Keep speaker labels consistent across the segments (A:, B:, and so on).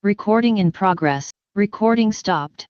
A: Recording in progress. Recording stopped.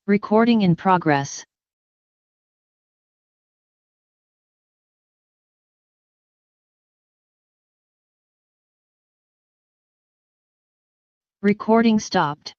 A: Recording in progress. Recording stopped.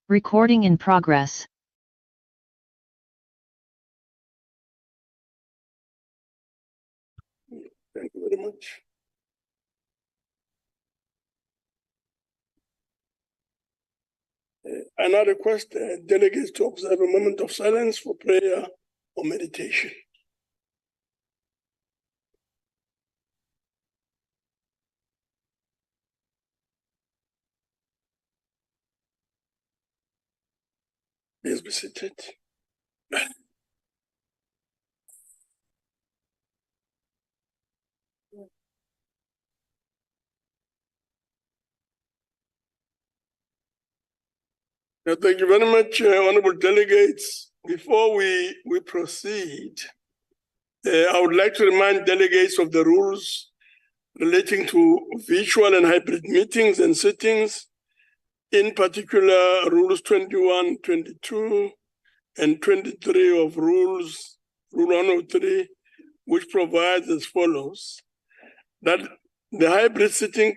A: Recording in progress.
B: Thank you very much. I now request delegates to observe a moment of silence for prayer or meditation. Please be seated. Thank you very much, honorable delegates. Before we proceed, I would like to remind delegates of the rules relating to virtual and hybrid meetings and sittings, in particular rules 21, 22, and 23 of Rule 103, which provides as follows: that the hybrid sitting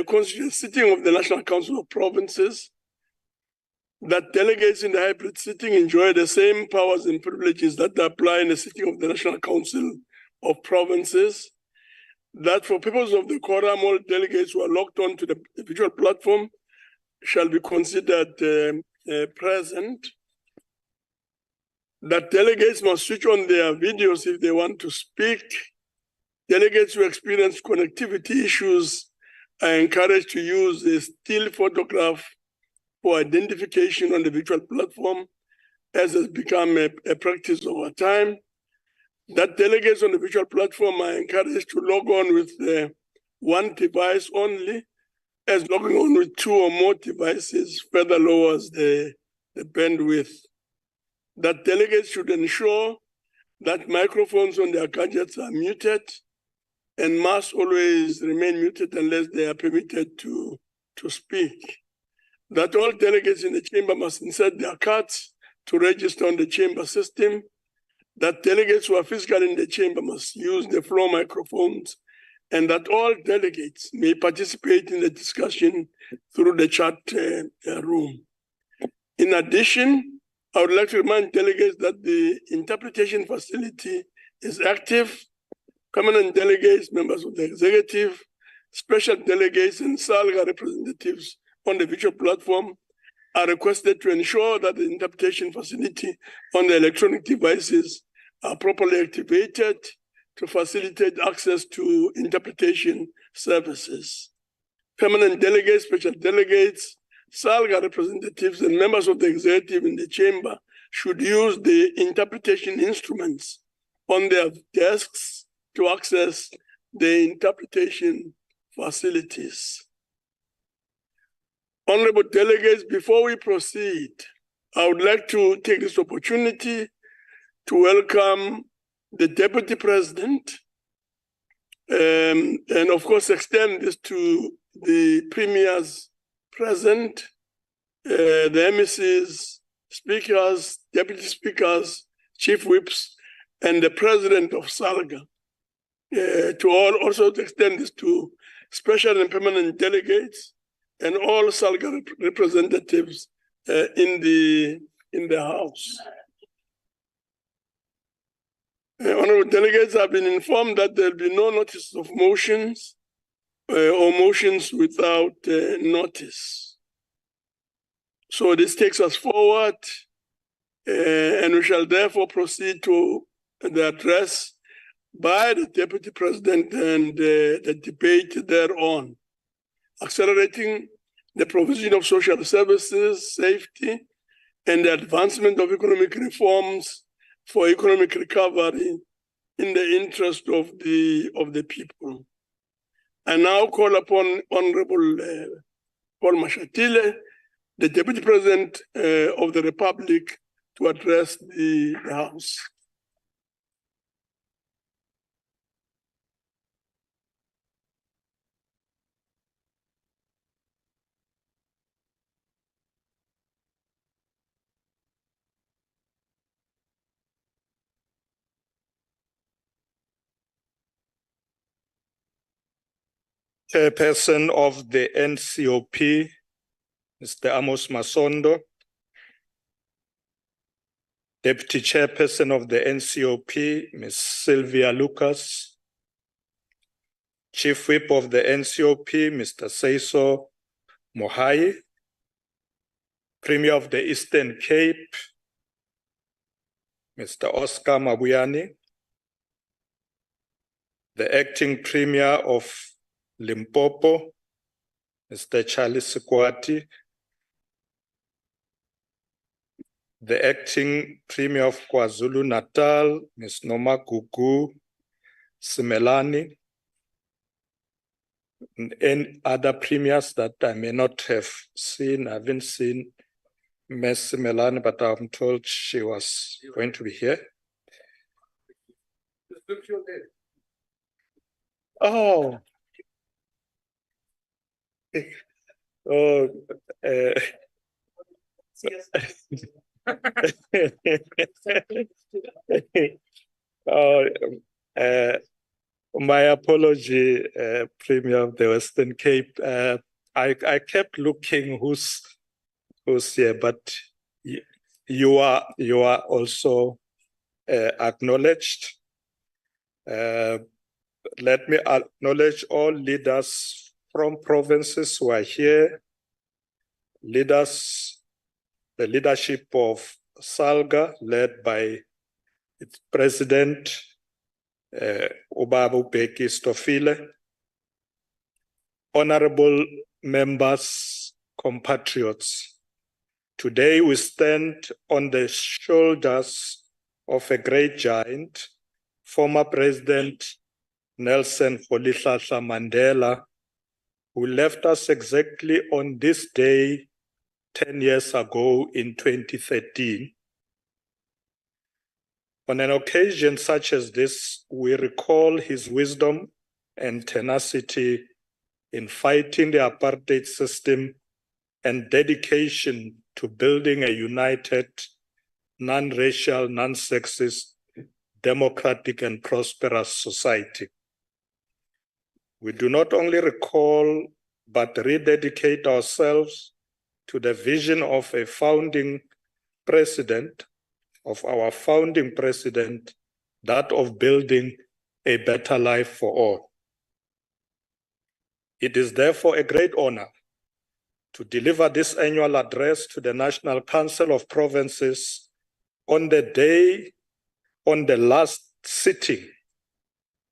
B: constitutes sitting of the National Council of Provinces, that delegates in the hybrid sitting enjoy the same powers and privileges that apply in the sitting of the National Council of Provinces, that for purposes of the quorum, all delegates who are logged on to the virtual platform shall be considered present, that delegates must switch on their videos if they want to speak. Delegates who experience connectivity issues are encouraged to use a still photograph for identification on the virtual platform, as has become a practice over time. That delegates on the virtual platform are encouraged to log on with one device only, as logging on with two or more devices further lowers the bandwidth. That delegates should ensure that microphones on their gadgets are muted and must always remain muted unless they are permitted to speak. That all delegates in the chamber must insert their cards to register on the chamber system. That delegates who are physically in the chamber must use the floor microphones, and that all delegates may participate in the discussion through the chat room. In addition, I would like to remind delegates that the interpretation facility is active. Permanent delegates, members of the executive, special delegates, and SALGA representatives on the virtual platform are requested to ensure that the interpretation facility on the electronic devices are properly activated to facilitate access to interpretation services. Permanent delegates, special delegates, SALGA representatives, and members of the executive in the chamber should use the interpretation instruments on their desks to access the interpretation facilities. Honorable delegates, before we proceed, I would like to take this opportunity to welcome the Deputy President, and of course extend this to the premiers present, the MECs, speakers, deputy speakers, chief whips, and the president of SALGA. To all, also to extend this to special and permanent delegates and all SALGA representatives in the House. Honorable delegates have been informed that there will be no notice of motions or motions without notice. So this takes us forward, and we shall therefore proceed to the address by the Deputy President and the debate thereon, accelerating the provision of social services, safety, and the advancement of economic reforms for economic recovery in the interest of the people. I now call upon Honorable Paul Mashatile, the Deputy President of the Republic, to address the House.
C: Chairperson of the NCOP, Mr. Amos Masondo, Deputy Chairperson of the NCOP, Ms. Sylvia Lucas, Chief Whip of the NCOP, Mr. Seiso Mohai, Premier of the Eastern Cape, Mr. Oscar Mabuyani, the Acting Premier of Limpopo, Mr. Charlie Sikwati, the Acting Premier of KwaZulu-Natal, Ms. Noma Gugu Simelani, and other premiers that I may not have seen. I haven't seen Ms. Simelani, but I'm told she was going to be here. Oh. Oh. My apology, Premier of the Western Cape. I kept looking who's here, but you are also acknowledged. Let me acknowledge all leaders from provinces who are here. Leaders, the leadership of SALGA, led by its president, Ubabu Beki Stofile. Honorable members, compatriots, today we stand on the shoulders of a great giant, former President Nelson Rolihlahla Mandela, who left us exactly on this day 10 years ago in 2013. On an occasion such as this, we recall his wisdom and tenacity in fighting the apartheid system and dedication to building a united, non-racial, non-sexist, democratic and prosperous society. We do not only recall, but rededicate ourselves to the vision of a founding president, of our founding president, that of building a better life for all. It is therefore a great honor to deliver this annual address to the National Council of Provinces on the last sitting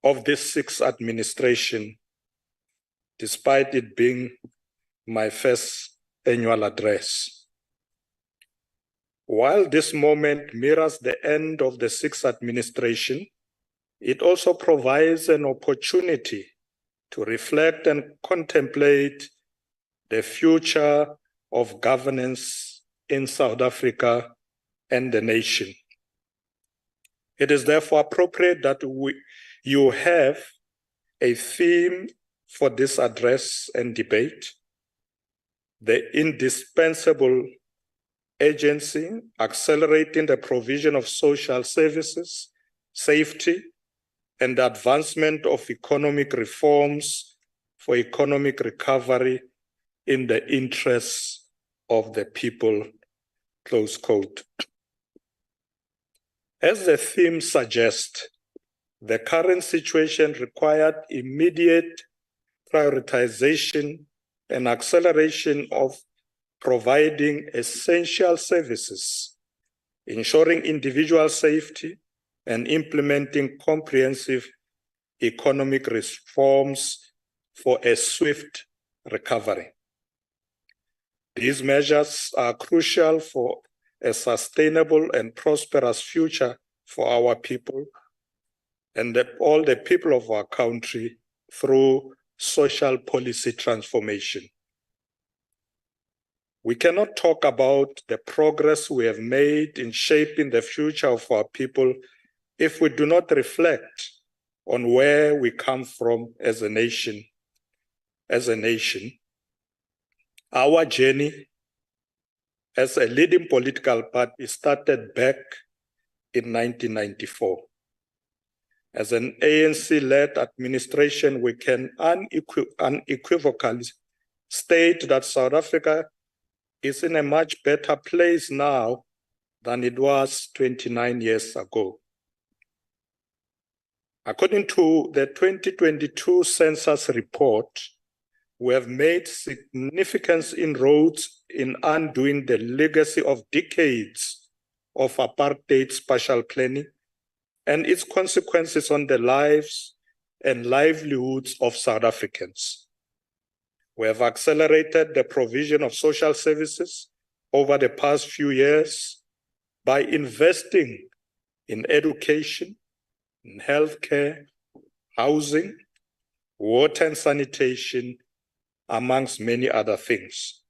C: of this sixth administration, despite it being my first annual address. While this moment mirrors the end of the sixth administration, it also provides an opportunity to reflect and contemplate the future of governance in South Africa and the nation. It is therefore appropriate that you have a theme for this address and debate: the indispensable agency, accelerating the provision of social services, safety, and the advancement of economic reforms for economic recovery in the interests of the people, close quote. As the theme suggests, the current situation required immediate prioritization and acceleration of providing essential services, ensuring individual safety, and implementing comprehensive economic reforms for a swift recovery. These measures are crucial for a sustainable and prosperous future for our people and all the people of our country through social policy transformation. We cannot talk about the progress we have made in shaping the future of our people if we do not reflect on where we come from as a nation. As a nation, our journey as a leading political party started back in 1994. As an ANC-led administration, we can unequivocally state that South Africa is in a much better place now than it was 29 years ago. According to the 2022 census report, we have made significant inroads in undoing the legacy of decades of apartheid spatial planning and its consequences on the lives and livelihoods of South Africans. We have accelerated the provision of social services over the past few years by investing in education, in healthcare, housing, water and sanitation, amongst many other things.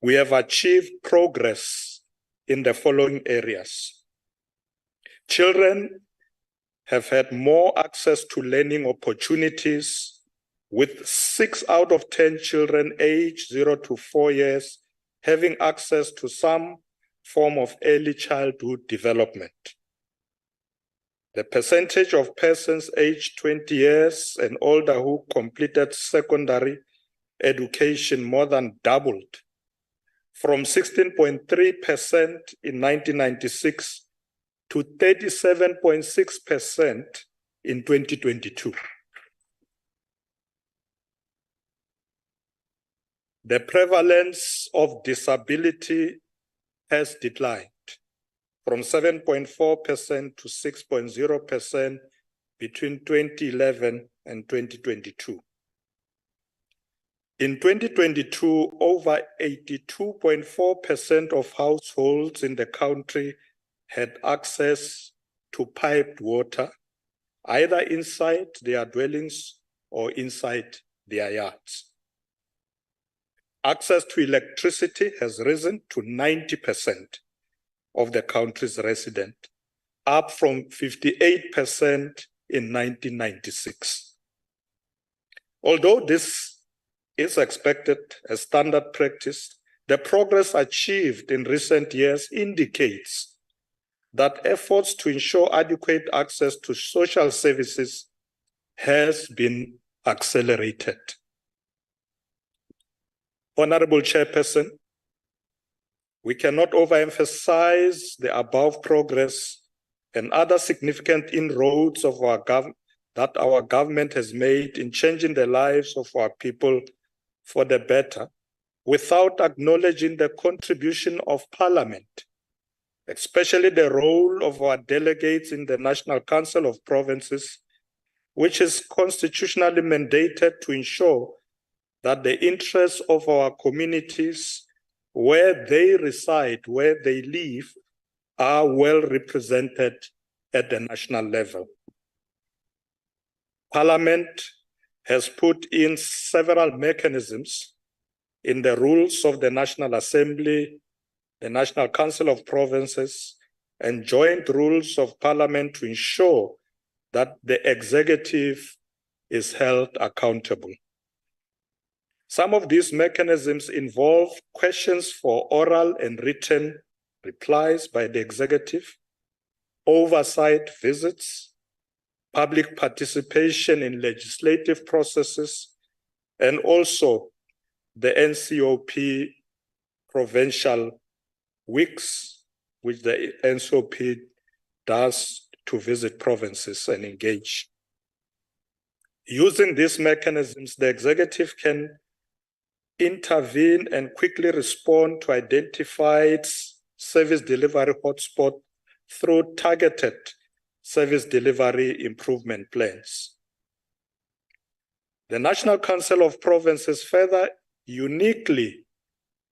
C: We have achieved progress in the following areas. Children have had more access to learning opportunities, with 6 out of 10 children aged 0 to 4 years having access to some form of early childhood development. The percentage of persons aged 20 years and older who completed secondary education more than doubled from 16.3% in 1996 to 37.6% in 2022. The prevalence of disability has declined from 7.4% to 6.0% between 2011 and 2022. In 2022, over 82.4% of households in the country had access to piped water, either inside their dwellings or inside their yards. Access to electricity has risen to 90% of the country's residents, up from 58% in 1996. Although this is expected as standard practice, the progress achieved in recent years indicates that efforts to ensure adequate access to social services has been accelerated. Honorable Chairperson, we cannot overemphasize the above progress and other significant inroads of that our government has made in changing the lives of our people for the better, without acknowledging the contribution of Parliament, especially the role of our delegates in the National Council of Provinces, which is constitutionally mandated to ensure that the interests of our communities, where they reside, where they live, are well represented at the national level. Parliament has put in several mechanisms in the rules of the National Assembly, the National Council of Provinces, and joint rules of Parliament to ensure that the executive is held accountable. Some of these mechanisms involve questions for oral and written replies by the executive, oversight visits, public participation in legislative processes, and also the NCOP Provincial weeks, which the NCOP does to visit provinces and engage. Using these mechanisms, the executive can intervene and quickly respond to identified service delivery hotspots through targeted service delivery improvement plans. The National Council of Provinces further uniquely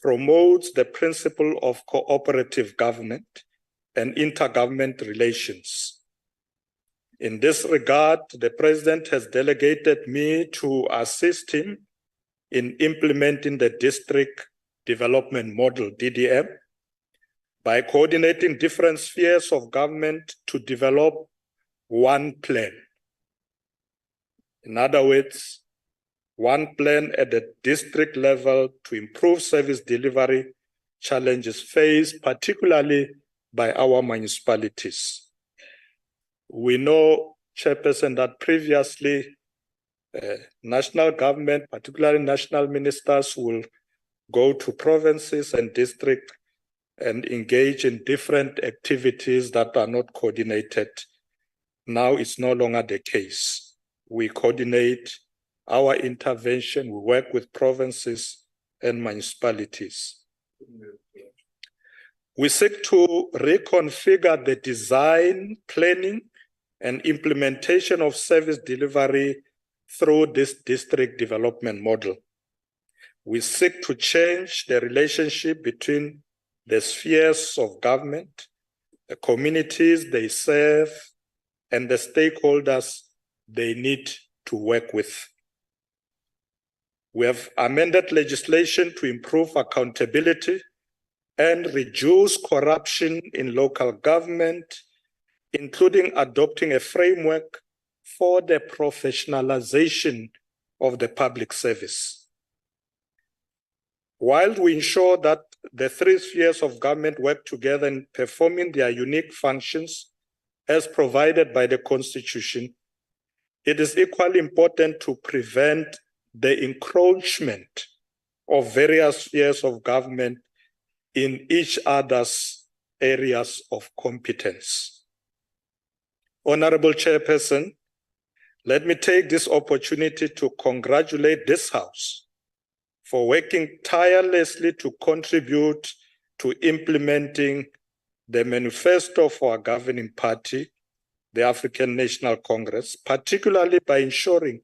C: promotes the principle of cooperative government and intergovernment relations. In this regard, the President has delegated me to assist him in implementing the District Development Model, DDM, by coordinating different spheres of government to develop one plan. In other words, one plan at the district level to improve service delivery challenges faced particularly by our municipalities. We know, Chairperson, that previously national government, particularly national ministers, will go to provinces and districts and engage in different activities that are not coordinated. Now it's no longer the case. We coordinate our intervention, we work with provinces and municipalities. We seek to reconfigure the design, planning, and implementation of service delivery through this district development model. We seek to change the relationship between the spheres of government, the communities they serve, and the stakeholders they need to work with. We have amended legislation to improve accountability and reduce corruption in local government, including adopting a framework for the professionalization of the public service. While we ensure that the three spheres of government work together in performing their unique functions as provided by the Constitution, it is equally important to prevent the encroachment of various spheres of government in each other's areas of competence. Honorable Chairperson, let me take this opportunity to congratulate this House for working tirelessly to contribute to implementing the manifesto for our governing party, the African National Congress, particularly by ensuring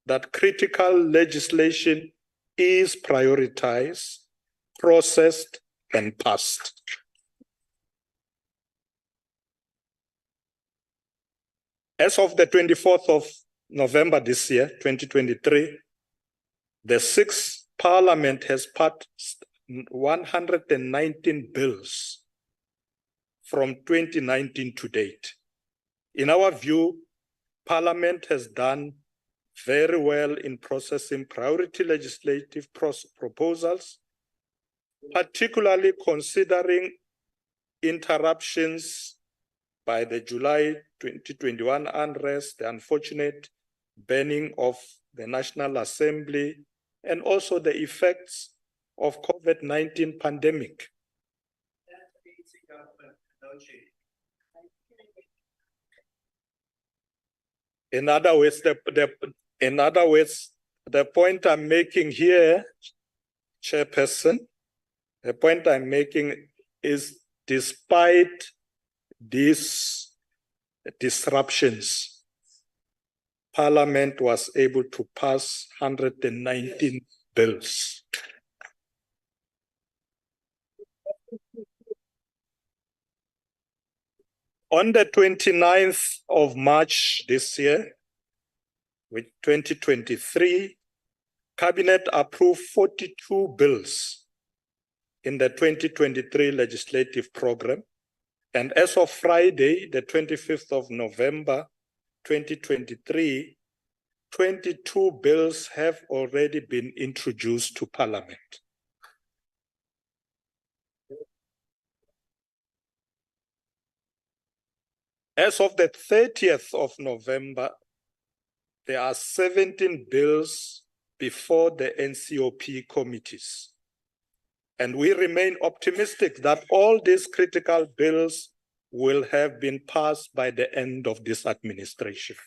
C: that critical legislation is prioritized, processed, and passed. As of the 24th of November this year, 2023, the sixth Parliament has passed 119 bills from 2019 to date. In our view, Parliament has done very well in processing priority legislative proposals, particularly considering interruptions by the July 2021 unrest, the unfortunate banning of the National Assembly, and also the effects of COVID-19 pandemic. In other words, the point I'm making here, Chairperson, the point I'm making is despite these disruptions, Parliament was able to pass 119 bills. On the 29th of March this year, with 2023, Cabinet approved 42 bills in the 2023 legislative program. And as of Friday, the 25th of November, 2023, 22 bills have already been introduced to Parliament. As of the 30th of November, there are 17 bills before the NCOP committees. And we remain optimistic that all these critical bills will have been passed by the end of this administration.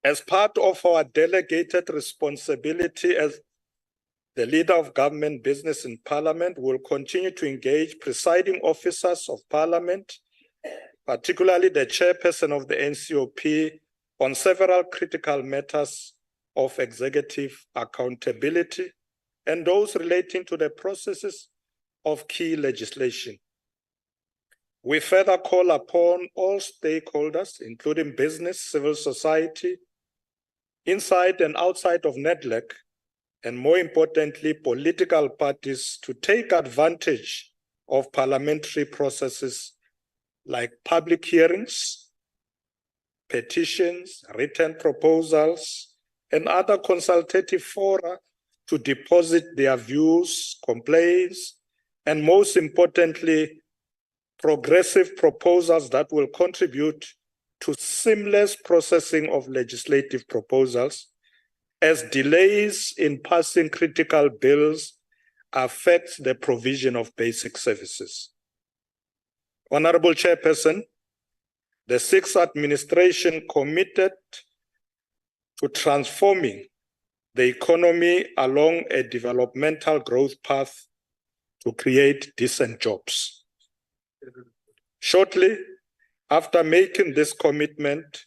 C: As part of our delegated responsibility as the leader of government business in Parliament, will continue to engage presiding officers of Parliament, particularly the chairperson of the NCOP, on several critical matters of executive accountability and those relating to the processes of key legislation. We further call upon all stakeholders, including business, civil society, inside and outside of NEDLAC, and more importantly, political parties, to take advantage of parliamentary processes like public hearings, petitions, written proposals, and other consultative fora to deposit their views, complaints, and most importantly, progressive proposals that will contribute to seamless processing of legislative proposals, as delays in passing critical bills affect the provision of basic services. Honorable Chairperson, the sixth administration committed to transforming the economy along a developmental growth path to create decent jobs. Shortly after making this commitment,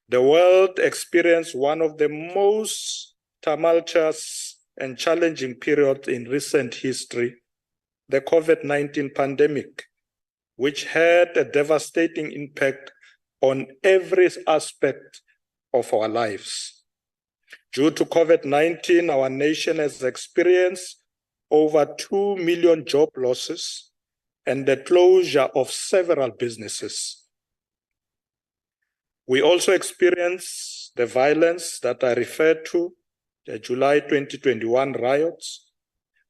C: the world experienced one of the most tumultuous and challenging periods in recent history, the COVID-19 pandemic, which had a devastating impact on every aspect of our lives. Due to COVID-19, our nation has experienced over 2 million job losses and the closure of several businesses. We also experienced the violence that I referred to, the July 2021 riots,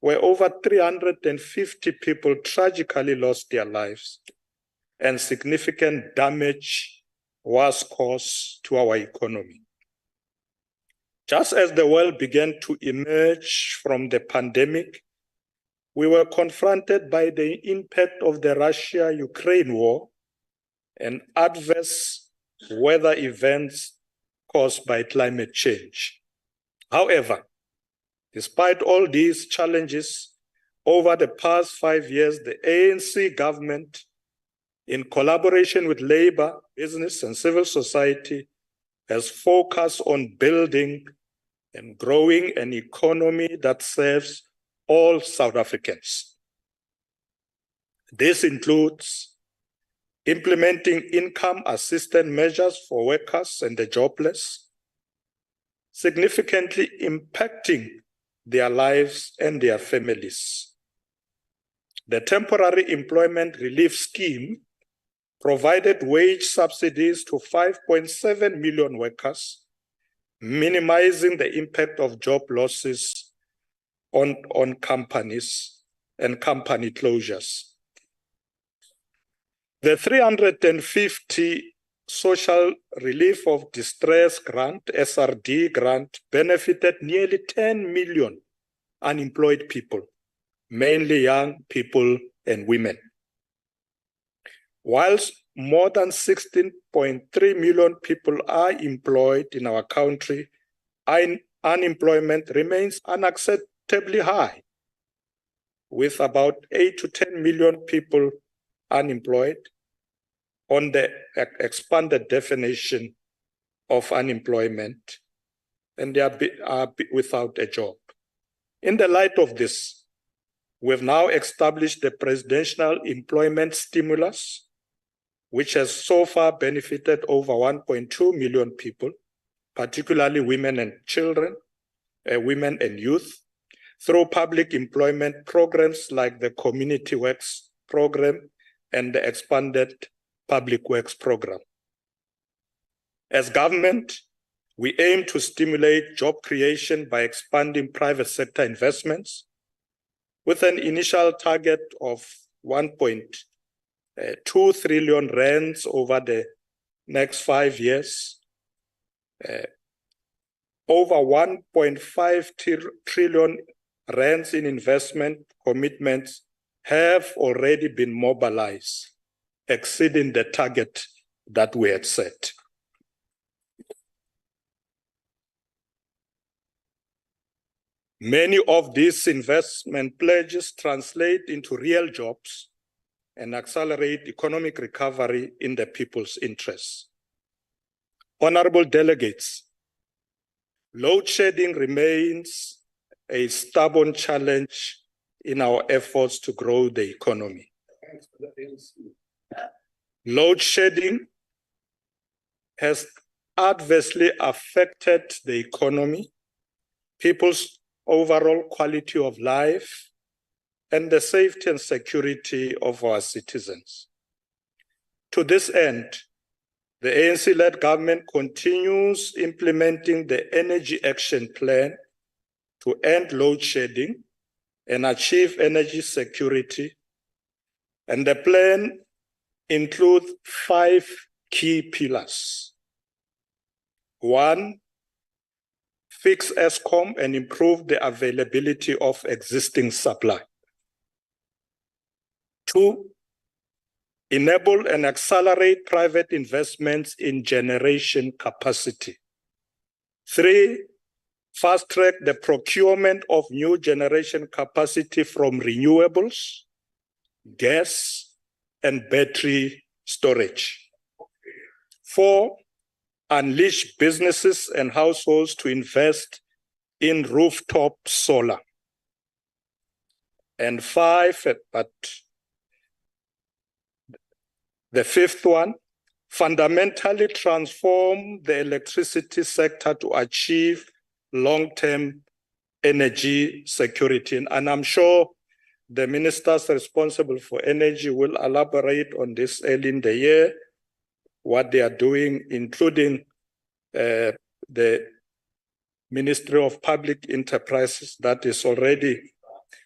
C: where over 350 people tragically lost their lives and significant damage was caused to our economy. Just as the world began to emerge from the pandemic, we were confronted by the impact of the Russia-Ukraine war and adverse weather events caused by climate change. However, despite all these challenges, over the past 5 years, the ANC government, in collaboration with labor, business, and civil society, has focused on building and growing an economy that serves all South Africans. This includes implementing income assistance measures for workers and the jobless, significantly impacting their lives and their families. The temporary employment relief scheme provided wage subsidies to 5.7 million workers, minimizing the impact of job losses on companies and company closures. The 350 Social Relief of Distress Grant, SRD grant, benefited nearly 10 million unemployed people, mainly young people and women. Whilst more than 16.3 million people are employed in our country, unemployment remains unacceptably high, with about 8 to 10 million people unemployed on the expanded definition of unemployment, and they are without a job. In the light of this, we've now established the Presidential Employment Stimulus, which has so far benefited over 1.2 million people, particularly women and children, women and youth, through public employment programs like the Community Works Program and the expanded Public Works Program. As government, we aim to stimulate job creation by expanding private sector investments with an initial target of 1.2 trillion rands over the next 5 years. Over 1.5 trillion rands in investment commitments have already been mobilized, exceeding the target that we had set. Many of these investment pledges translate into real jobs and accelerate economic recovery in the people's interests. Honorable delegates, load shedding remains a stubborn challenge in our efforts to grow the economy. Load shedding has adversely affected the economy, people's overall quality of life, and the safety and security of our citizens. To this end, the ANC-led government continues implementing the Energy Action Plan to end load shedding and achieve energy security. And the plan includes 5 key pillars. One, fix ESCOM and improve the availability of existing supply. Two, enable and accelerate private investments in generation capacity. Three, fast-track the procurement of new generation capacity from renewables, gas, and battery storage. Four, unleash businesses and households to invest in rooftop solar. And five, but the fifth one, fundamentally transform the electricity sector to achieve long-term energy security. And I'm sure the ministers responsible for energy will elaborate on this early in the year, what they are doing, including the Ministry of Public Enterprises that is already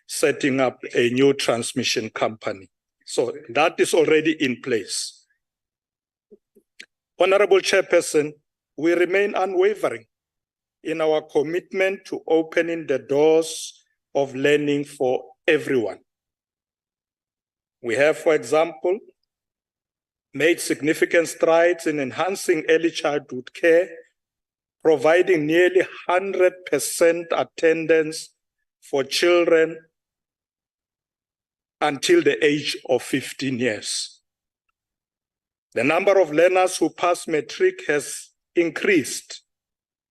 C: setting up a new transmission company. So that is already in place. Honorable Chairperson, we remain unwavering in our commitment to opening the doors of learning for everyone. We have, for example, made significant strides in enhancing early childhood care, providing nearly 100% attendance for children until the age of 15 years. The number of learners who pass matric has increased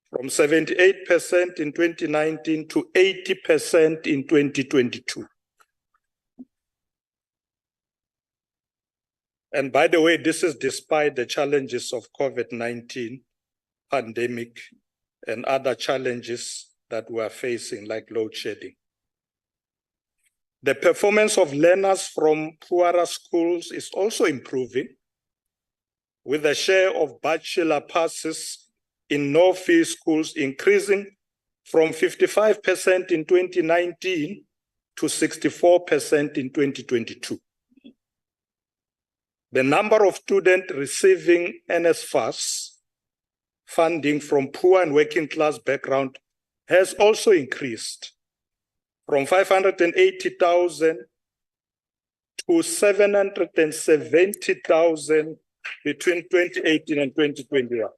C: from 78% in 2019 to 80% in 2022. And by the way, this is despite the challenges of COVID-19 pandemic and other challenges that we are facing, like load shedding. The performance of learners from poorer schools is also improving, with the share of bachelor passes in no-fee schools increasing from 55% in 2019 to 64% in 2022. The number of students receiving NSFAS funding from poor and working class background has also increased from 580,000 to 770,000 between 2018 and 2021.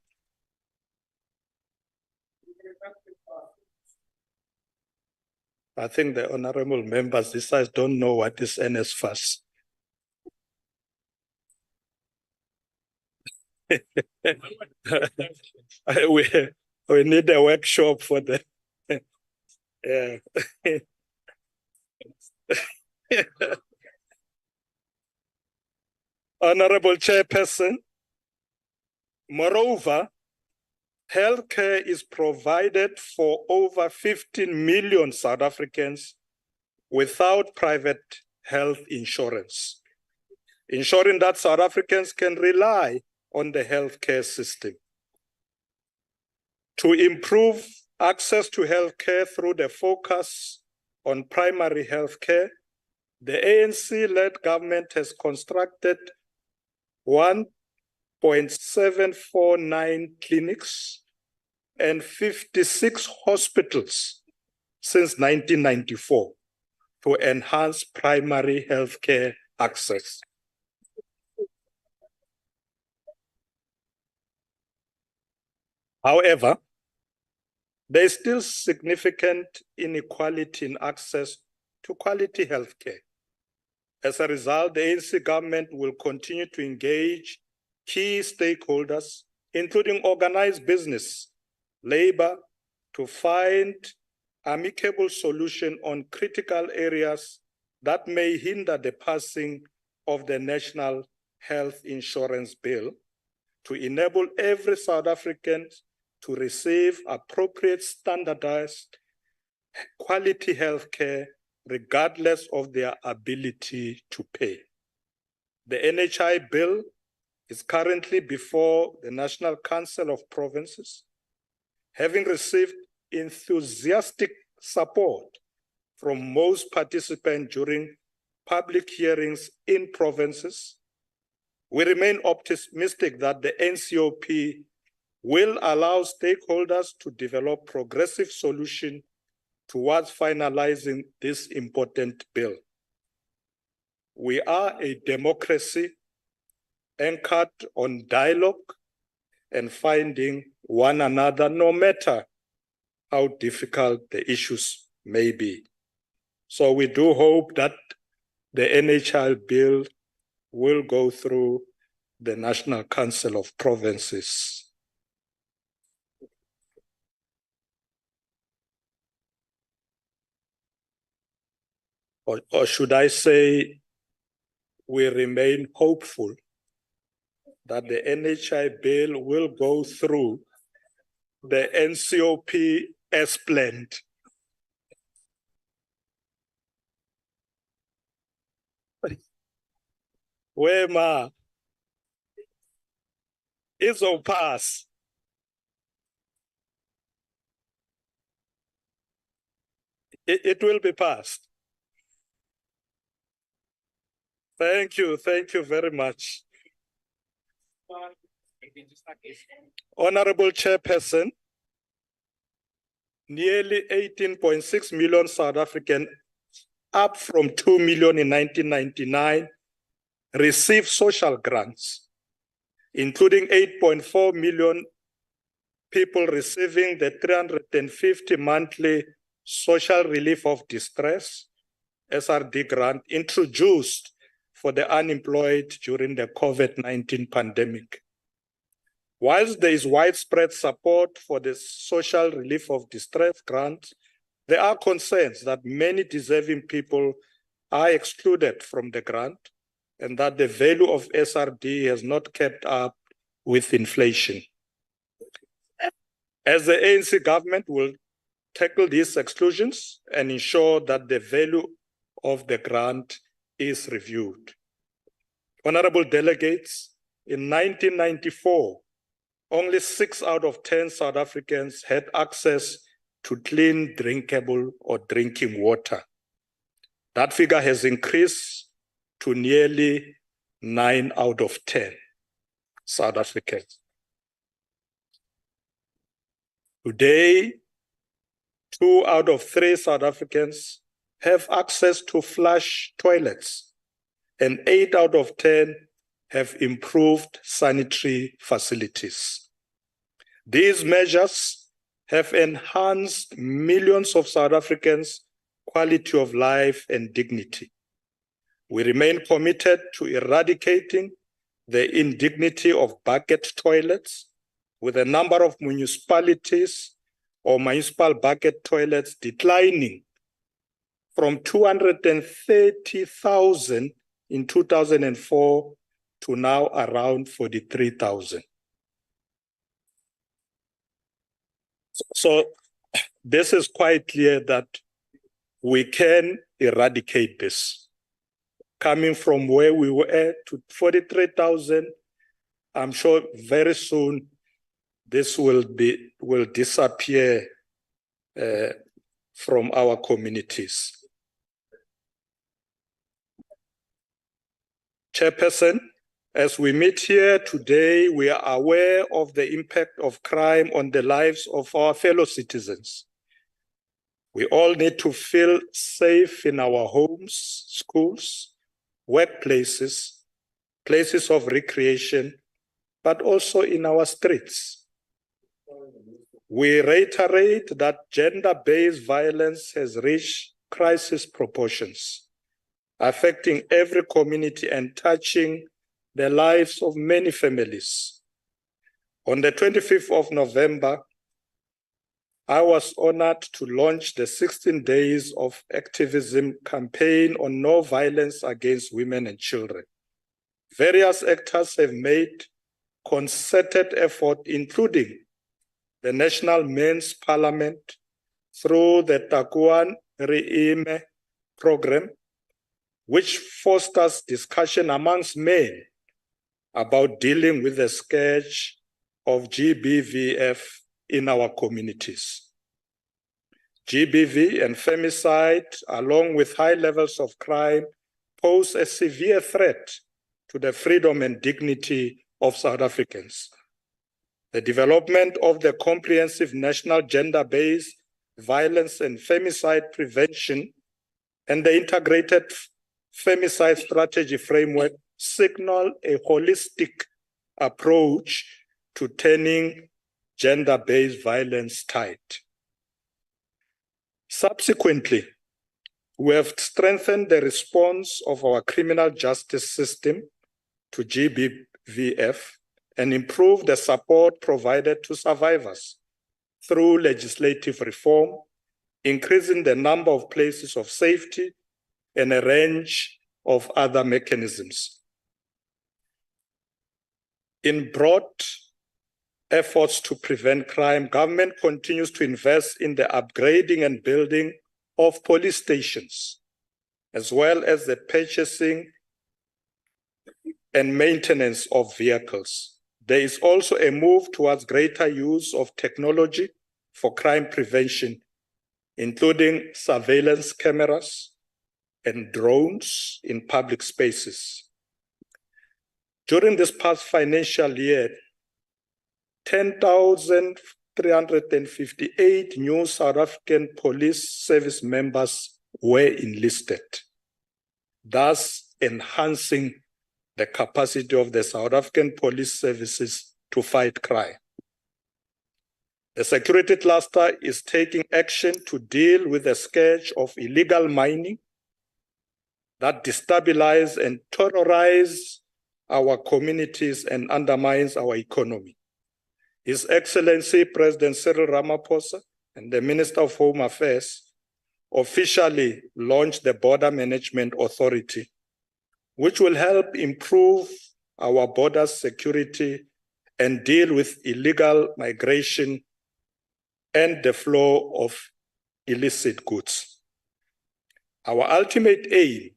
C: I think the honorable members, these guys don't know what is NSFAS. we need a workshop for that. Yeah. Honorable Chairperson, moreover, healthcare is provided for over 15 million South Africans without private health insurance, ensuring that South Africans can rely on the healthcare system. To improve access to healthcare through the focus on primary healthcare, the ANC-led government has constructed 1.749 clinics and 56 hospitals since 1994 to enhance primary healthcare access. However, there is still significant inequality in access to quality healthcare. As a result, the ANC government will continue to engage key stakeholders, including organized business, labor, to find amicable solutions on critical areas that may hinder the passing of the National Health Insurance Bill to enable every South African to receive appropriate standardized quality healthcare regardless of their ability to pay. The NHI bill is currently before the National Council of Provinces, having received enthusiastic support from most participants during public hearings in provinces, We remain optimistic that the NCOP will allow stakeholders to develop progressive solutions towards finalizing this important bill. We are a democracy anchored on dialogue and finding one another, no matter how difficult the issues may be. So we do hope that the NHI bill will go through the National Council of Provinces. Or should I say, we remain hopeful that the NHI bill will go through the NCOP as planned. Where ma? It's all pass. It will be passed. Thank you very much. Honorable Chairperson, nearly 18.6 million South Africans, up from 2 million in 1999, receive social grants, including 8.4 million people receiving the 350 monthly social relief of distress, SRD grant, introduced for the unemployed during the COVID-19 pandemic. Whilst there is widespread support for the social relief of distress grant, there are concerns that many deserving people are excluded from the grant and that the value of SRD has not kept up with inflation. As the ANC government will tackle these exclusions and ensure that the value of the grant is reviewed. Honorable delegates, in 1994, only 6 out of 10 South Africans had access to clean, drinkable, or drinking water. That figure has increased to nearly 9 out of 10 South Africans. Today, 2 out of 3 South Africans have access to flush toilets, and 8 out of 10 have improved sanitary facilities. These measures have enhanced millions of South Africans' quality of life and dignity. We remain committed to eradicating the indignity of bucket toilets, with a number of municipalities or municipal bucket toilets declining from 230,000 in 2004 to now around 43,000. So this is quite clear that we can eradicate this. Coming from where we were to 43,000, I'm sure very soon this will disappear from our communities. Chairperson, as we meet here today, we are aware of the impact of crime on the lives of our fellow citizens. We all need to feel safe in our homes, schools, workplaces, places of recreation, but also in our streets. We reiterate that gender-based violence has reached crisis proportions, affecting every community and touching the lives of many families. On the 25th of November, I was honored to launch the 16 Days of Activism campaign on no violence against women and children. Various actors have made concerted effort, including the National Men's Parliament through the Takuan Reime program, which fosters discussion amongst men about dealing with the scourge of GBVF in our communities. GBV and femicide, along with high levels of crime, pose a severe threat to the freedom and dignity of South Africans. The development of the comprehensive national gender-based violence and femicide prevention and the integrated femicide strategy framework signal a holistic approach to turning gender-based violence tide. Subsequently, we have strengthened the response of our criminal justice system to GBVF and improved the support provided to survivors through legislative reform, increasing the number of places of safety and a range of other mechanisms. In broad efforts to prevent crime, government continues to invest in the upgrading and building of police stations, as well as the purchasing and maintenance of vehicles. There is also a move towards greater use of technology for crime prevention, including surveillance cameras and drones in public spaces. During this past financial year, 10,358 new South African Police Service members were enlisted, thus enhancing the capacity of the South African police services to fight crime. The security cluster is taking action to deal with the scourge of illegal mining that destabilize and terrorize our communities and undermines our economy. His Excellency President Cyril Ramaphosa and the Minister of Home Affairs officially launched the Border Management Authority, which will help improve our border security and deal with illegal migration and the flow of illicit goods. Our ultimate aim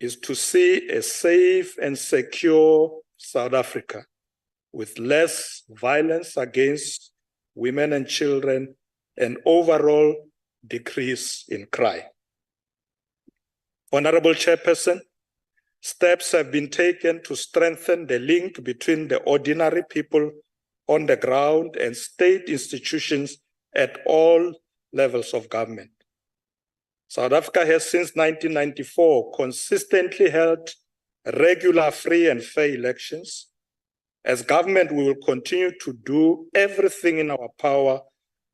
C: is to see a safe and secure South Africa with less violence against women and children and overall decrease in crime. Honorable Chairperson, steps have been taken to strengthen the link between the ordinary people on the ground and state institutions at all levels of government. South Africa has since 1994 consistently held regular, free and fair elections. As government, we will continue to do everything in our power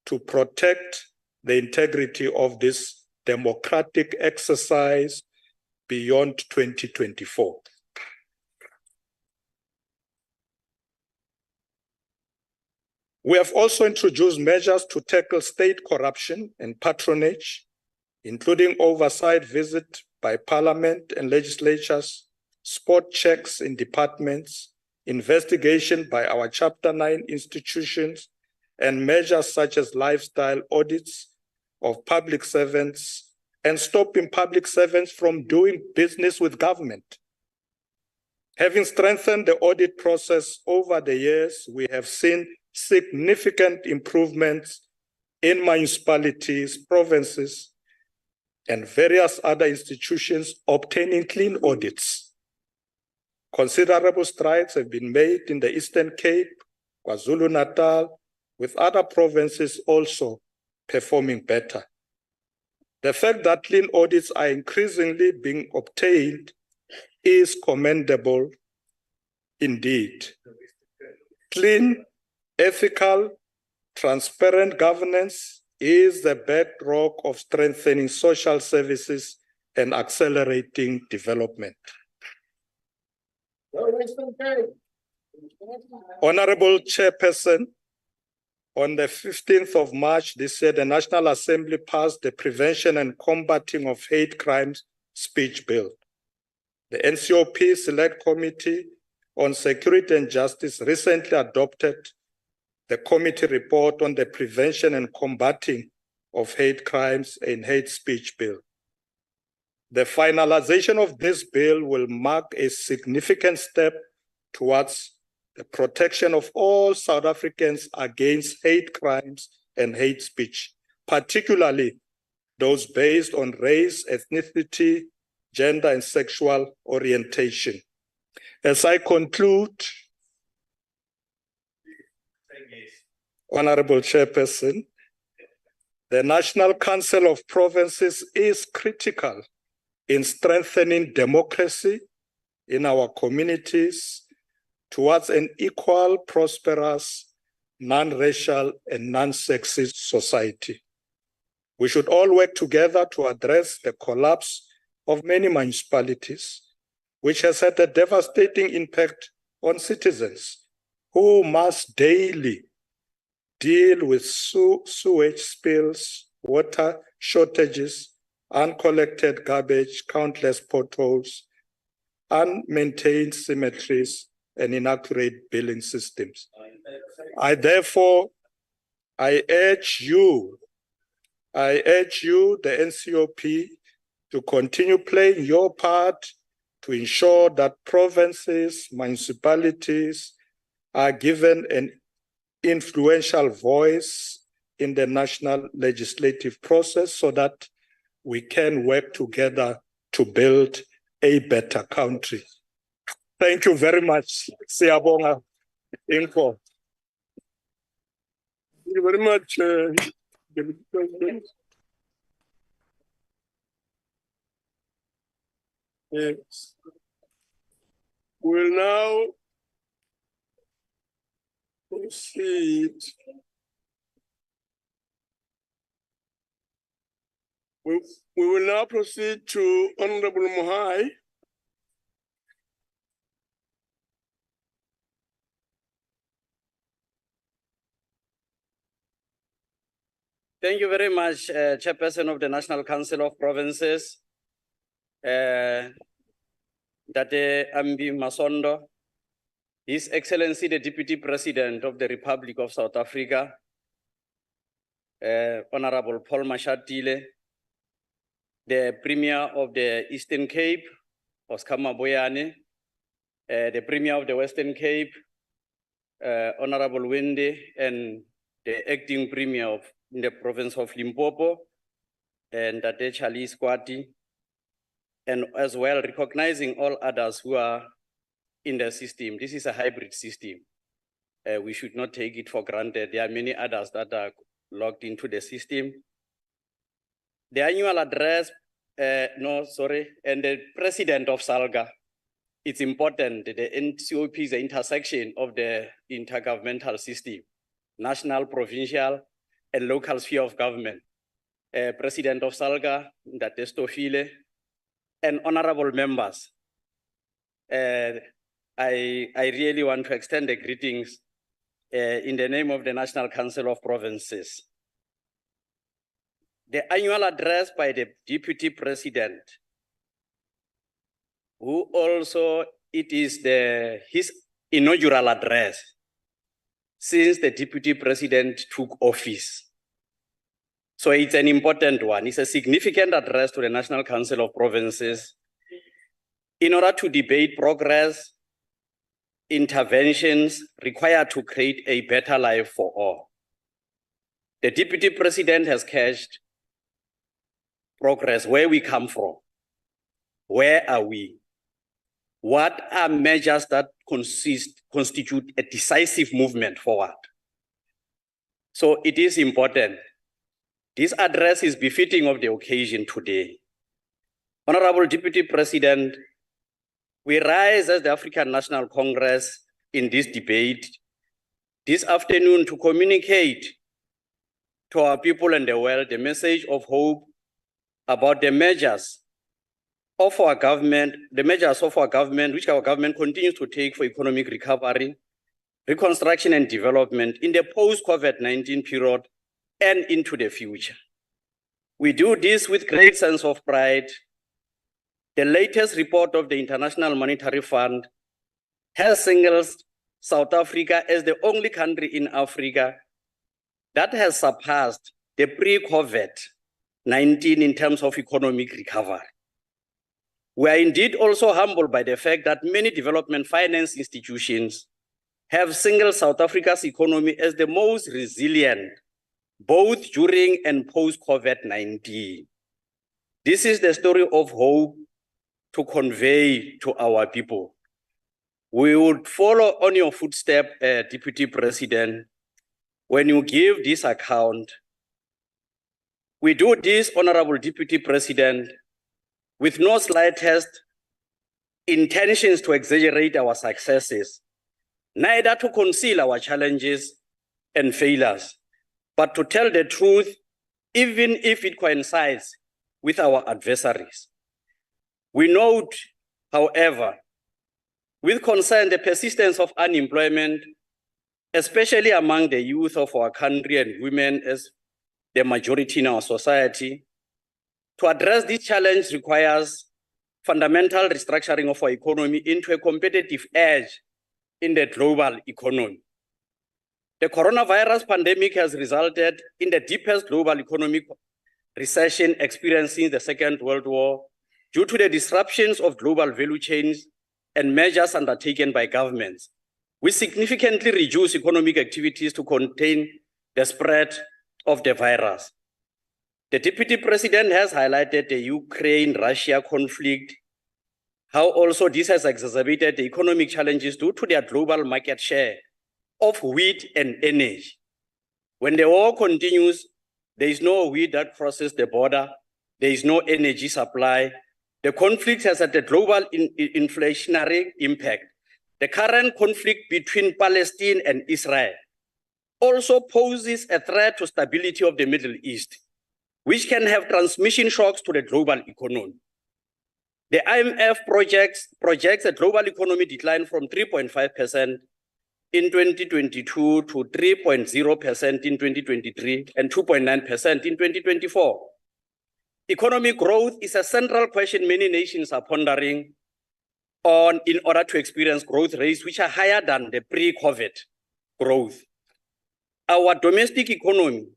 C: to protect the integrity of this democratic exercise beyond 2024. We have also introduced measures to tackle state corruption and patronage, including oversight visit by parliament and legislatures, spot checks in departments, investigation by our Chapter 9 institutions, and measures such as lifestyle audits of public servants and stopping public servants from doing business with government. Having strengthened the audit process over the years, we have seen significant improvements in municipalities, provinces, and various other institutions obtaining clean audits. Considerable strides have been made in the Eastern Cape, KwaZulu-Natal, with other provinces also performing better. The fact that clean audits are increasingly being obtained is commendable indeed. Clean, ethical, transparent governance is the bedrock of strengthening social services and accelerating development. Honorable Chairperson, on the 15th of March this year, the National Assembly passed the Prevention and Combating of Hate Crimes Speech Bill. The NCOP Select Committee on Security and Justice recently adopted the committee report on the Prevention and Combating of Hate Crimes and Hate Speech Bill. The finalization of this bill will mark a significant step towards the protection of all South Africans against hate crimes and hate speech, particularly those based on race, ethnicity, gender, and sexual orientation. As I conclude, Honorable Chairperson, the National Council of Provinces is critical in strengthening democracy in our communities towards an equal, prosperous, non-racial, and non-sexist society. We should all work together to address the collapse of many municipalities, which has had a devastating impact on citizens who must daily deal with sewage spills, water shortages, uncollected garbage, countless potholes, unmaintained cemeteries, and inaccurate billing systems. I urge you, the NCOP, to continue playing your part to ensure that provinces, municipalities are given an influential voice in the national legislative process so that we can work together to build a better country. Thank you very much. Siyabonga. Inko.
B: Thank you very much, Deputy President. Yes. We'll now proceed. We will now proceed to Honorable Mohai.
D: Thank you very much, Chairperson of the National Council of Provinces, Date Ambi Masondo, His Excellency the Deputy President of the Republic of South Africa, Honorable Paul Mashatile, the Premier of the Eastern Cape, Oscar Maboyane, the Premier of the Western Cape, Honorable Wende, and the Acting Premier of the province of Limpopo, and Date Charlie Squati, and as well recognizing all others who are in the system. This is a hybrid system. We should not take it for granted. There are many others that are logged into the system. The annual address, and the president of SALGA, it's important that the NCOP is the intersection of the intergovernmental system, national, provincial, and local sphere of government. President of SALGA, Date Stofile, and honorable members. I really want to extend the greetings in the name of the National Council of Provinces. The annual address by the Deputy President, who also, it is his inaugural address since the Deputy President took office. So it's an important one. It's a significant address to the National Council of Provinces in order to debate progress, interventions required to create a better life for all. The Deputy President has cached progress, where we come from, where are we, what are measures that constitute a decisive movement forward. So it is important. This address is befitting of the occasion today. Honorable Deputy President, we rise as the African National Congress in this debate this afternoon to communicate to our people and the world the message of hope about the measures of our government, which our government continues to take for economic recovery, reconstruction and development in the post-COVID-19 period and into the future. We do this with great sense of pride. The latest report of the International Monetary Fund has singled South Africa as the only country in Africa that has surpassed the pre-COVID-19 in terms of economic recovery. We are indeed also humbled by the fact that many development finance institutions have singled South Africa's economy as the most resilient, both during and post-COVID-19. This is the story of hope to convey to our people. We would follow on your footstep, Deputy President, when you give this account. We do this, Honorable Deputy President, with no slightest intentions to exaggerate our successes, neither to conceal our challenges and failures, but to tell the truth, even if it coincides with our adversaries. We note, however, with concern the persistence of unemployment, especially among the youth of our country and women as the majority in our society. To address this challenge requires fundamental restructuring of our economy into a competitive edge in the global economy. The coronavirus pandemic has resulted in the deepest global economic recession experienced since the Second World War due to the disruptions of global value chains and measures undertaken by governments. We significantly reduce economic activities to contain the spread of the virus. The Deputy President has highlighted the Ukraine-Russia conflict, how also this has exacerbated the economic challenges due to their global market share of wheat and energy. When the war continues, there is no wheat that crosses the border, there is no energy supply. The conflict has had a global inflationary impact. The current conflict between Palestine and Israel also poses a threat to stability of the Middle East, which can have transmission shocks to the global economy. The IMF projects a global economy decline from 3.5% in 2022 to 3.0% in 2023 and 2.9% in 2024. Economic growth is a central question many nations are pondering on in order to experience growth rates which are higher than the pre-COVID growth. Our domestic economy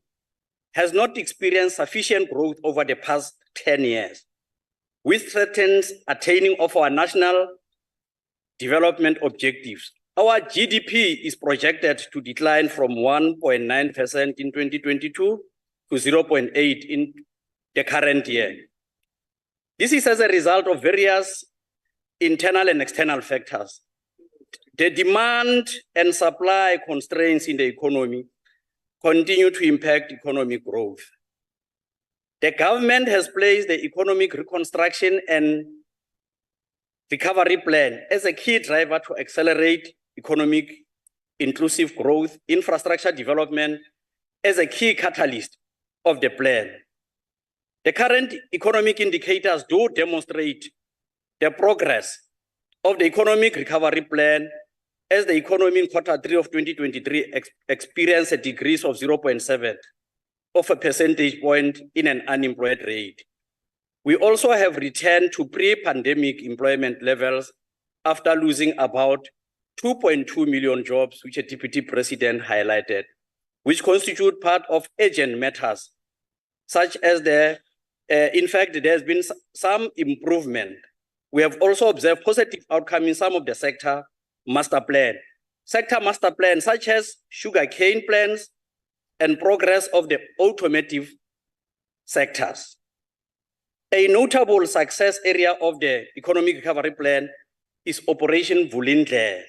D: has not experienced sufficient growth over the past 10 years, which threatens attaining of our national development objectives. Our GDP is projected to decline from 1.9% in 2022 to 0.8% in the current year. This is as a result of various internal and external factors. The demand and supply constraints in the economy continue to impact economic growth. The government has placed the economic reconstruction and recovery plan as a key driver to accelerate economic inclusive growth, infrastructure development as a key catalyst of the plan. The current economic indicators do demonstrate the progress of the economic recovery plan as the economy in Q3 of 2023 experienced a decrease of 0.7 of a percentage point in an unemployed rate. We also have returned to pre-pandemic employment levels after losing about 2.2 million jobs, which a Deputy President highlighted, which constitute part of urgent matters, such as in fact, there's been some improvement. We have also observed positive outcome in some of the sector master plans, such as sugarcane plans and progress of the automotive sectors. A notable success area of the economic recovery plan is Operation Vulindlela,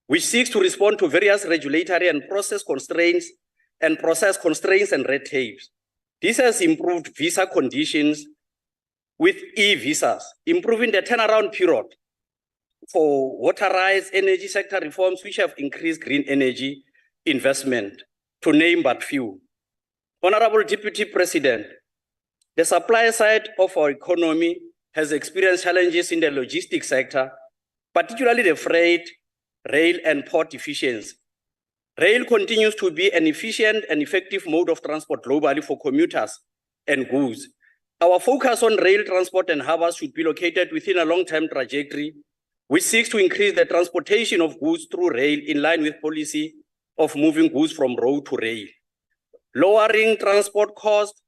D: which seeks to respond to various regulatory and process constraints and red tapes. This has improved visa conditions with e-visas, improving the turnaround period for waterized energy sector reforms, which have increased green energy investment, to name but few. Honorable Deputy President, the supply side of our economy has experienced challenges in the logistics sector, particularly the freight, rail, and port efficiency. Rail continues to be an efficient and effective mode of transport globally for commuters and goods. Our focus on rail transport and harbors should be located within a long-term trajectory, which seeks to increase the transportation of goods through rail in line with policy of moving goods from road to rail, lowering transport costs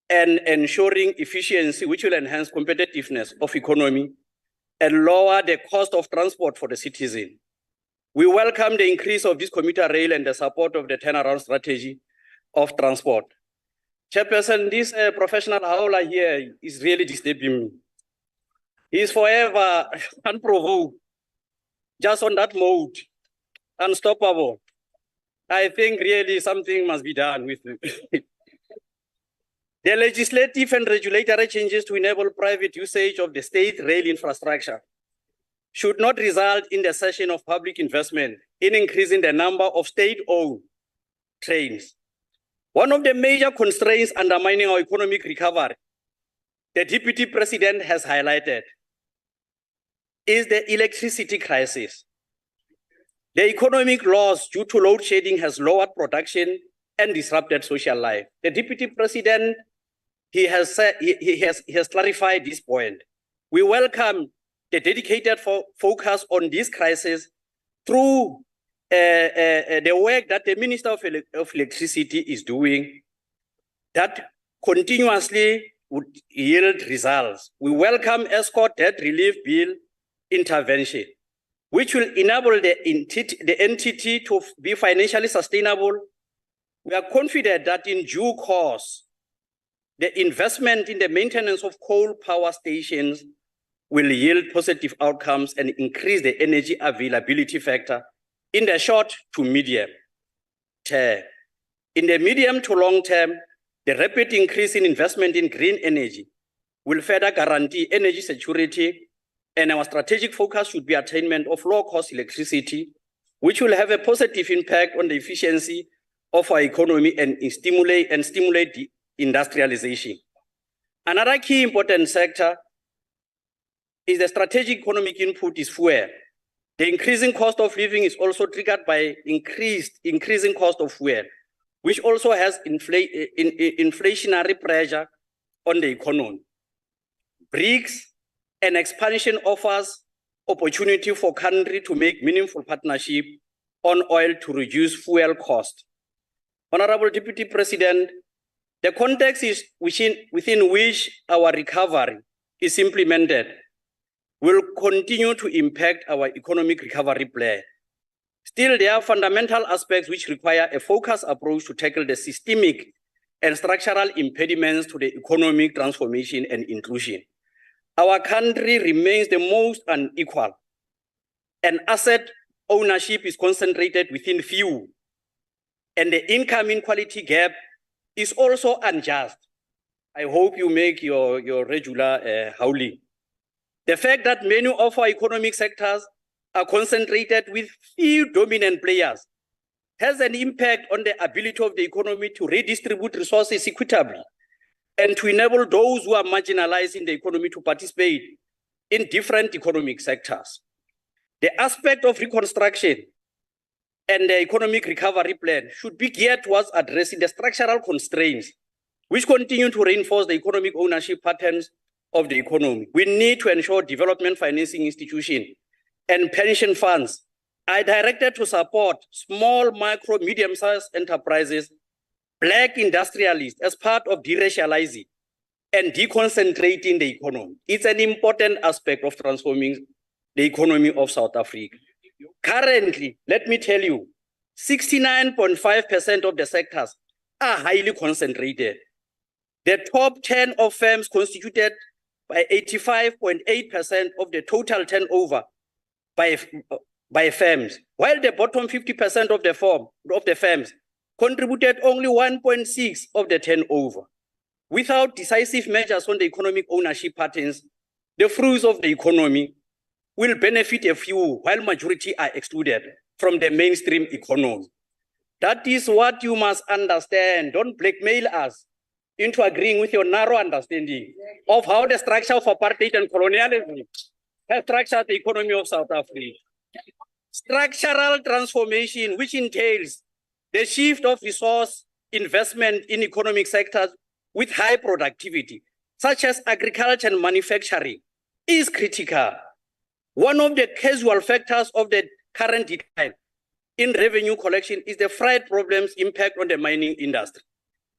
D: and ensuring efficiency, which will enhance competitiveness of economy and lower the cost of transport for the citizen. We welcome the increase of this commuter rail and the support of the turnaround strategy of transport. Chairperson, this professional howler here is really disturbing me. He is forever unprovoked. just on that mode, unstoppable. I think really something must be done with it. The legislative and regulatory changes to enable private usage of the state rail infrastructure should not result in the cessation of public investment in increasing the number of state-owned trains. One of the major constraints undermining our economic recovery, the Deputy President has highlighted, is the electricity crisis. The economic loss due to load shedding has lowered production and disrupted social life. The Deputy President, he has clarified this point. We welcome the dedicated focus on this crisis through the work that the Minister of Electricity is doing that continuously would yield results. We welcome escort debt relief bill intervention, which will enable the entity to be financially sustainable. We are confident that in due course, the investment in the maintenance of coal power stations will yield positive outcomes and increase the energy availability factor in the short to medium term. In the medium to long term, the rapid increase in investment in green energy will further guarantee energy security, and our strategic focus should be attainment of low-cost electricity, which will have a positive impact on the efficiency of our economy and stimulate the industrialization. Another key important sector is the strategic economic input is fuel. The increasing cost of living is also triggered by increasing cost of fuel, which also has inflationary pressure on the economy. BRICS and expansion offers opportunity for country to make meaningful partnership on oil to reduce fuel cost. Honorable Deputy President, the context is within which our recovery is implemented will continue to impact our economic recovery plan. Still, there are fundamental aspects which require a focused approach to tackle the systemic and structural impediments to the economic transformation and inclusion. Our country remains the most unequal, and asset ownership is concentrated within few, and the income inequality gap is also unjust. I hope you make your regular howling. The fact that many of our economic sectors are concentrated with few dominant players has an impact on the ability of the economy to redistribute resources equitably and to enable those who are marginalized in the economy to participate in different economic sectors. The aspect of reconstruction and the economic recovery plan should be geared towards addressing the structural constraints which continue to reinforce the economic ownership patterns of the economy. We need to ensure development financing institutions and pension funds are directed to support small, micro, medium-sized enterprises, Black industrialists as part of deracializing and deconcentrating the economy. It's an important aspect of transforming the economy of South Africa. Currently, let me tell you, 69.5% of the sectors are highly concentrated. The top 10 of firms constituted by 85.8% of the total turnover by firms, while the bottom 50% of the firms contributed only 1.6% of the turnover. Without decisive measures on the economic ownership patterns, the fruits of the economy will benefit a few, while majority are excluded from the mainstream economy. That is what you must understand. Don't blackmail us into agreeing with your narrow understanding of how the structure of apartheid and colonialism has structured the economy of South Africa. Structural transformation, which entails the shift of resource investment in economic sectors with high productivity, such as agriculture and manufacturing, is critical. One of the causal factors of the current decline in revenue collection is the freight problem's impact on the mining industry.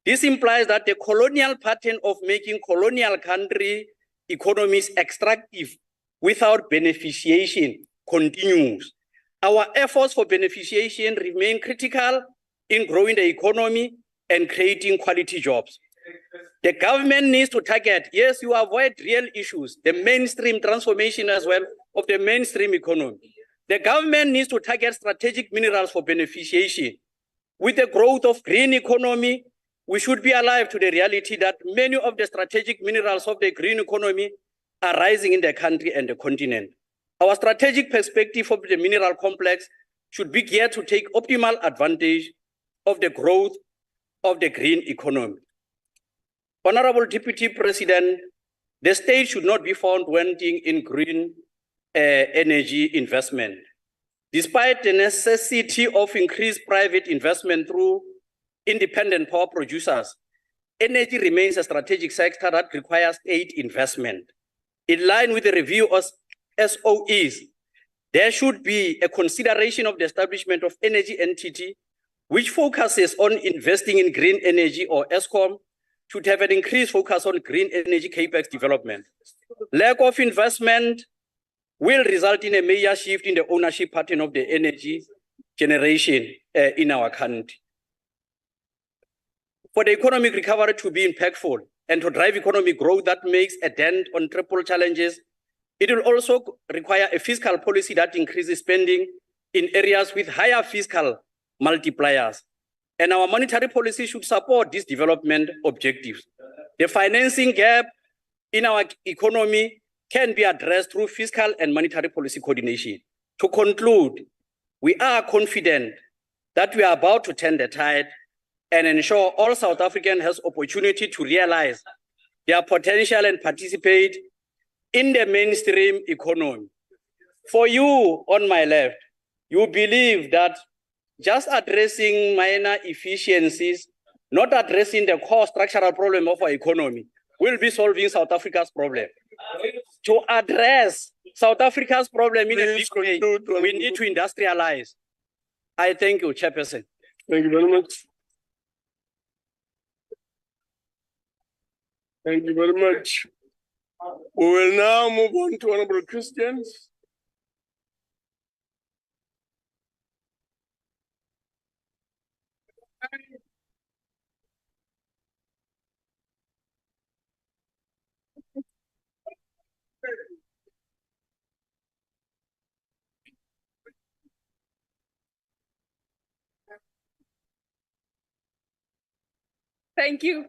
D: This implies that the colonial pattern of making colonial country economies extractive without beneficiation continues. Our efforts for beneficiation remain critical in growing the economy and creating quality jobs. The government needs to target, yes, you avoid real issues, the mainstream transformation as well of the mainstream economy. The government needs to target strategic minerals for beneficiation. With the growth of green economy, we should be alive to the reality that many of the strategic minerals of the green economy are rising in the country and the continent. Our strategic perspective of the mineral complex should be geared to take optimal advantage of the growth of the green economy. Honorable Deputy President, the state should not be found wanting in green energy investment. Despite the necessity of increased private investment through independent power producers, energy remains a strategic sector that requires state investment. In line with the review of SOEs, there should be a consideration of the establishment of energy entity which focuses on investing in green energy, or ESCOM should have an increased focus on green energy capex development. Lack of investment will result in a major shift in the ownership pattern of the energy generation in our country. For the economic recovery to be impactful and to drive economic growth that makes a dent on triple challenges, it will also require a fiscal policy that increases spending in areas with higher fiscal multipliers. And our monetary policy should support these development objectives. The financing gap in our economy can be addressed through fiscal and monetary policy coordination. To conclude, we are confident that we are about to turn the tide and ensure all South Africans has opportunity to realize their potential and participate in the mainstream economy. For you on my left, you believe that just addressing minor efficiencies, not addressing the core structural problem of our economy, will be solving South Africa's problem. To address South Africa's problem in a big way, we need to industrialize. I thank you, Chairperson.
B: Thank you very much. Thank you very much. We will now move on to Honorable Christians.
E: Thank you,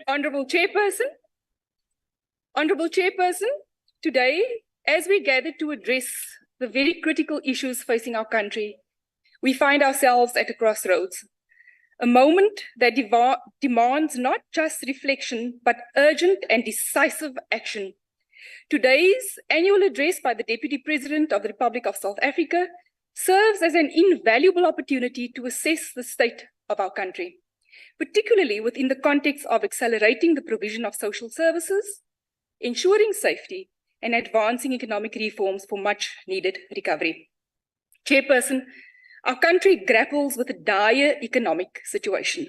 E: Honorable Chairperson. Honorable Chairperson, today, as we gather to address the very critical issues facing our country, we find ourselves at a crossroads, a moment that demands not just reflection, but urgent and decisive action. Today's annual address by the Deputy President of the Republic of South Africa serves as an invaluable opportunity to assess the state of our country, particularly within the context of accelerating the provision of social services, ensuring safety, and advancing economic reforms for much needed recovery. Chairperson, our country grapples with a dire economic situation,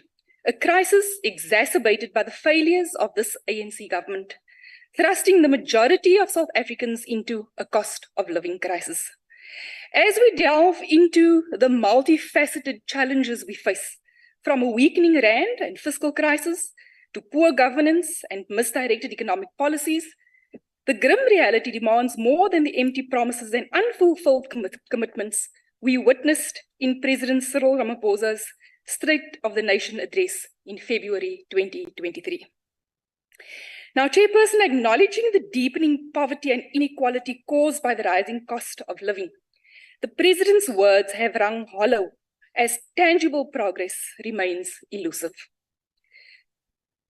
E: a crisis exacerbated by the failures of this ANC government, thrusting the majority of South Africans into a cost of living crisis. As we delve into the multifaceted challenges we face, from a weakening rand and fiscal crisis to poor governance and misdirected economic policies, the grim reality demands more than the empty promises and unfulfilled commitments we witnessed in President Cyril Ramaphosa's State of the Nation address in February 2023. Now, Chairperson, acknowledging the deepening poverty and inequality caused by the rising cost of living, the President's words have rung hollow as tangible progress remains elusive.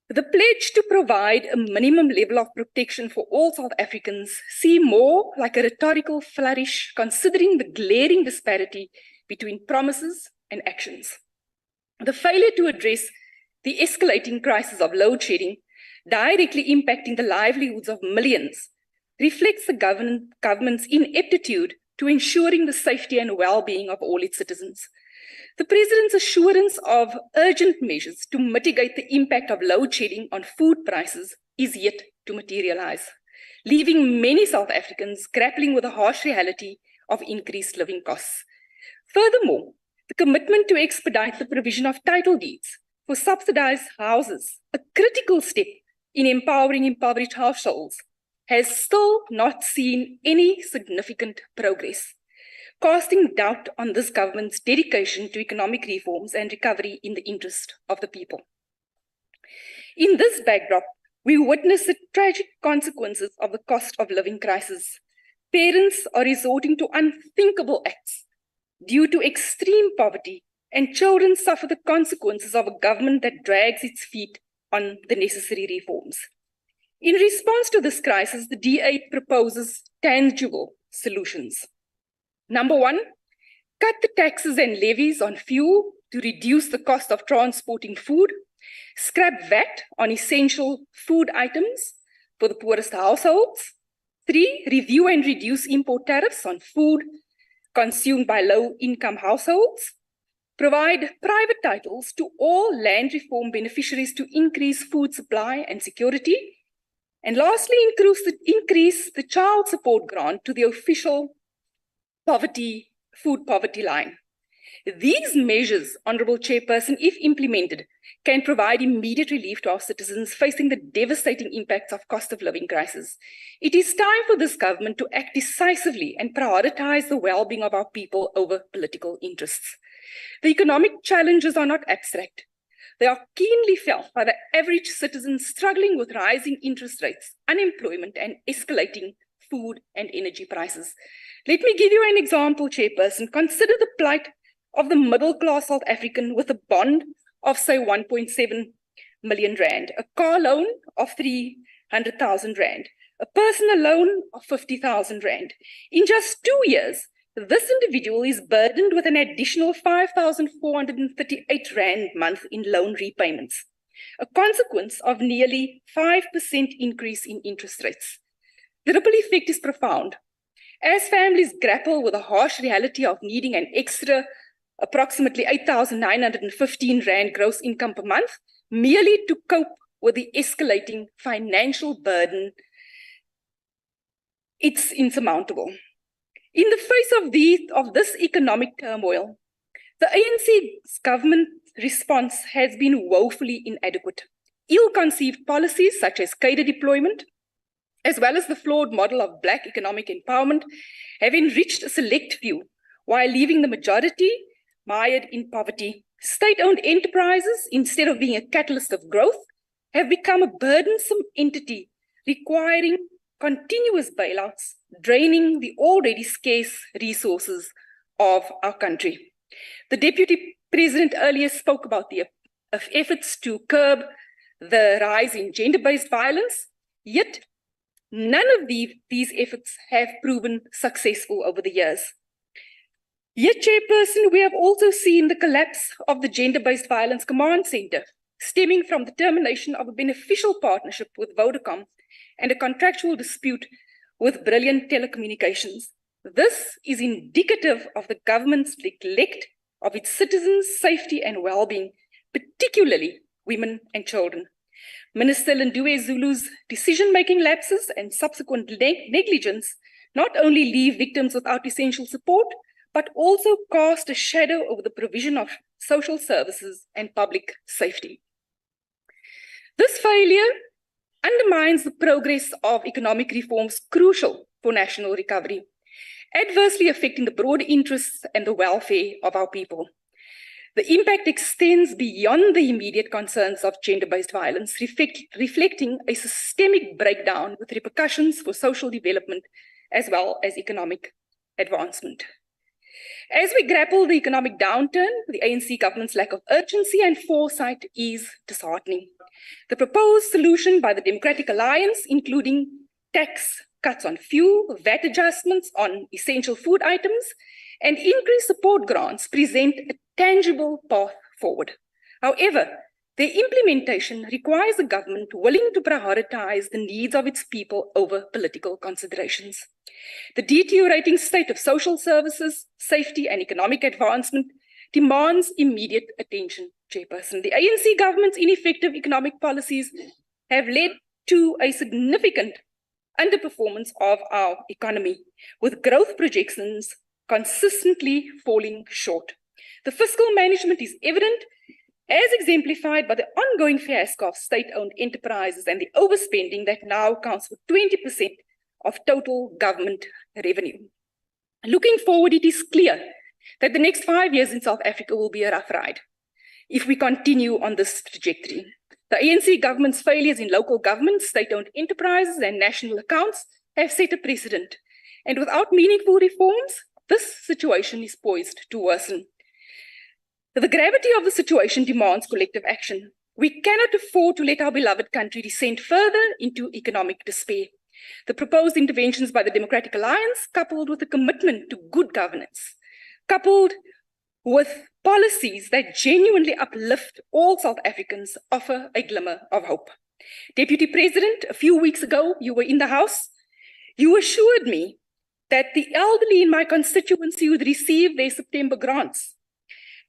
E: The pledge to provide a minimum level of protection for all South Africans seem more like a rhetorical flourish considering the glaring disparity between promises and actions. The failure to address the escalating crisis of load shedding, directly impacting the livelihoods of millions, reflects the government's ineptitude to ensuring the safety and well-being of all its citizens. The President's assurance of urgent measures to mitigate the impact of load shedding on food prices is yet to materialize, leaving many South Africans grappling with the harsh reality of increased living costs. Furthermore, the commitment to expedite the provision of title deeds for subsidized houses, a critical step in empowering impoverished households, has still not seen any significant progress. casting doubt on this government's dedication to economic reforms and recovery in the interest of the people. In this backdrop, we witness the tragic consequences of the cost of living crisis. Parents are resorting to unthinkable acts due to extreme poverty, and children suffer the consequences of a government that drags its feet on the necessary reforms. In response to this crisis, the D8 proposes tangible solutions. Number one, cut the taxes and levies on fuel to reduce the cost of transporting food, scrap VAT on essential food items for the poorest households. 3, review and reduce import tariffs on food consumed by low-income households. Provide private titles to all land reform beneficiaries to increase food supply and security. And lastly, increase the child support grant to the official food poverty line. These measures, Honourable Chairperson, if implemented, can provide immediate relief to our citizens facing the devastating impacts of cost of living crisis. It is time for this government to act decisively and prioritise the well-being of our people over political interests. The economic challenges are not abstract. They are keenly felt by the average citizen struggling with rising interest rates, unemployment, and escalating food and energy prices. Let me give you an example, Chairperson. Consider the plight of the middle-class South African with a bond of, say, 1.7 million rand, a car loan of 300,000 rand, a personal loan of 50,000 rand. In just 2 years, this individual is burdened with an additional 5,438 rand a month in loan repayments, a consequence of nearly 5% increase in interest rates. The ripple effect is profound. As families grapple with the harsh reality of needing an extra approximately 8,915 rand gross income per month, merely to cope with the escalating financial burden, it's insurmountable. In the face of this economic turmoil, the ANC's government response has been woefully inadequate. Ill-conceived policies such as cadre deployment, as well as the flawed model of Black economic empowerment, have enriched a select few while leaving the majority mired in poverty. State-owned enterprises, instead of being a catalyst of growth, have become a burdensome entity requiring continuous bailouts, draining the already scarce resources of our country. The Deputy President earlier spoke about the efforts to curb the rise in gender-based violence, yet none of these efforts have proven successful over the years. Yet, Chairperson, we have also seen the collapse of the Gender-Based Violence Command Centre, stemming from the termination of a beneficial partnership with Vodacom and a contractual dispute with Brilliant Telecommunications. This is indicative of the government's neglect of its citizens' safety and well-being, particularly women and children. Minister Lindiwe Zulu's decision-making lapses and subsequent negligence not only leave victims without essential support, but also cast a shadow over the provision of social services and public safety. This failure undermines the progress of economic reforms crucial for national recovery, adversely affecting the broader interests and the welfare of our people. The impact extends beyond the immediate concerns of gender-based violence, reflecting a systemic breakdown with repercussions for social development as well as economic advancement. As we grapple the economic downturn, the ANC government's lack of urgency and foresight is disheartening. The proposed solution by the Democratic Alliance, including tax cuts on fuel, VAT adjustments on essential food items, and increased support grants, present a tangible path forward. However, their implementation requires a government willing to prioritize the needs of its people over political considerations. The deteriorating state of social services, safety, and economic advancement demands immediate attention, Chairperson. The ANC government's ineffective economic policies have led to a significant underperformance of our economy, with growth projections consistently falling short. The fiscal management is evident, as exemplified by the ongoing fiasco of state-owned enterprises and the overspending that now accounts for 20% of total government revenue. Looking forward, it is clear that the next 5 years in South Africa will be a rough ride if we continue on this trajectory. The ANC government's failures in local government, state-owned enterprises, and national accounts have set a precedent. And without meaningful reforms, this situation is poised to worsen. The gravity of the situation demands collective action. We cannot afford to let our beloved country descend further into economic despair. The proposed interventions by the Democratic Alliance, coupled with a commitment to good governance, coupled with policies that genuinely uplift all South Africans, offer a glimmer of hope. Deputy President, a few weeks ago, you were in the House. You assured me that the elderly in my constituency would receive their September grants.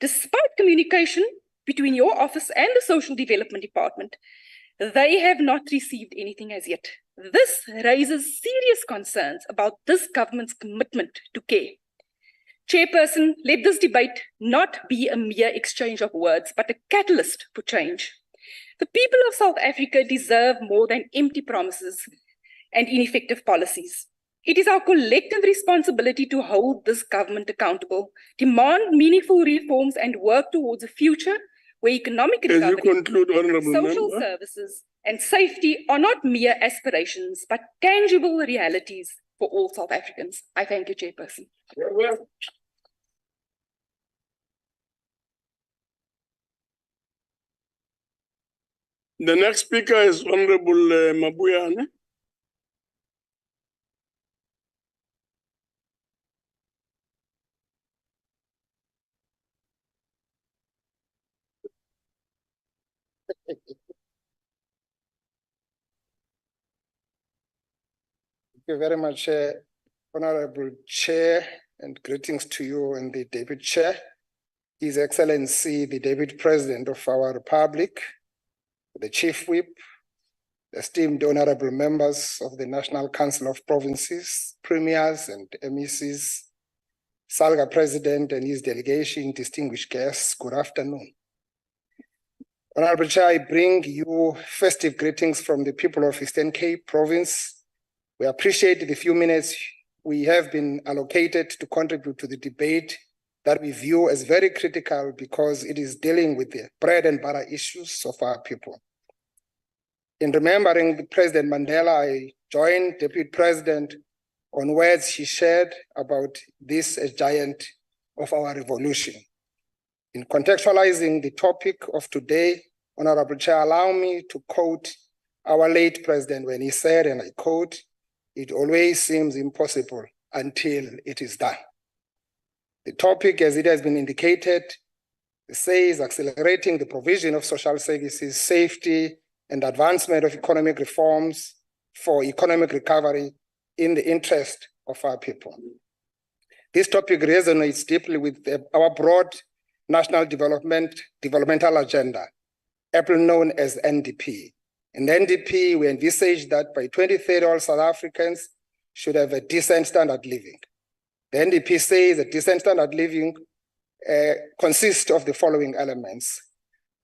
E: Despite communication between your office and the Social Development Department, they have not received anything as yet. This raises serious concerns about this government's commitment to care. Chairperson, let this debate not be a mere exchange of words, but a catalyst for change. The people of South Africa deserve more than empty promises and ineffective policies. It is our collective responsibility to hold this government accountable, demand meaningful reforms, and work towards a future where economic recovery, social services, and safety are not mere aspirations, but tangible realities for all South Africans. I thank you, Chairperson.
B: The next speaker is Honorable Mabuyane.
F: Thank you very much, Honorable Chair, and greetings to you and the Deputy Chair, His Excellency, the Deputy President of our Republic, the Chief Whip, the esteemed honorable members of the National Council of Provinces, Premiers and MECs, SALGA President and his delegation, distinguished guests, good afternoon. Honorable Chair, I bring you festive greetings from the people of Eastern Cape Province. We appreciate the few minutes we have been allocated to contribute to the debate that we view as very critical because it is dealing with the bread and butter issues of our people. In remembering President Mandela, I joined Deputy President on words he shared about this as giant of our revolution. In contextualizing the topic of today, Honorable Chair, allow me to quote our late president when he said, and I quote, "It always seems impossible until it is done." The topic, as it has been indicated, says accelerating the provision of social services, safety, and advancement of economic reforms for economic recovery in the interest of our people. This topic resonates deeply with our broad national developmental agenda, aptly known as NDP. In NDP, we envisage that by 2030, all South Africans should have a decent standard living. The NDP says that decent standard living consists of the following elements: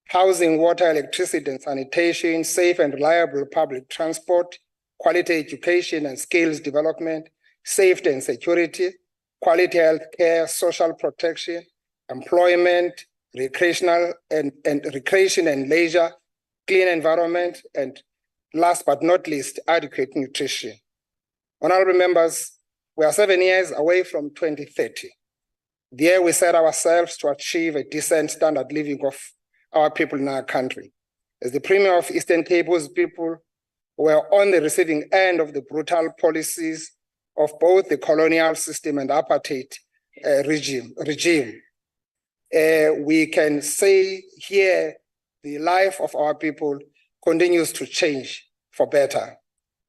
F: housing, water, electricity, and sanitation, safe and reliable public transport, quality education and skills development, safety and security, quality health care, social protection, employment, recreation and leisure, clean environment, and last but not least, adequate nutrition. Honorable members, we are 7 years away from 2030. There we set ourselves to achieve a decent standard living of our people in our country. As the Premier of Eastern Cape, whose people were on the receiving end of the brutal policies of both the colonial system and apartheid regime, we can say here the life of our people continues to change for better.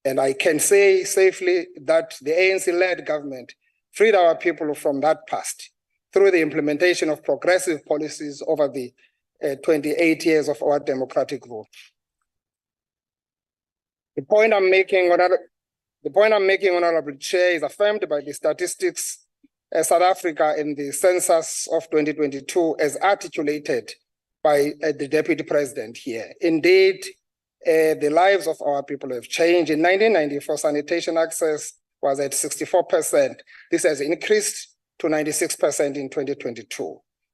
F: And I can say safely that the ANC-led government freed our people from that past through the implementation of progressive policies over the 28 years of our democratic rule. The point I'm making, Honorable Chair, is affirmed by the statistics South Africa in the census of 2022 as articulated by the Deputy President here. Indeed, the lives of our people have changed. In 1994, sanitation access was at 64%. This has increased to 96% in 2022.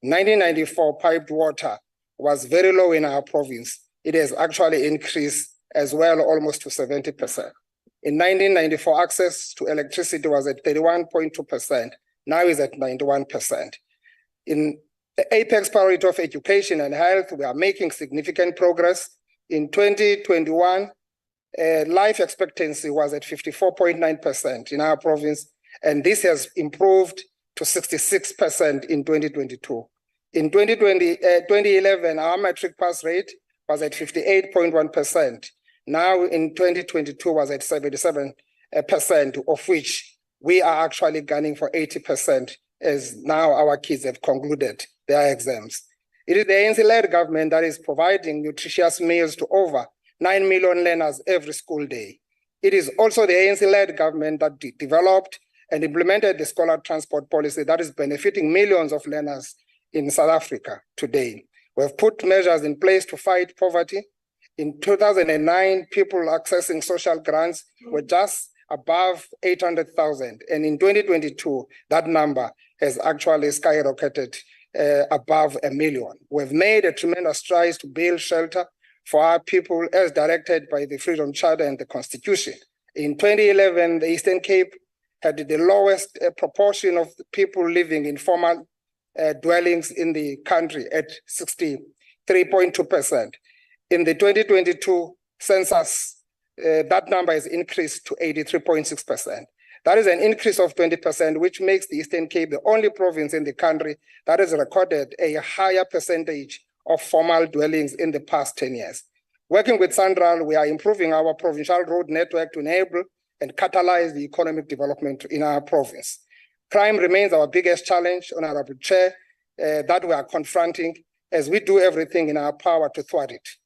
F: 1994, piped water was very low in our province. It has actually increased as well, almost to 70%. In 1994, access to electricity was at 31.2%. Now is at 91%. In the apex priority of education and health, we are making significant progress. In 2021, life expectancy was at 54.9% in our province, and this has improved to 66% in 2022. In 2011, our matric pass rate was at 58.1%. Now in 2022 was at 77%, of which we are actually gunning for 80%, as now our kids have concluded their exams. It is the ANC-led government that is providing nutritious meals to over 9 million learners every school day. It is also the ANC-led government that developed and implemented the scholar transport policy that is benefiting millions of learners in South Africa today. We have put measures in place to fight poverty. In 2009, people accessing social grants were just above 800,000. And in 2022, that number has actually skyrocketed above 1 million. We've made a tremendous strides to build shelter for our people as directed by the Freedom Charter and the Constitution. In 2011, the Eastern Cape had the lowest proportion of people living in formal dwellings in the country at 63.2%. In the 2022 census, that number has increased to 83.6%. That is an increase of 20%, which makes the Eastern Cape the only province in the country that has recorded a higher percentage of formal dwellings in the past 10 years. Working with Central, we are improving our provincial road network to enable and catalyze the economic development in our province. Crime remains our biggest challenge, Honorable Chair, that we are confronting as we do everything in our power to thwart it.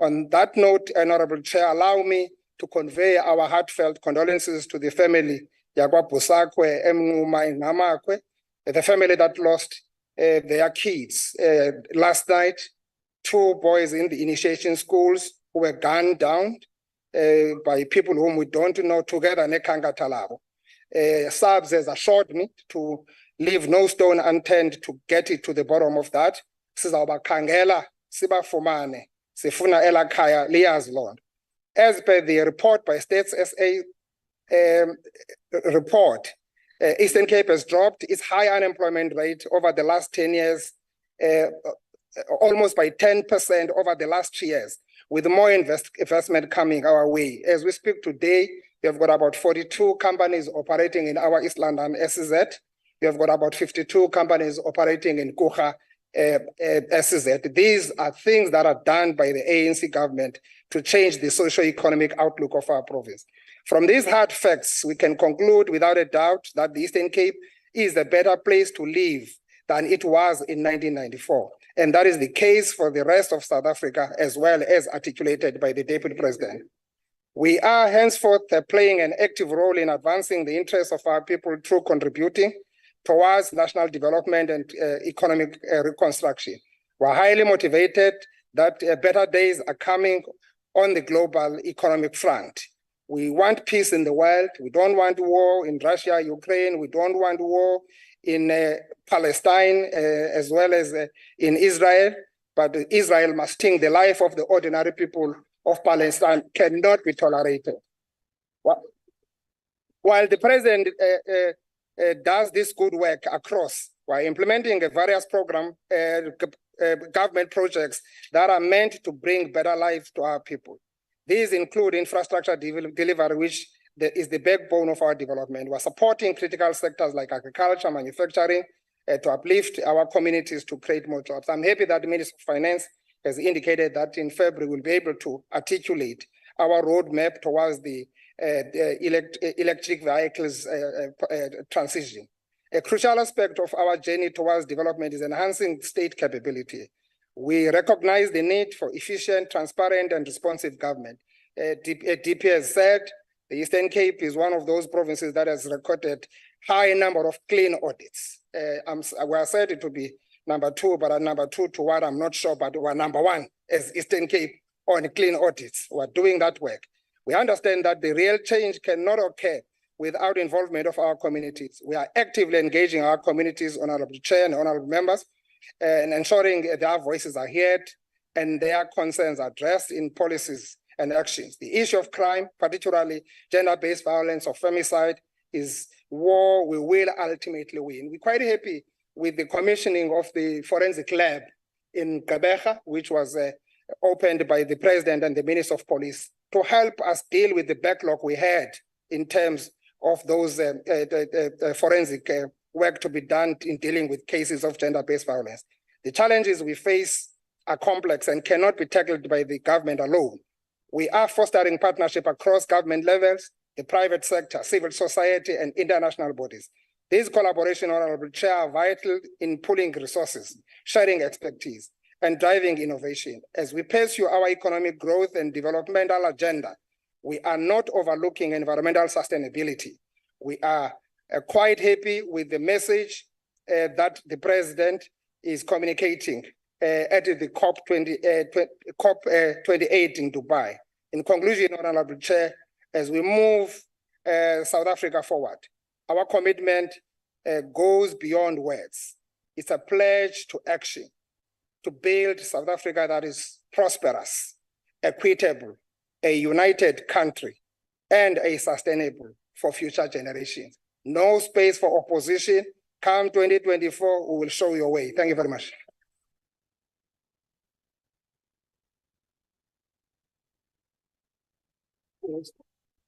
F: On that note, Honorable Chair, allow me to convey our heartfelt condolences to the family, Yagwa Busakwe, Emnuma Ngamakwe, the family that lost their kids last night. 2 boys in the initiation schools who were gunned down by people whom we don't know, together Nekanga Talabo. SABS has assured me to leave no stone unturned to get it to the bottom of that. Sizawubakangela sibafumane sifuna elakhaya liyazi lona. As per the report by States SA report, Eastern Cape has dropped its high unemployment rate over the last 10 years, almost by 10% over the last 3 years, with more investment coming our way. As we speak today, we have got about 42 companies operating in our East London SEZ. We have got about 52 companies operating in Kucha SEZ. These are things that are done by the ANC government to change the socio-economic outlook of our province. From these hard facts, we can conclude without a doubt that the Eastern Cape is a better place to live than it was in 1994. And that is the case for the rest of South Africa, as well as articulated by the Deputy President. We are henceforth playing an active role in advancing the interests of our people through contributing towards national development and economic reconstruction. We're highly motivated that better days are coming on the global economic front. We want peace in the world. We don't want war in Russia, Ukraine. We don't want war in Palestine, as well as in Israel. But Israel must think the life of the ordinary people of Palestine cannot be tolerated. While the president does this good work across, we're implementing a various program, government projects that are meant to bring better life to our people. These include infrastructure delivery, which is the backbone of our development. We're supporting critical sectors like agriculture, manufacturing, to uplift our communities to create more jobs. I'm happy that the Minister of Finance has indicated that in February we'll be able to articulate our roadmap towards the electric vehicles transition. A crucial aspect of our journey towards development is enhancing state capability. We recognize the need for efficient, transparent, and responsive government. DP has said the Eastern Cape is one of those provinces that has recorded high number of clean audits. We are said it to be number 2, but number 2 to what I'm not sure, but we're number 1 as Eastern Cape on clean audits. We're doing that work. We understand that the real change cannot occur without involvement of our communities. We are actively engaging our communities, Honorable Chair and Honorable Members, and ensuring their voices are heard and their concerns addressed in policies and actions. The issue of crime, particularly gender-based violence or femicide, is war we will ultimately win. We're quite happy with the commissioning of the forensic lab in Gqeberha, which was opened by the President and the Minister of Police to help us deal with the backlog we had in terms of those forensic work to be done in dealing with cases of gender-based violence. The challenges we face are complex and cannot be tackled by the government alone. We are fostering partnership across government levels, the private sector, civil society, and international bodies. These collaborations, Honorable Chair, are vital in pooling resources, sharing expertise, and driving innovation. As we pursue our economic growth and developmental agenda, we are not overlooking environmental sustainability. We are quite happy with the message that the President is communicating at the COP 28 in Dubai. In conclusion, Honorable Chair, as we move South Africa forward, our commitment goes beyond words. It's a pledge to action to build South Africa that is prosperous, equitable, a united country, and a sustainable for future generations. No space for opposition. Come 2024, we will show your way. Thank you very much.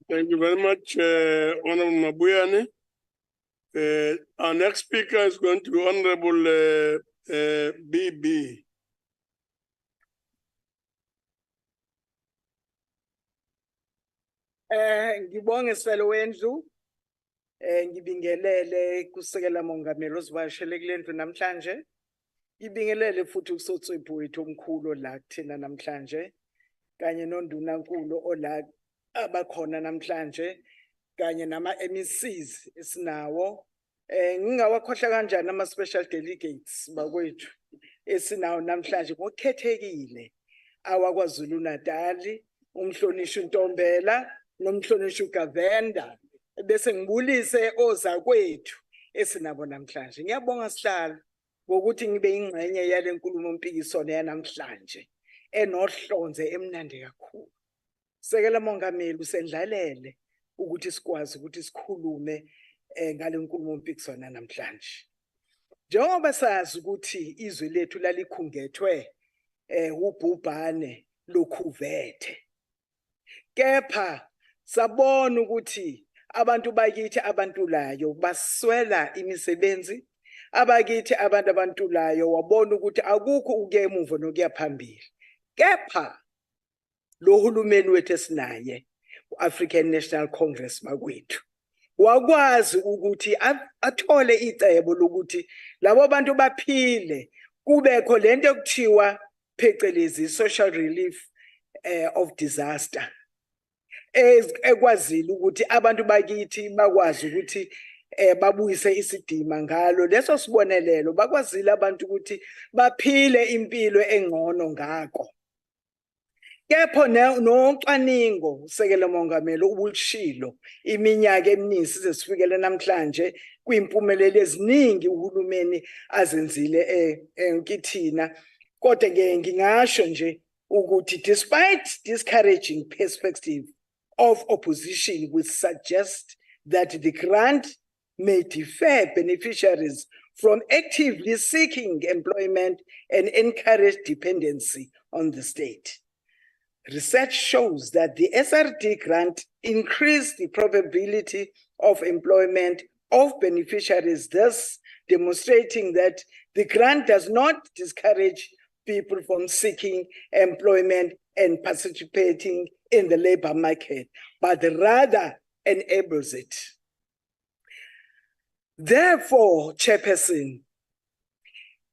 B: Thank you very much, Honorable Mabuyane. Our next speaker is going to be Honorable BB.
G: Ngibonge sifelo wendlu ngibingelele kusekela mongameli osivashele kulendlu namhlanje ngibingelele futhi usotswebhu wethu omkhulu la kuthina namhlanje kanye nondunankulu ola abakhona namhlanje kanye nama MECs esinawo ngingawakhohla kanjani ama special delegates bakwethu esinawo namhlanje ngokukhethekile awakwaZulu Natal umhlonishwa uNtombela nomhlonishwa uGavenda bese ngibulise ozakwethu esinabo namhlanje. Ngiyabonga sihlalo ngokuthi ngibe ingxenye yale nkulumo mpikiswano yanamhlanje enohlonze emnandi kakhulu. Sekela mongameli usendlalele ukuthi sikwazi ukuthi sikhulume ngale nkulumo mpikiswano namhlanje. Njengoba sazi ukuthi izwe lethu lalikhungethwe ubhubhane lokhuvethe. Kepha sabona ukuthi abantu bakithi abantulayo baswela imisebenzi, abakithi abantu abantulayo wabona ukuthi akukho ukuya emuva nokuya phambili. Kepha lo hulumeni wethu esinaye u-African National Congress bakwethu wakwazi ukuthi athole icebo lokuthi labo bantu baphile kubekho lento ekuthiwa phecelezi social relief of disaster ekwazile ukuthi abantu bakithi bakwazi ukuthi babuyise isidima ngalo leso sibonelelo bakwazile abantu ukuthi baphile impilo engcono ngako. Kepha nocwaningo sekela mongameli ubulishilo iminyaka eminingi size sifikele namhlanje kuyimpumelelo eziningi uhulumeni azenzile enkithina kodwa ke ngingasho nje ukuthi despite discouraging perspective of opposition which suggest that the grant may defer beneficiaries from actively seeking employment and encourage dependency on the state. Research shows that the SRD grant increased the probability of employment of beneficiaries, thus demonstrating that the grant does not discourage people from seeking employment and participating in the labor market, but rather enables it. Therefore, Chairperson,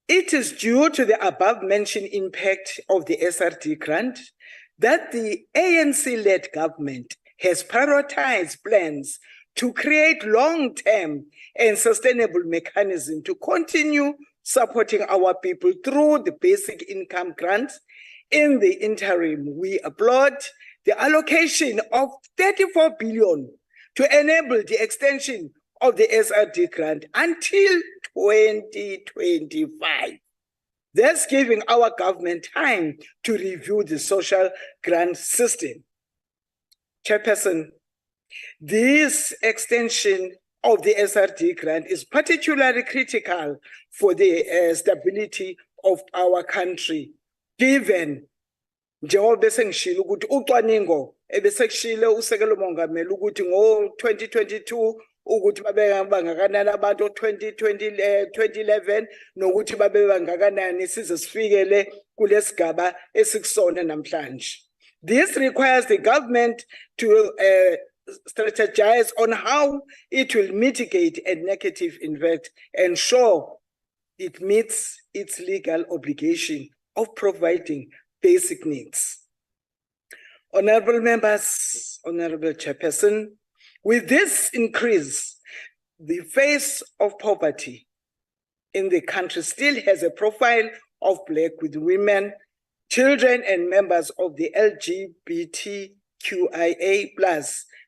G: it is due to the above-mentioned impact of the SRD grant that the ANC-led government has prioritized plans to create long-term and sustainable mechanisms to continue supporting our people through the basic income grants. In the interim, we applaud the allocation of 34 billion to enable the extension of the SRD grant until 2025. Thus giving our government time to review the social grant system. Chairperson, this extension of the SRD grant is particularly critical for the stability of our country, given njengoba bese ngishilo ukuthi ucwaningo ebesekushilo usekelo mongameli ukuthi ngo-2022 ukuthi babe bangakanani abantu 2011 nokuthi babe bangakanani size sifikele kulesigaba esikusona namhlanje. This requires the government to strategize on how it will mitigate a negative impact and ensure it meets its legal obligation of providing basic needs. Honorable members, Honorable Chairperson, with this increase, the face of poverty in the country still has a profile of Black with women, children, and members of the LGBTQIA+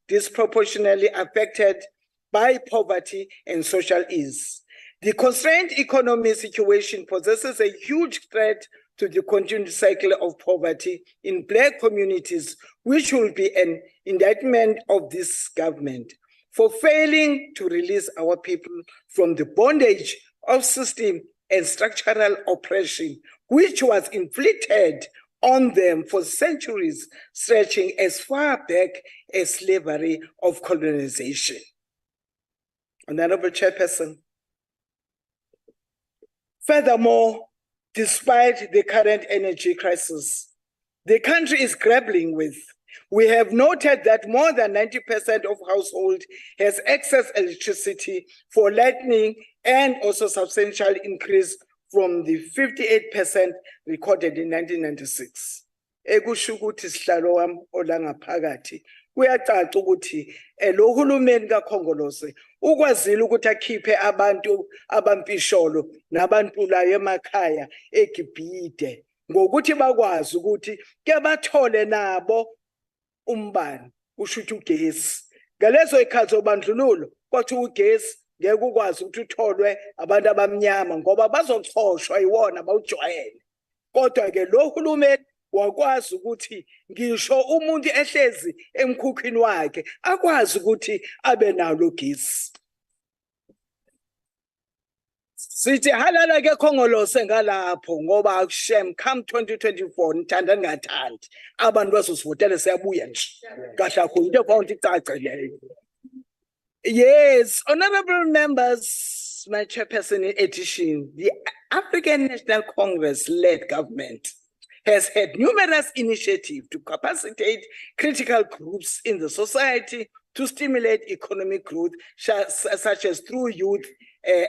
G: disproportionately affected by poverty and social ills. The constrained economic situation possesses a huge threat to the continued cycle of poverty in Black communities, which will be an indictment of this government for failing to release our people from the bondage of system and structural oppression, which was inflicted on them for centuries, stretching as far back as slavery of colonization. Honorable Chairperson, furthermore, despite the current energy crisis the country is grappling with, we have noted that more than 90% of households has excess electricity for lighting and also substantial increase from the 58% recorded in 1996. Ekusho ukuthi sihlalo wami olangaphakathi kuyacaca ukuthi lo hulumeni kaKhongolose ukwazile ukuthi akhiphe abantu abampisholo nabantu la emakhaya eGibhide ngokuthi bakwazi ukuthi ke bathole nabo umbani ushuthi ugesi ngalezo ikhathi zobandlululo kwathi ugesi ngeke ukwazi ukuthi utholwe abantu abamnyama ngoba bazochoshwa iwona bawujwayele. Kodwa ke lo hulumeni wakwazi ukuthi ngisho umuntu ehlezi emkhukhwini wakhe akwazi ukuthi abe nalo gesi. Sithi halala ke Khongolose ngalapho ngoba akushem come 2024 nithanda ningathandi abantu bazosivotela siyabuya nje kahle akho into efonti icace leyo. Yes, honorable members, my chairperson in addition, the African National Congress-led government has had numerous initiatives to capacitate critical groups in the society to stimulate economic growth, such as through youth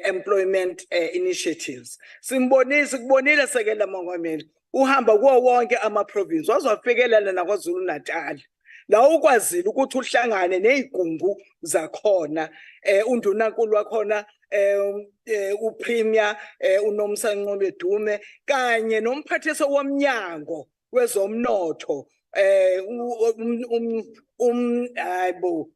G: employment initiatives. Simbonile sekela mongameli uhamba kuwo wonke ama-province wazofikelela naKwaZulu Natal. La ukwazile ukuthi uhlangane nezigungu zakhona undunankulu wakhona uPremier uNomsanqobe Dume kanye nomphathiso womnyango wezomnotho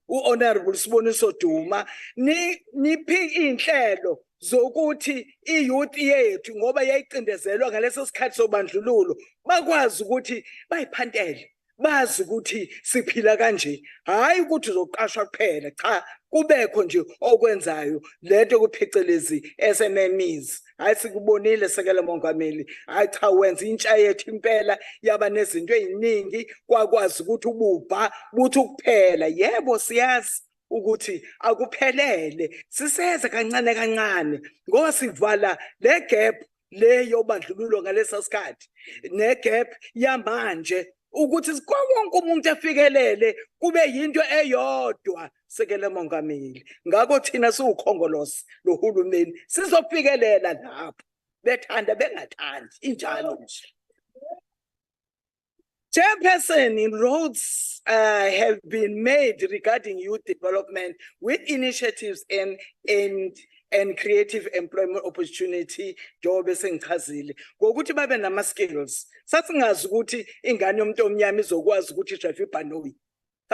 G: uHonorable Siboniso Duma niphi inhlelo zokuthi iyouth yethu ngoba yayicindezelwa ngaleso sikhathi sobandlululo bakwazi ukuthi bayiphantele bazi ukuthi siphila kanje hayi ukuthi uzoqashwa kuphela cha kubekho nje okwenzayo leto kuphecelezi SMMEs. Hayi sikubonile sekela mongameli hayi cha wenza intsha yethu impela yaba nezinto eziningi kwakwazi ukuthi ububha buthi ukuphela. Yebo siyazi ukuthi akuphelele siseze kancane kancane ngoba sivala le gap le yobandlululo ngalesa sikhathi ne gap yamanje ukuthi wonke umuntu efikelele kube yinto eyodwa sekela mongameli. Ngakho thina siwukhongolose lo hulumeni sizofikelela lapho bethanda bengathandi injalo nje. Chairperson, inroads have been made regarding youth development with initiatives and creative employment opportunity njengoba sengichazile ngokuthi babe nama skills. Sasingazi ukuthi ingane yomuntu omnyama izokwazi ukuthi drive ibhanoyi.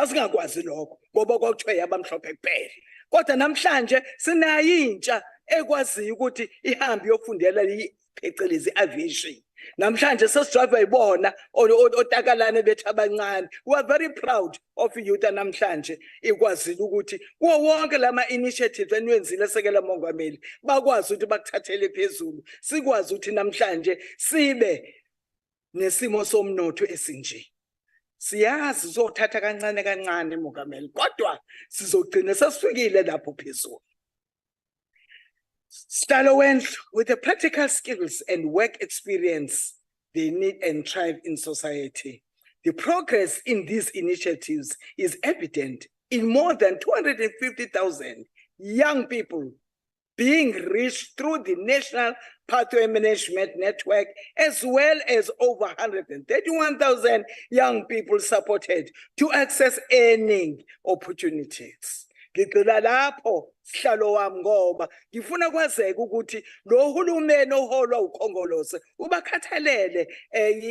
G: Sasingakwazi lokho ngoba kwakuthiwa yabamhlophe kuphela. Kodwa namhlanje sinayo intsha ekwaziyo ukuthi ihambe yofundela phecelezi aviation. Namhlanje sesidrayiva ibona otakalane bethu abancane. We are very proud of youth namhlanje ikwazile ukuthi kuwo wonke lama initiatives eniwenzile sekela mongameli bakwazi ukuthi bakuthathele phezulu. Sikwazi ukuthi namhlanje sibe nesimo somnotho esinje. Siyazi uzothatha kancane kancane mongameli kodwa sizogcina sesifikile lapho phezulu. Stalo went with the practical skills and work experience they need and thrive in society. The progress in these initiatives is evident in more than 250,000 young people being reached through the National Pathway Management Network, as well as over 131,000 young people supported to access earning opportunities. Ngicela lapho sihlalo wami ngoba ngifuna kwazeke ukuthi lo hulumeni oholwa ukhongolose ubakhathalele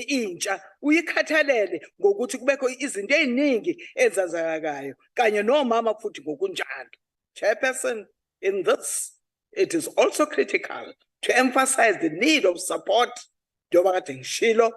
G: intsha uyikhathalele ngokuthi kubekho izinto eziningi ezazakakayo kanye nomama futhi ngokunjalo. Chairperson, in this it is also critical to emphasize the need of support njengoba kade ngishilo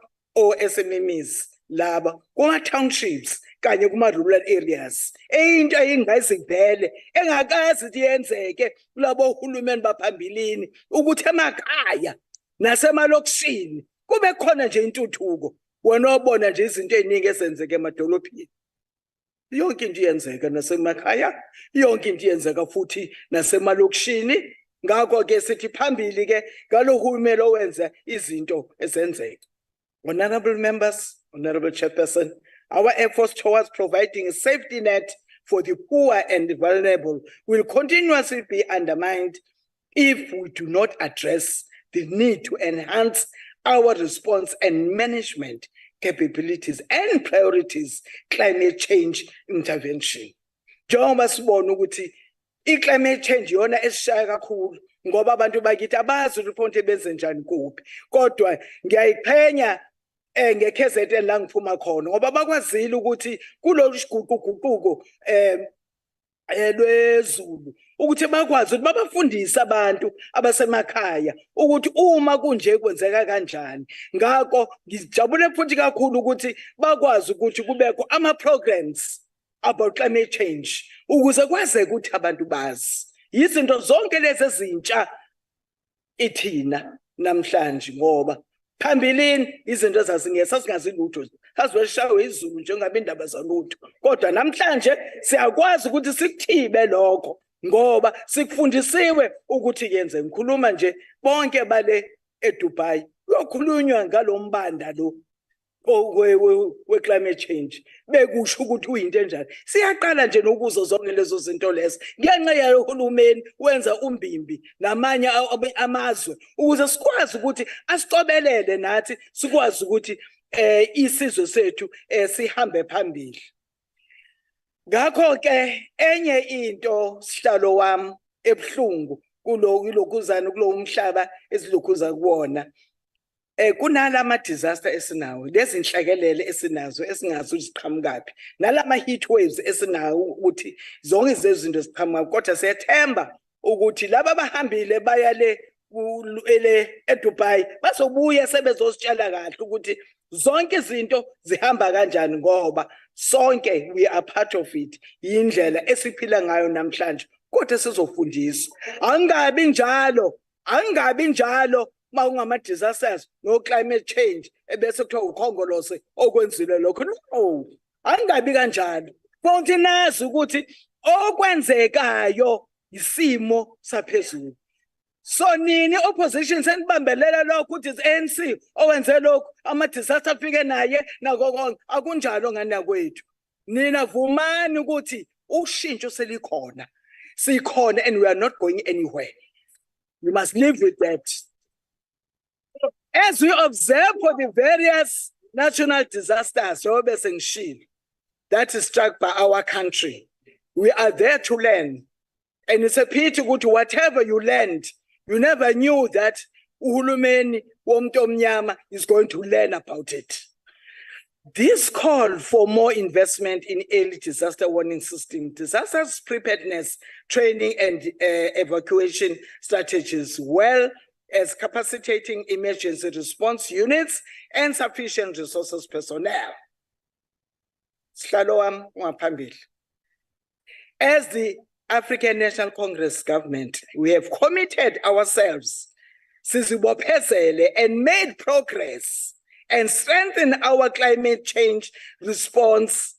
G: SMMEs laba kuma townships kanye kuma rural areas into engayizivele engakazi ukuthi yenzeke kulabo uhulumeni baphambilini ukuthi emakhaya nasemalokishini kube khona nje intuthuko wena obona nje izinto eziningi ezenzeke emadolobheni. Yonke into iyenzeka nasemakhaya, yonke into iyenzeka futhi nasemalokishini. Ngakho ke sithi phambili ke ngalohulumeni owenza izinto ezenzeka. Honorable members, Honorable Chairperson, our efforts towards providing a safety net for the poor and the vulnerable will continuously be undermined if we do not address the need to enhance our response and management capabilities and priorities climate change intervention. Njengoba sibona ukuthi i-climate change yona esishaya kakhulu ngoba abantu bakithi abazi ukuthi benze njani kuphi. Kodwa ngiyayiqhenya ngeKZN la ngiphuma khona ngoba bakwazile ukuthi kulolu siguquguquko lwezulu ukuthi bakwazi ukuthi babafundise abantu abasemakhaya ukuthi uma kunje kwenzeka kanjani. Ngakho ngijabule futhi kakhulu ukuthi bakwazi ukuthi kubekho ama programs about climate change ukuze kwazeke ukuthi abantu bazi izinto zonke lezi ezintsha ithina namhlanje ngoba phambilini izinto sasingazi lutho sazweshawe izulu njengabe indaba zalutho kodwa namhlanje siyakwazi ukuthi sikuthibe lokho ngoba sikufundisiwe ukuthi yenze. Ngikhuluma nje bonke bale eDubai kuyokhulunywa ngalombanda lo we-climate change bekusho ukuthi uyinto enjani. Siyaqala nje nokuzo zonke lezo zinto lezo ngenxa uhulumeni wenza umbimbi namanye amazwe ukuze sikwazi ukuthi asicobelele nathi sikwazi ukuthi isizwe sethu sihambe phambili. Ngakho ke enye into sihlalo wami ebhlungu kulokuzana kulo umhlaba esilokhuza kuwona kunalama disaster esinawo lezi inhlekelele esinazo esingazi uziqhamukaphi nalama heat waves esinawo ukuthi zonke izinto ziqhamuka kodwa siyethemba ukuthi laba bahambile bayale eDubai bazobuya sebezositshela kahle ukuthi zonke izinto zihamba kanjani ngoba sonke we are part of it. Indlela esiphila ngayo namhlanje kodwa sizofundiswa angabi njalo mawungama disasters no climate change ebese kuthiwa ukhongolose okwenzile lokho. No, angabi kanjalo. Bonke nazi ukuthi okwenzekayo isimo saphezulu. So nini opposition senibambelela lokho ukuthi ANC owenze lokho ama disaster afike naye nako konke akunjalo ngana kwethu. Nina vumani ukuthi ushintsho selikhona. Sikhona and we are not going anywhere. We must live with that. As we observe for the various national disasters that is struck by our country, we are there to learn. And it's a pity to whatever you learned, you never knew that uhulumeni womuntu omnyama is going to learn about it. This call for more investment in early disaster warning system, disaster preparedness, training and evacuation strategies, well as capacitating emergency response units and sufficient resources personnel. Sihlalo wami ungaphambili. As the African National Congress government, we have committed ourselves sizibophezele and made progress and strengthen our climate change response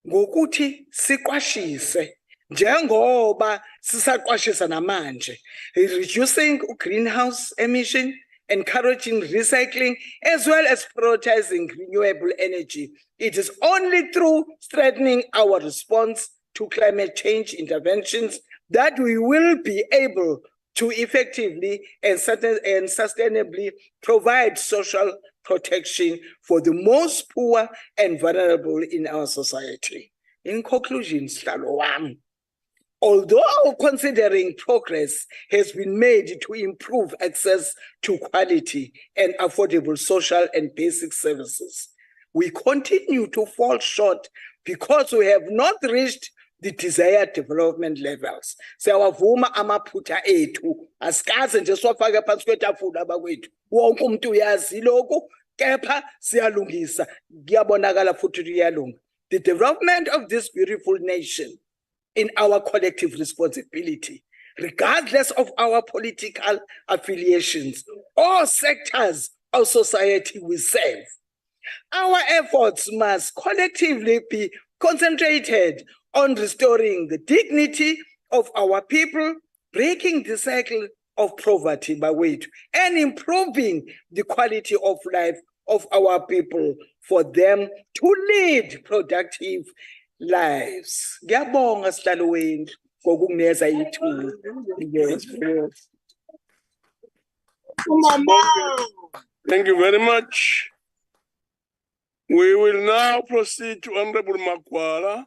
G: ngokuthi siqwashise njengoba sisaqwashisa namanje, reducing greenhouse emission, encouraging recycling, as well as prioritizing renewable energy. It is only through strengthening our response to climate change interventions that we will be able to effectively and sustainably provide social protection for the most poor and vulnerable in our society. In conclusion, sihlalo wami, although considering progress has been made to improve access to quality and affordable social and basic services, we continue to fall short because we have not reached the desired development levels. Siyawavuma amaphutha ethu, asikaze nje siwafake phansi kwetafula bakwethu. Wonke umuntu uyazi lokho, kepha siyalungisa, kuyabonakala futhi kuyalunga. The development of this beautiful nation in our collective responsibility, regardless of our political affiliations or sectors of society we serve. Our efforts must collectively be concentrated on restoring the dignity of our people, breaking the cycle of poverty and improving the quality of life of our people for them to lead productive lives. Ngiyabonga sihlalo wendlu ngokunginikeza ithuba.
B: Thank you very much. We will now proceed to Honorable Makwala.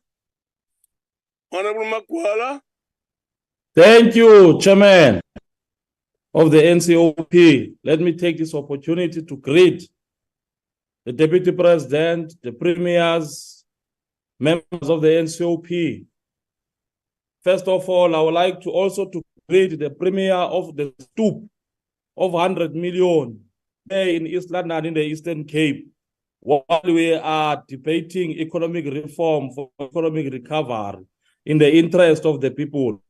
B: Honorable Makwala.
H: Thank you, Chairman of the NCOP. Let me take this opportunity to greet the Deputy President, the Premiers, members of the NCOP. First of all, I would like to also to greet the Premier of the stoop of 100 million there in East London in the Eastern Cape, while we are debating economic reform for economic recovery in the interest of the people.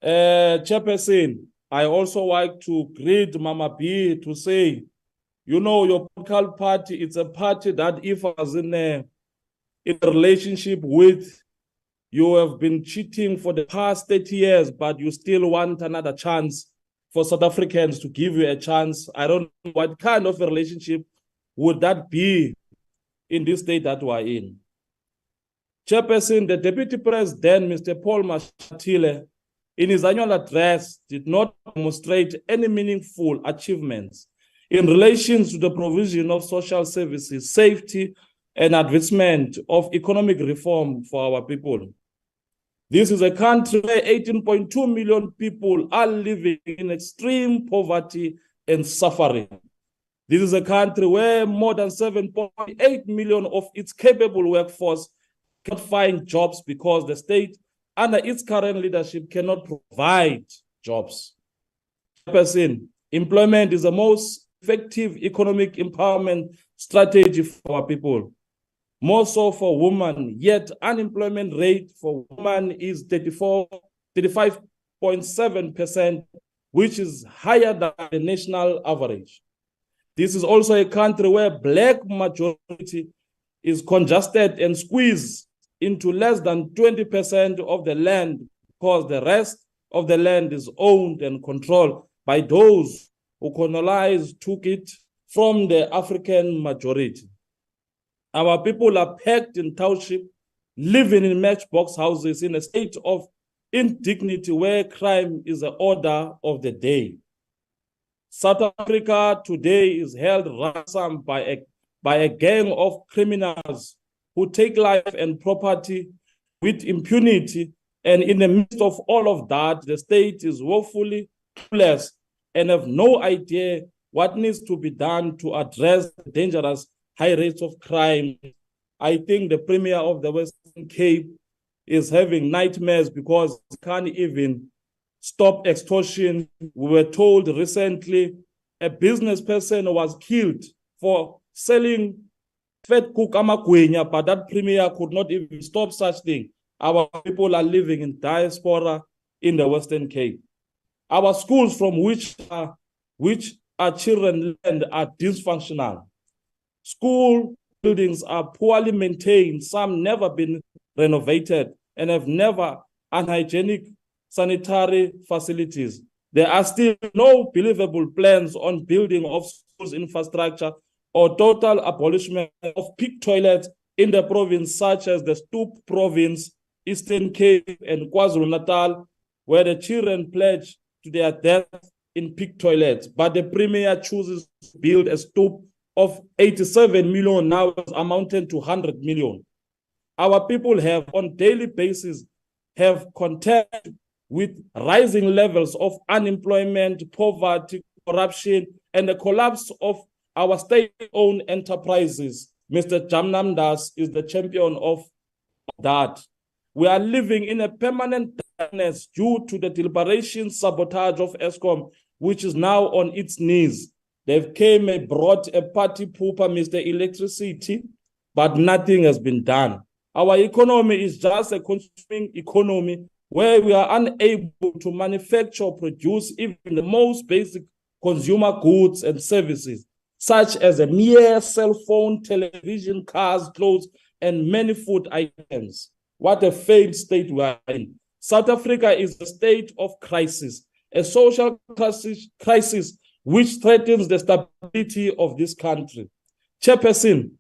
H: Chairperson, I also like to greet Mama B to say, you know, your political party, it's a party that if I was in a relationship with, you have been cheating for the past 30 years, but you still want another chance for South Africans to give you a chance. I don't know what kind of a relationship would that be in this state that we're in. Chairperson, the Deputy President, Mr. Paul Mashatile, in his annual address, did not demonstrate any meaningful achievements in relation to the provision of social services, safety, and advancement of economic reform for our people. This is a country where 18.2 million people are living in extreme poverty and suffering. This is a country where more than 7.8 million of its capable workforce cannot find jobs because the state, under its current leadership, cannot provide jobs. Employment is the most effective economic empowerment strategy for our people. More so for women, yet unemployment rate for women is 35.7%, which is higher than the national average. This is also a country where Black majority is congested and squeezed into less than 20% of the land because the rest of the land is owned and controlled by those who colonized, took it from the African majority. Our people are packed in township, living in matchbox houses in a state of indignity where crime is the order of the day. South Africa today is held ransom by a gang of criminals who take life and property with impunity, and in the midst of all of that, the state is woefully clueless and have no idea what needs to be done to address the dangerous high rates of crime. I think the Premier of the Western Cape is having nightmares because he can't even stop extortion. We were told recently a business person was killed for selling fed cook amagwenya, but that Premier could not even stop such thing. Our people are living in diaspora in the Western Cape. Our schools from which our children learn are dysfunctional. School buildings are poorly maintained, some never been renovated, and have never unhygienic sanitary facilities. There are still no believable plans on building of schools infrastructure or total abolishment of peak toilets in the province, such as the Stoop province, Eastern Cape, and KwaZulu-Natal, where the children pledge to their death in peak toilets. But the Premier chooses to build a Stoop of 87 million, now amounting to 100 million. Our people have on daily basis have contend with rising levels of unemployment, poverty, corruption, and the collapse of our state-owned enterprises. Mr. Jamnamdas is the champion of that. We are living in a permanent darkness due to the deliberation sabotage of ESCOM, which is now on its knees. They've came and brought a party pooper, Mr. Electricity, but nothing has been done. Our economy is just a consuming economy where we are unable to manufacture, produce even the most basic consumer goods and services, such as a mere cell phone, television, cars, clothes, and many food items. What a failed state we are in. South Africa is a state of crisis, a social crisis which threatens the stability of this country. Chairperson,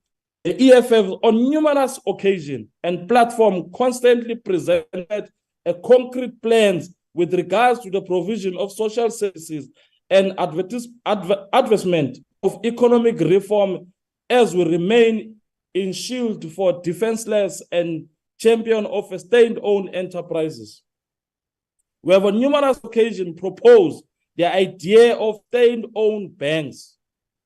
H: the EFF on numerous occasions and platforms constantly presented a concrete plans with regards to the provision of social services and advancement of economic reform as we remain in shield for defenseless and champion of state-owned enterprises. We have on numerous occasions proposed the idea of state-owned banks.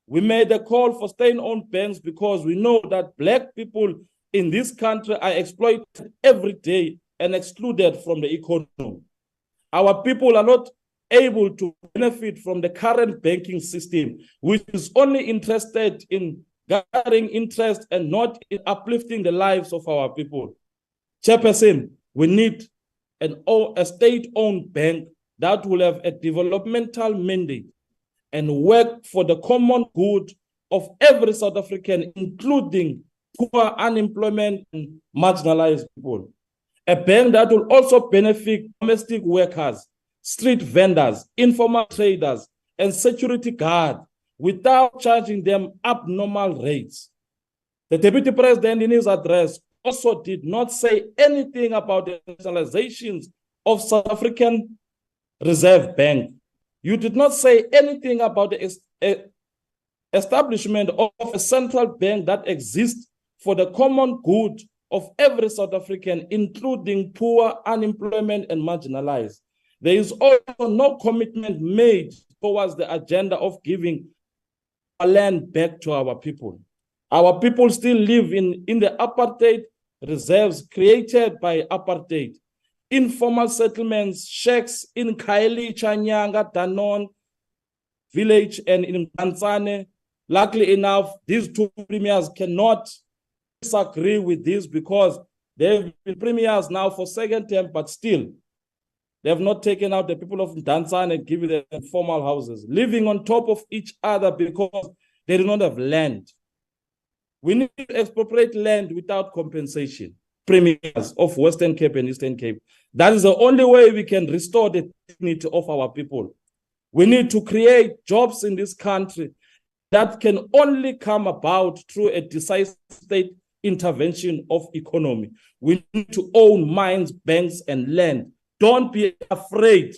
H: We made a call for state-owned banks because we know that Black people in this country are exploited every day and excluded from the economy. Our people are not able to benefit from the current banking system, which is only interested in gathering interest and not in uplifting the lives of our people. Chairperson, we need a state-owned bank that will have a developmental mandate and work for the common good of every South African, including poor, unemployment, and marginalized people. A bank that will also benefit domestic workers, street vendors, informal traders, and security guards without charging them abnormal rates. The Deputy President in his address also did not say anything about the nationalizations of South African Reserve Bank. You did not say anything about the establishment of a central bank that exists for the common good of every South African, including poor, unemployment, and marginalized. There is also no commitment made towards the agenda of giving our land back to our people. Our people still live in the apartheid reserves created by apartheid. Informal settlements, shacks in Kaili, Chanyanga, Danon village, and in Tanzania. Luckily enough, these two premiers cannot disagree with this because they've been premiers now for second term, but still, they have not taken out the people of Tanzania and given them formal houses, living on top of each other because they do not have land. We need to expropriate land without compensation, premiers of Western Cape and Eastern Cape. That is the only way we can restore the dignity of our people. We need to create jobs in this country that can only come about through a decisive state intervention of economy. We need to own mines, banks, and land. Don't be afraid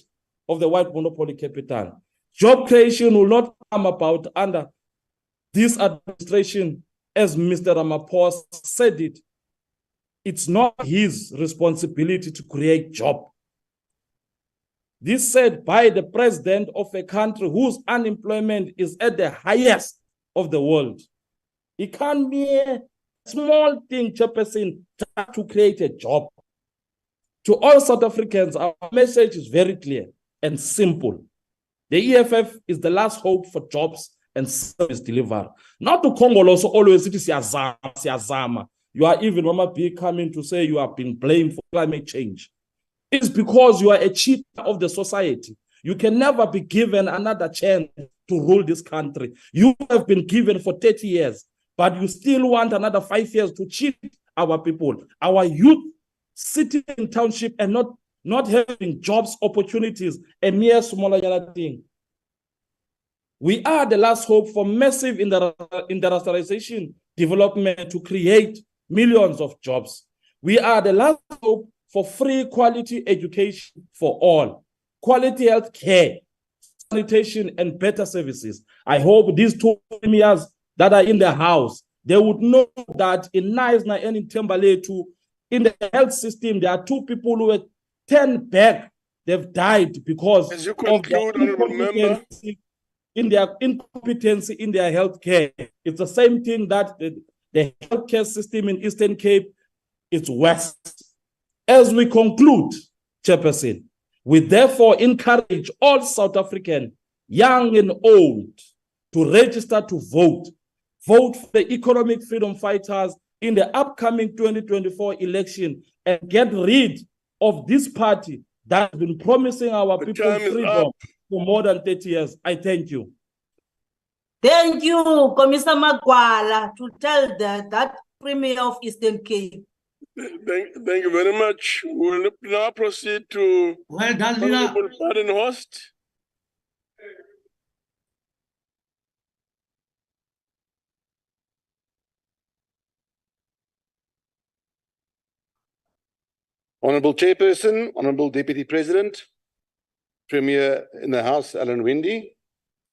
H: of the white monopoly capital. Job creation will not come about under this administration, as Mr. Ramaphosa said it. It's not his responsibility to create jobs. This said by the president of a country whose unemployment is at the highest of the world. It can't be a small thing, Chairperson, to create a job. To all South Africans, our message is very clear and simple. The EFF is the last hope for jobs and service delivery. Not to Congo also always it is siyazama. You are even Mama B coming to say you have been blamed for climate change. It's because you are a cheat of the society. You can never be given another chance to rule this country. You have been given for 30 years, but you still want another 5 years to cheat our people, our youth sitting in township and not having jobs, opportunities, a mere smaller thing. We are the last hope for massive industrialization development to create millions of jobs. We are the last hope for free quality education for all, quality health care, sanitation, and better services. I hope these 2 premiers that are in the house, they would know that in Naisna and in Tembaletu, in the health system, there are 2 people who were 10 back. They've died because
B: As you
H: of
B: conclude,
H: their
B: honorable member.
H: incompetency in their health care. It's the same thing that the healthcare system in Eastern Cape is worse. As we conclude, Chairperson, we therefore encourage all South African, young and old, to register to vote. Vote for the economic freedom fighters in the upcoming 2024 election and get rid of this party that has been promising our people freedom for more than 30 years. I thank you.
I: Thank you, Commissioner Magwala, to tell that Premier of Eastern Cape.
B: Thank you very much. We'll now proceed to
J: Well done, leader.
B: Honorable Badenhorst.
K: Honorable Chairperson, Honorable Deputy President, Premier in the House, Alan Winde,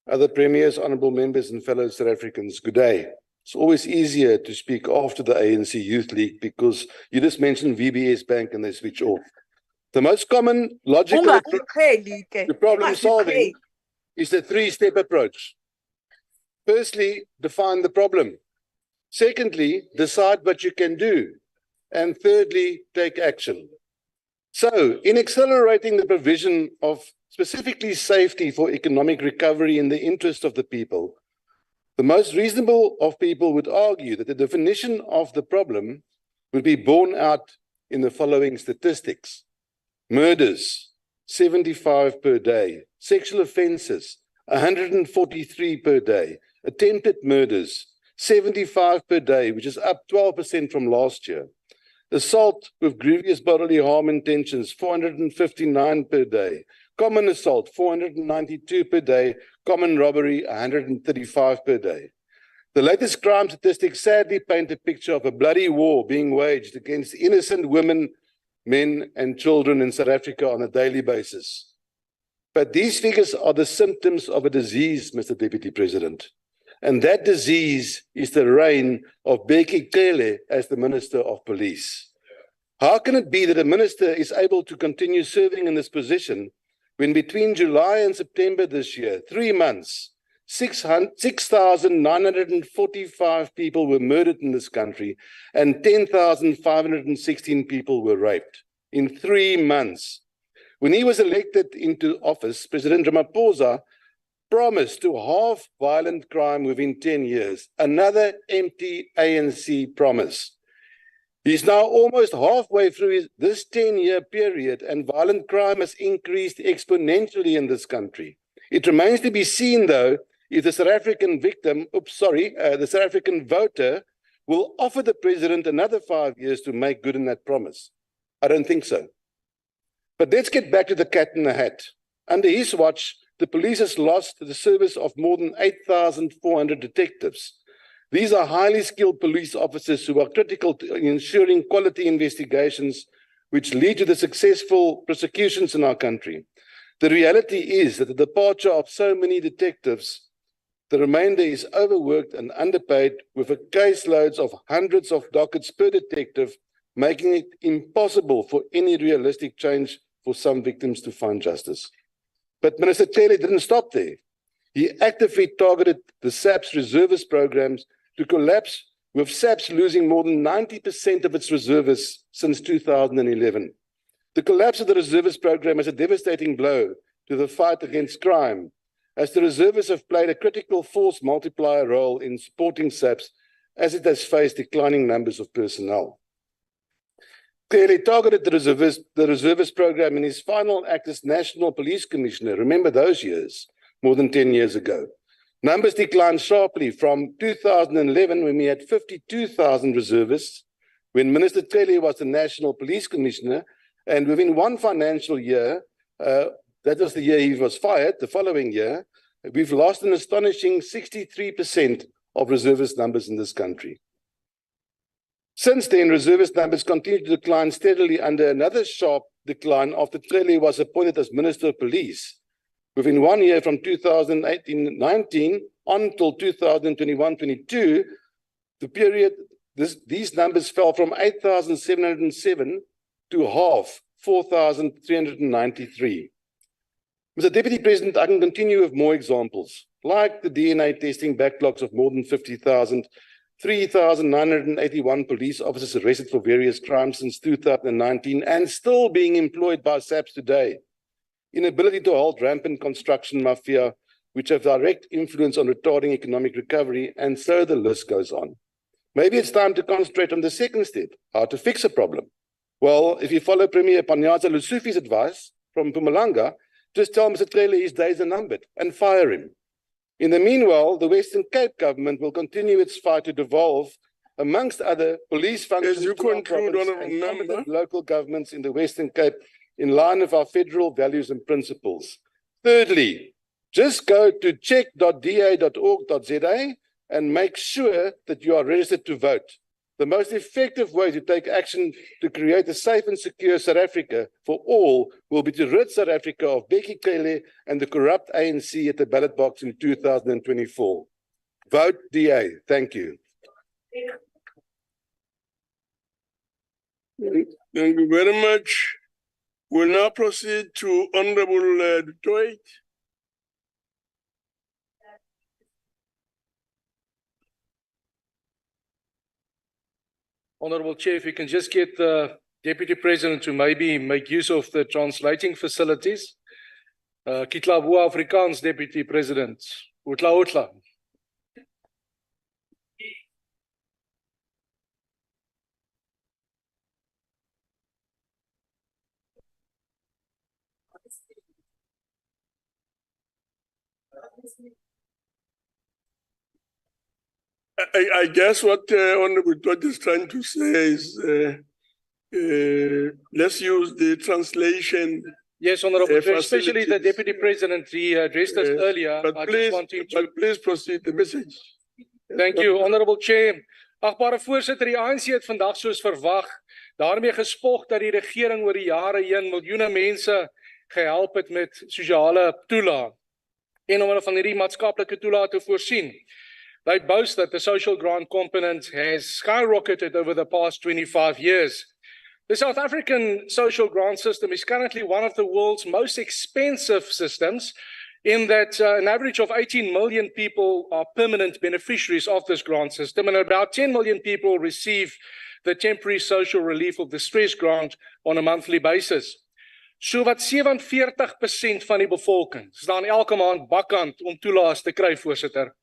K: other Premiers, Honorable Members and fellow South Africans, good day. It's always easier to speak after the ANC Youth League because you just mentioned VBS Bank and they switch off. The most common logical to problem solving is the 3-step approach. Firstly, define the problem. Secondly, decide what you can do. And thirdly, take action. So, in accelerating the provision of specifically safety for economic recovery in the interest of the people, the most reasonable of people would argue that the definition of the problem would be borne out in the following statistics. Murders, 75 per day. Sexual offences, 143 per day. Attempted murders, 75 per day, which is up 12% from last year. Assault with grievous bodily harm intentions, 459 per day. Common assault, 492 per day. Common robbery, 135 per day. The latest crime statistics sadly paint a picture of a bloody war being waged against innocent women, men, and children in South Africa on a daily basis. But these figures are the symptoms of a disease, Mr. Deputy President. And that disease is the reign of Bheki Cele as the Minister of Police. How can it be that a minister is able to continue serving in this position when between July and September this year, 3 months, 6,945 people were murdered in this country and 10,516 people were raped in 3 months? When he was elected into office, President Ramaphosa promised to halve violent crime within 10 years, another empty ANC promise. He's now almost halfway through this 10-year period and violent crime has increased exponentially in this country. It remains to be seen, though, if the South African the South African voter will offer the president another 5 years to make good on that promise. I don't think so. But let's get back to the cat in the hat. Under his watch, the police has lost the service of more than 8,400 detectives. These are highly skilled police officers who are critical to ensuring quality investigations which lead to the successful prosecutions in our country. The reality is that the departure of so many detectives, the remainder is overworked and underpaid with a caseloads of hundreds of dockets per detective, making it impossible for any realistic change for some victims to find justice. But Minister Cele didn't stop there. He actively targeted the SAP's reservist programs to collapse, with SAPS losing more than 90% of its reservists since 2011. The collapse of the reservist program is a devastating blow to the fight against crime, as the reservists have played a critical force multiplier role in supporting SAPS as it has faced declining numbers of personnel. Clearly targeted the reservist program in his final act as National Police Commissioner. Remember those years, more than 10 years ago. Numbers declined sharply from 2011, when we had 52,000 reservists, when Minister Cele was the National Police Commissioner, and within one financial year, that was the year he was fired, the following year, we've lost an astonishing 63% of reservist numbers in this country. Since then, reservist numbers continue to decline steadily under another sharp decline after Cele was appointed as Minister of Police. Within 1 year, from 2018-19 on till 2021-22, the period, these numbers fell from 8,707 to half, 4,393. Mr. Deputy President, I can continue with more examples, like the DNA testing backlogs of more than 50,000, 3,981 police officers arrested for various crimes since 2019 and still being employed by SAPS today. Inability to halt rampant construction mafia, which have direct influence on retarding economic recovery, and so the list goes on. Maybe it's time to concentrate on the second step, how to fix a problem. Well, if you follow Premier Panyaza Lesufi's advice from Mpumalanga, just tell Mr. Cele his days are numbered and fire him. In the meanwhile, the Western Cape government will continue its fight to devolve, amongst other, police functions
B: As you conclude, Honourable Member,
K: local governments in the Western Cape in line with our federal values and principles. Thirdly, just go to check.da.org.za and make sure that you are registered to vote. The most effective way to take action to create a safe and secure South Africa for all will be to rid South Africa of Becky Cele and the corrupt ANC at the ballot box in 2024. Vote DA. Thank you.
B: Thank you very much. We'll now proceed to Honourable Detroit.
J: Honourable Chair, if you can just get the Deputy President to maybe make use of the translating facilities. Kitla Bua Afrikaans, Deputy President. Utla utla.
B: I guess what Honourable Todd is trying to say is let's use the translation.
J: Yes, Honourable, especially the Deputy President, he addressed us earlier.
B: But please proceed the message.
J: Thank you, Honourable Chair. Agbare voorsitter, die ANC het vandag soos verwag daarmee gespog dat die regering oor die jare heen miljoene mense gehelp het met sosiale toelaag en om hulle van hierdie maatskaplike toelaag te voorsien. They boast that the social grant component has skyrocketed over the past 25 years. The South African social grant system is currently one of the world's most expensive systems, in that an average of 18 million people are permanent beneficiaries of this grant system, and about 10 million people receive the temporary social relief of the stress grant on a monthly basis. So wat 47% van die bevolking staan elke maand bakkant om toelaas te kry, voorsitter.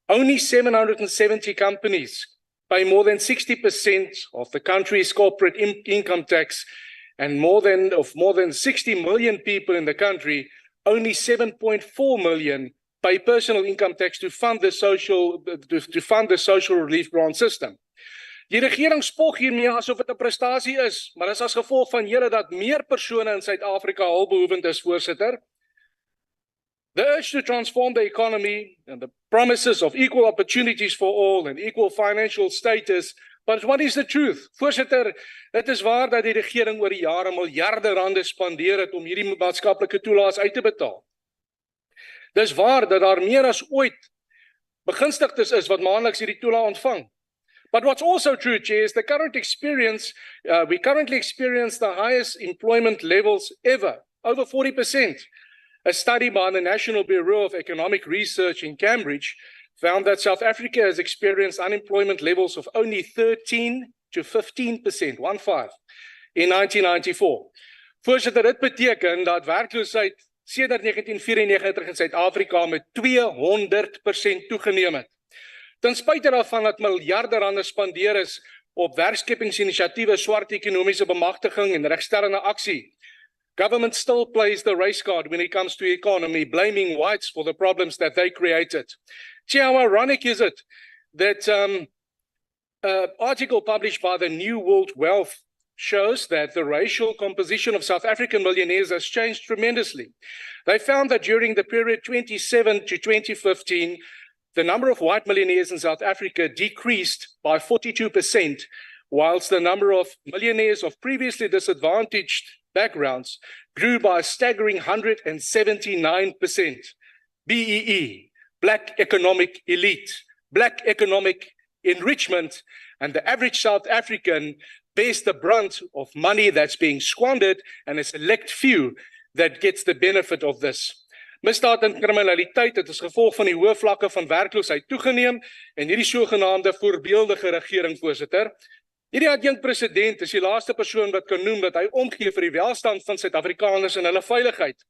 J: Only 770 companies pay more than 60% of the country's corporate income tax, and more than 60 million people in the country, only 7.4 million pay personal income tax to fund the social relief grant system. Die regering spog hiermee asof dit 'n prestasie is, maar is as gevolg van julle dat meer persone in Suid-Afrika hulpbehoevend is, voorsitter. The urge to transform the economy and the promises of equal opportunities for all and equal financial status. But what is the truth? Voorsitter, dit is waar dat die regering oor die jare miljarde rande spandeer het om hierdie maatskaplike toelaas uit te betaal. Dis waar dat daar meer as ooit begunstigdes is wat maandeliks hierdie toelaas ontvang. But what's also true, Chair, is we currently experience the highest employment levels ever, over 40%. A study by the National Bureau of Economic Research in Cambridge found that South Africa has experienced unemployment levels of only 13 to 15%, 1-5, in 1994. Voorsitter, dit beteken dat werkloosheid sedert 1994 in Suid-Afrika met 200% toegeneem het. Ten spyte daarvan dat miljarde rande spandeer is op werkskepingsinisiatiewe, swart ekonomiese bemagtiging en regstellende aksie, government still plays the race card when it comes to economy, blaming whites for the problems that they created. Chair, how ironic is it that an article published by the New World Wealth shows that the racial composition of South African millionaires has changed tremendously. They found that during the period 2007 to 2015, the number of white millionaires in South Africa decreased by 42%, whilst the number of millionaires of previously disadvantaged backgrounds grew by a staggering 179%. BEE, Black Economic Elite, Black Economic Enrichment, and the average South African bears the brunt of money that's being squandered and a select few that gets the benefit of this. Misdaad en kriminaliteit het as gevolg van die hoë vlakke van werkloosheid toegeneem en hierdie sogenaamde voorbeeldige regering, voorsitter. Hierdie adjunkt-president is die laaste persoon wat kan noem dat hy omgee vir die welstand van Suid-Afrikaners en hulle veiligheid.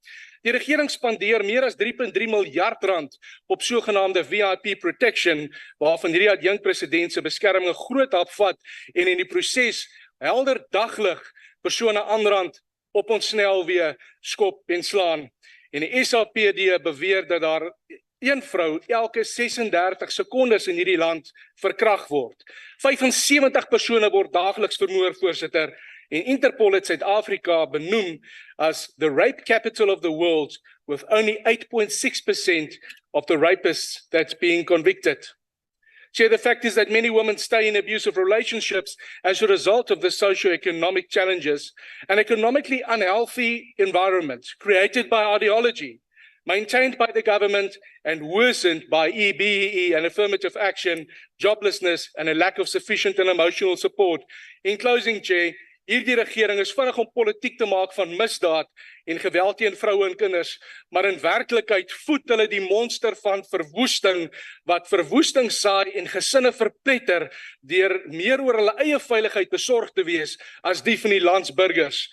J: Die regering spandeer meer as 3.3 miljard rand op sogenaamde VIP protection, waarvan hierdie adjunkt-president se beskerming 'n groot hap vat en in die proses helder daglig persone aanrand op ons snelweë skop en slaan. En die SAPD beweer dat daar een vrou elke 36 sekondes in hierdie land verkragt word. 75 persone word daagliks vermoor, voorsitter, en Interpol het Suid-Afrika benoem as the rape capital of the world, with only 8.6% of the rapists that's being convicted. Chair, the fact is that many women stay in abusive relationships as a result of the socio-economic challenges, an economically unhealthy environment created by ideology, maintained by the government and worsened by EBEE and affirmative action, joblessness, and a lack of sufficient and emotional support. In closing, Chair, hierdie regering is vinnig om politiek te maak van misdaad en geweld teen vroue en kinders, maar in werklikheid voed hulle die monster van verwoesting, wat verwoesting saai en gesinne verpletter deur meer oor hulle eie veiligheid besorg te wees as die van die landsburgers.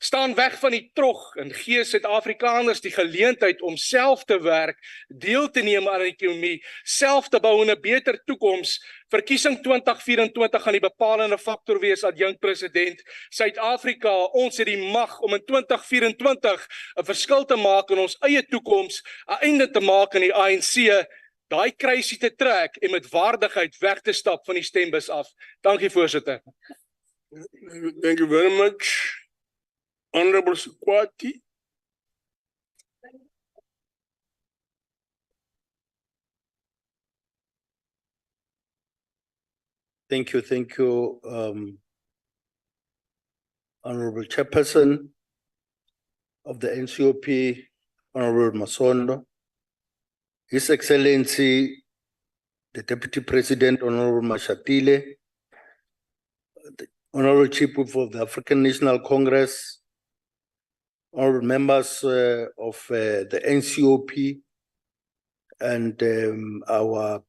J: Staan weg van die trog en gee Suid-Afrikaners die geleentheid om self te werk, deel te neem aan die ekonomie, self te bou in 'n beter toekoms. Verkiesing 2024 gaan die bepalende faktor wees, adjunkt-president. Suid-Afrika, ons het die mag om in 2024 'n verskil te maak in ons eie toekoms, 'n einde te maak aan die ANC, daai kruisie te trek en met waardigheid weg te stap van die stembus af. Dankie, voorsitter.
B: Thank you very much. Honorable Sekwati.
L: Thank you, Honorable Chairperson of the NCOP, Honorable Masondo, His Excellency, the Deputy President, Honorable Mashatile, the Honorable Chief Whip of the African National Congress, honorable members of the NCOP, and our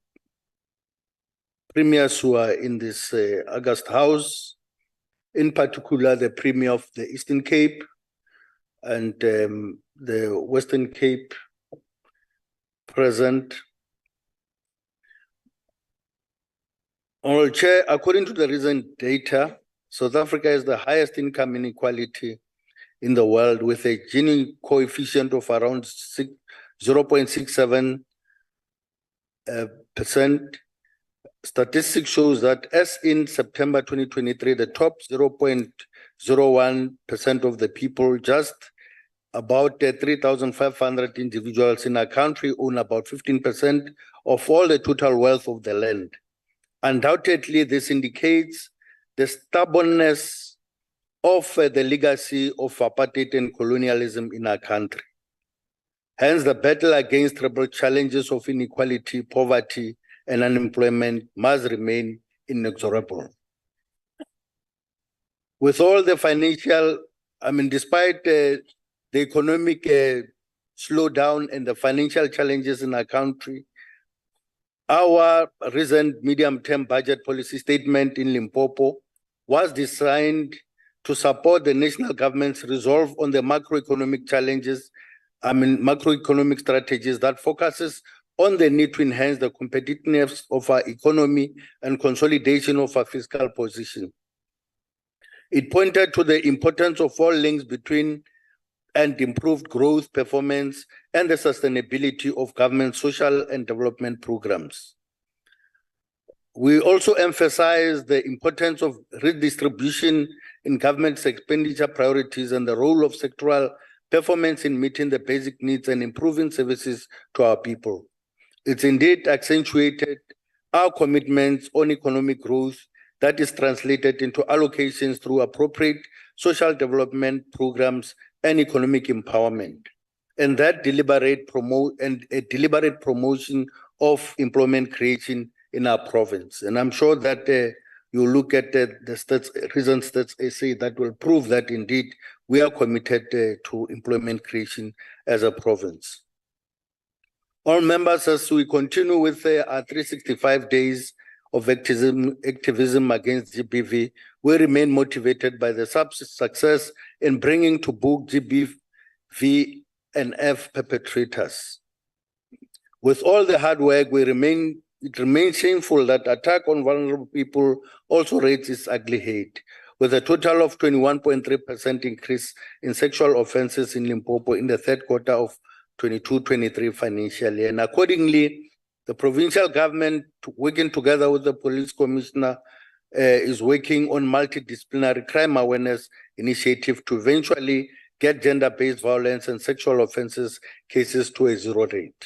L: premiers who are in this August House, in particular the Premier of the Eastern Cape and the Western Cape present. Honorable Chair, according to the recent data, South Africa has the highest income inequality in the world, with a Gini coefficient of around 0.67%. Statistics shows that as in September 2023, the top 0.01% of the people, just about 3,500 individuals in our country, own about 15% of all the total wealth of the land. Undoubtedly, this indicates the stubbornness of the legacy of apartheid and colonialism in our country. Hence, the battle against triple challenges of inequality, poverty, and unemployment must remain inexorable. With all the financial, despite the economic slowdown and the financial challenges in our country, Our recent medium-term budget policy statement in Limpopo was designed to support the national government's resolve on the macroeconomic challenges, macroeconomic strategies that focuses on the need to enhance the competitiveness of our economy and consolidation of our fiscal position. It pointed to the importance of all links between and improved growth, performance, and the sustainability of government social and development programs. We also emphasize the importance of redistribution in government's expenditure priorities and the role of sectoral performance in meeting the basic needs and improving services to our people. It's indeed accentuated our commitments on economic growth that is translated into allocations through appropriate social development programs and economic empowerment, and that deliberate promotion of employment creation in our province. And I'm sure that you look at the recent stats essay that will prove that indeed we are committed to employment creation as a province. All members, as we continue with our 365 days of activism against GBV, we remain motivated by the success in bringing to book GBV and F perpetrators. With all the hard work, it remains shameful that attack on vulnerable people also raised its ugly head, with a total of 21.3% increase in sexual offenses in Limpopo in the third quarter of 22-23 financial year. And accordingly, the provincial government, working together with the police commissioner, is working on multidisciplinary crime awareness initiative to eventually get gender-based violence and sexual offenses cases to a zero rate.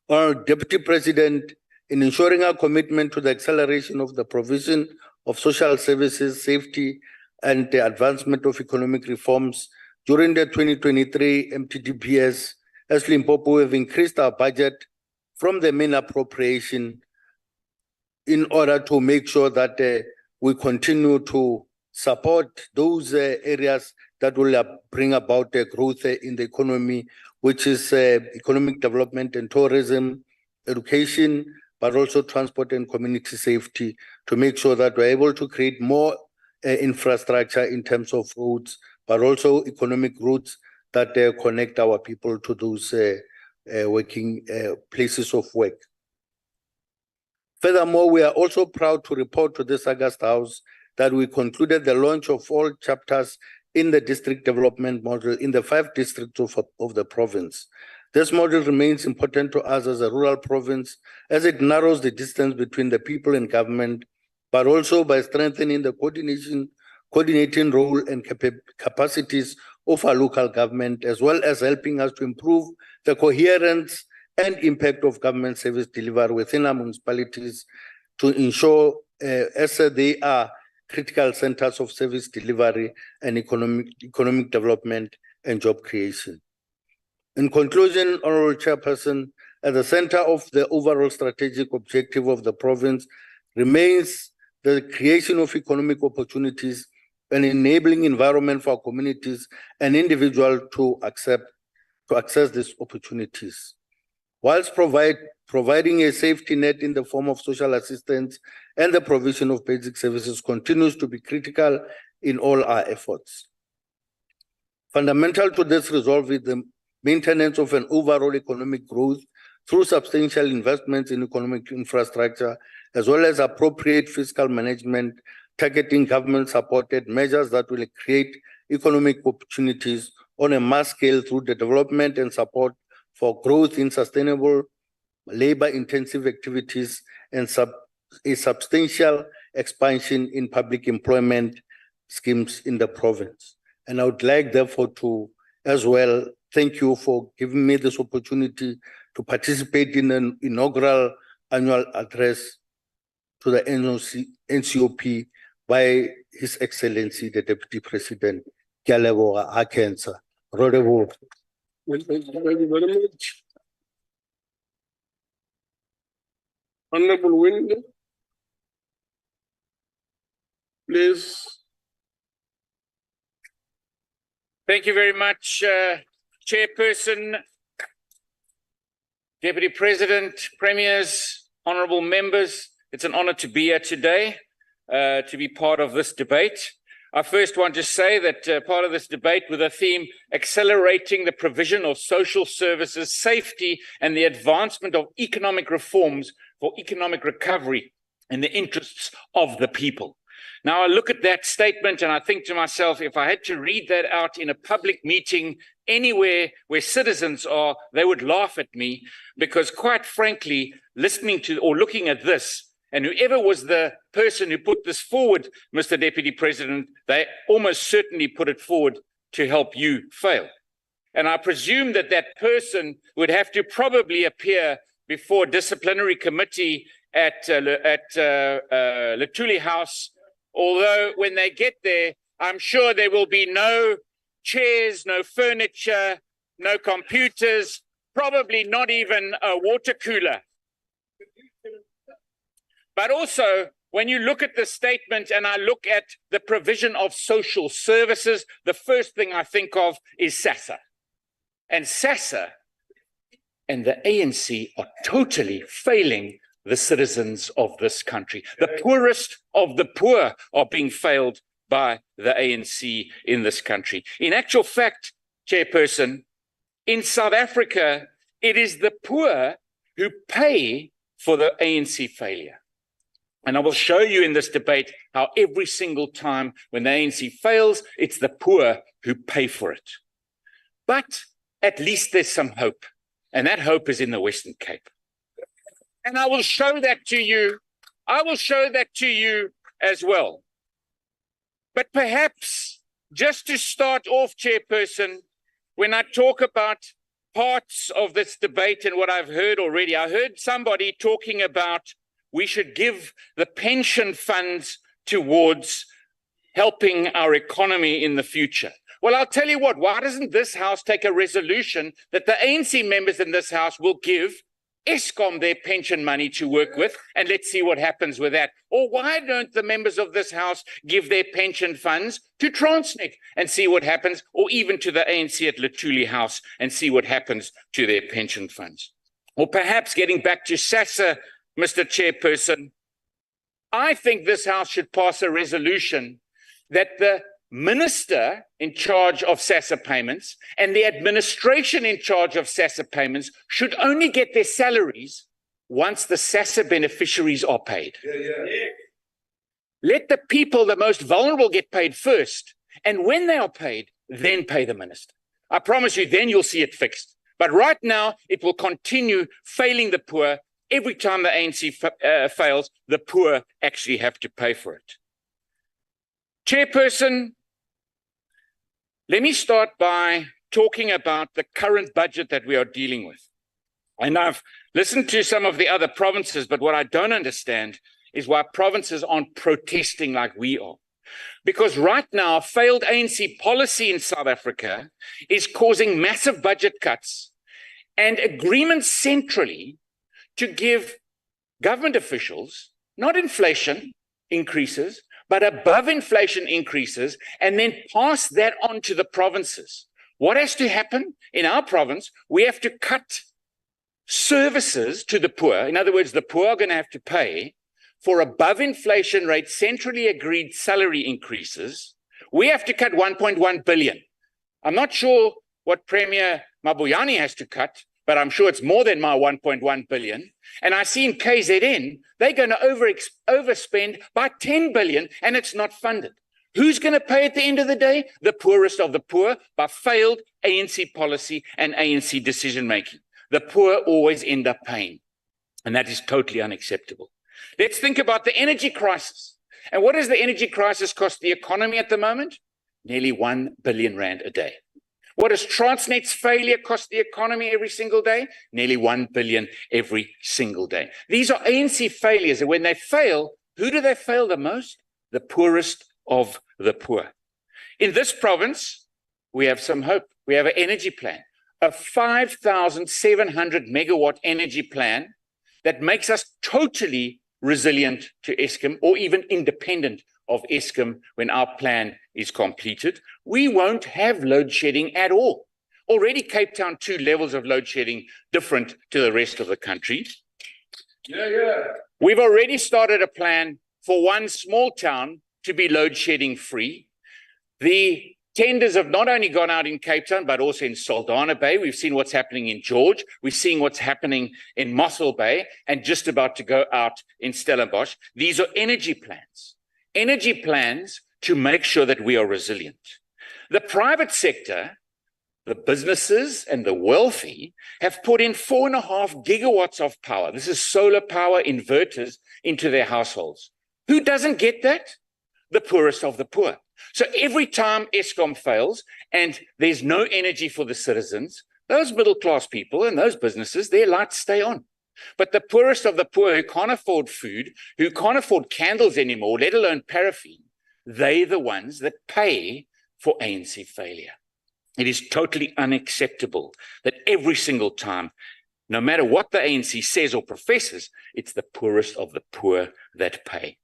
L: Our Deputy President, in ensuring our commitment to the acceleration of the provision of social services, safety, and the advancement of economic reforms, during the 2023 MTDPS, as Limpopo, we have increased our budget from the main appropriation in order to make sure that we continue to support those areas that will bring about growth in the economy, which is economic development and tourism, education, but also transport and community safety, to make sure that we're able to create more infrastructure in terms of roads, but also economic routes that connect our people to those working places of work. Furthermore, we are also proud to report to this August House that we concluded the launch of all chapters in the district development model in the 5 districts of the province. This model remains important to us as a rural province as it narrows the distance between the people and government, but also by strengthening the coordinating role and capacities of our local government, as well as helping us to improve the coherence and impact of government service delivery within our municipalities to ensure as they are critical centers of service delivery and economic development and job creation. In conclusion, Honorable Chairperson, at the center of the overall strategic objective of the province remains the creation of economic opportunities and enabling environment for communities and individuals to access these opportunities, whilst providing a safety net in the form of social assistance and the provision of basic services continues to be critical in all our efforts. Fundamental to this resolve is the maintenance of an overall economic growth through substantial investments in economic infrastructure, as well as appropriate fiscal management, targeting government-supported measures that will create economic opportunities on a mass scale through the development and support for growth in sustainable labor-intensive activities and a substantial expansion in public employment schemes in the province. And I would like, therefore, to as well thank you for giving me this opportunity to participate in an inaugural annual address to the NCOP by His Excellency, the Deputy President, Kyaleboga Akensa. Rodebo.
B: Thank you very much. Honorable Wind, please.
M: Thank you very much, Chairperson. Deputy President, Premiers, honourable members, it's an honour to be here today, to be part of this debate. I first want to say that part of this debate with the theme, accelerating the provision of social services, safety, and the advancement of economic reforms for economic recovery in the interests of the people. Now, I look at that statement and I think to myself, if I had to read that out in a public meeting anywhere where citizens are, they would laugh at me, because quite frankly, listening to or looking at this, and whoever was the person who put this forward, Mr. Deputy President, they almost certainly put it forward to help you fail. And I presume that that person would have to probably appear before disciplinary committee at Luthuli House, although when they get there, I'm sure there will be no chairs, no furniture, no computers, probably not even a water cooler. But also, when you look at the statement and I look at the provision of social services, the first thing I think of is SASSA. And SASSA and the ANC are totally failing the citizens of this country. The poorest of the poor are being failed by the ANC in this country. In actual fact, Chairperson, in South Africa, it is the poor who pay for the ANC failure. And I will show you in this debate how every single time when the ANC fails, it's the poor who pay for it. But at least there's some hope. And that hope is in the Western Cape. And I will show that to you. I will show that to you as well. But perhaps just to start off, Chairperson, when I talk about parts of this debate and what I've heard already, I heard somebody talking about we should give the pension funds towards helping our economy in the future. Well, I'll tell you what, why doesn't this House take a resolution that the ANC members in this House will give ESCOM their pension money to work with, and let's see what happens with that? Or why don't the members of this House give their pension funds to Transnet and see what happens, or even to the ANC at Luthuli House and see what happens to their pension funds? Or perhaps getting back to SASSA, Mr. Chairperson, I think this House should pass a resolution that the minister in charge of SASSA payments and the administration in charge of SASSA payments should only get their salaries once the SASSA beneficiaries are paid. Let the people, the most vulnerable, get paid first. And when they are paid, then pay the minister. I promise you, then you'll see it fixed. But right now, it will continue failing the poor. Every time the ANC fails, the poor actually have to pay for it. Chairperson, let me start by talking about the current budget that we are dealing with. And I've listened to some of the other provinces, but what I don't understand is why provinces aren't protesting like we are. Because right now, failed ANC policy in South Africa is causing massive budget cuts and agreements centrally to give government officials, not inflation increases, but above inflation increases, and then pass that on to the provinces. What has to happen in our province? We have to cut services to the poor. In other words, the poor are going to have to pay for above inflation rate, centrally agreed salary increases. We have to cut 1.1 billion. I'm not sure what Premier Mabuyane has to cut, but I'm sure it's more than my 1.1 billion. And I see in KZN, they're going to overspend by 10 billion, and it's not funded. Who's going to pay at the end of the day? The poorest of the poor by failed ANC policy and ANC decision-making. The poor always end up paying, and that is totally unacceptable. Let's think about the energy crisis. And what does the energy crisis cost the economy at the moment? Nearly 1 billion rand a day. What does Transnet's failure cost the economy every single day? Nearly 1 billion every single day. These are ANC failures, and when they fail, who do they fail the most? The poorest of the poor. In this province, we have some hope. We have an energy plan, a 5,700 megawatt energy plan that makes us totally resilient to Eskom, or even independent of Eskom when our plan is completed. We won't have load shedding at all. Already Cape Town, 2 levels of load shedding different to the rest of the country. We've already started a plan for one small town to be load shedding free. The tenders have not only gone out in Cape Town, but also in Saldanha Bay. We've seen what's happening in George. We're seeing what's happening in Mossel Bay and just about to go out in Stellenbosch. These are energy plans to make sure that we are resilient. The private sector, the businesses and the wealthy have put in 4.5 gigawatts of power. This is solar power inverters into their households. Who doesn't get that? The poorest of the poor. So every time Eskom fails and there's no energy for the citizens, those middle-class people and those businesses, their lights stay on. But the poorest of the poor who can't afford food, who can't afford candles anymore, let alone paraffin, they're the ones that pay for ANC failure. It is totally unacceptable that every single time, no matter what the ANC says or professes, it's the poorest of the poor that pay.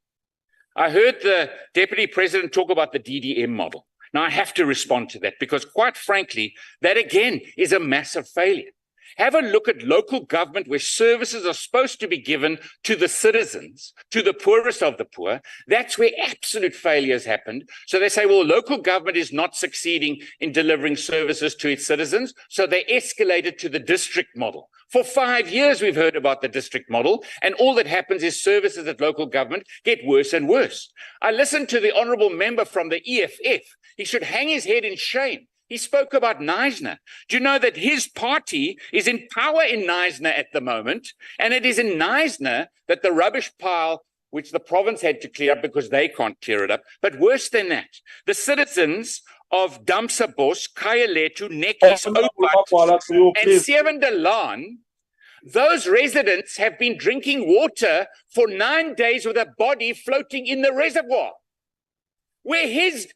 M: I heard the Deputy President talk about the DDM model. Now, I have to respond to that because, quite frankly, that again is a massive failure. Have a look at local government where services are supposed to be given to the citizens, to the poorest of the poor. That's where absolute failure has happened. So they say, well, local government is not succeeding in delivering services to its citizens. So they escalated to the district model. For 5 years, we've heard about the district model, and all that happens is services at local government get worse and worse. I listened to the honorable member from the EFF. He should hang his head in shame. He spoke about Knysna. Do you know that his party is in power in Knysna at the moment? And it is in Knysna that the rubbish pile, which the province had to clear up because they can't clear it up. But worse than that, the citizens of Damsabos, Khayeletu, Nekis, Oupat, and Sevendelaan, those residents have been drinking water for 9 days with a body floating in the reservoir, where his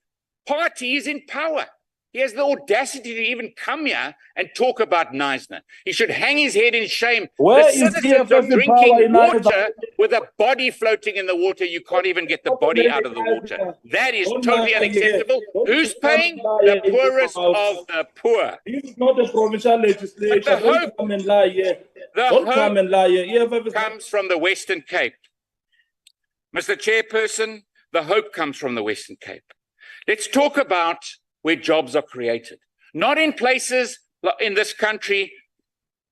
M: party is in power. He has the audacity to even come here and talk about Knysna. He should hang his head in shame.
H: Where
M: the
H: is
M: citizens are drinking water with a body floating in the water. You can't even get the body out of the water. That is totally unacceptable. Who's paying? The poorest of the poor.
H: This is not a provincial legislation.
M: But the hope,
H: come and lie here. Don't come and lie here.
M: Comes from the Western Cape. Mr. Chairperson, the hope comes from the Western Cape. Let's talk about where jobs are created. Not in places in this country,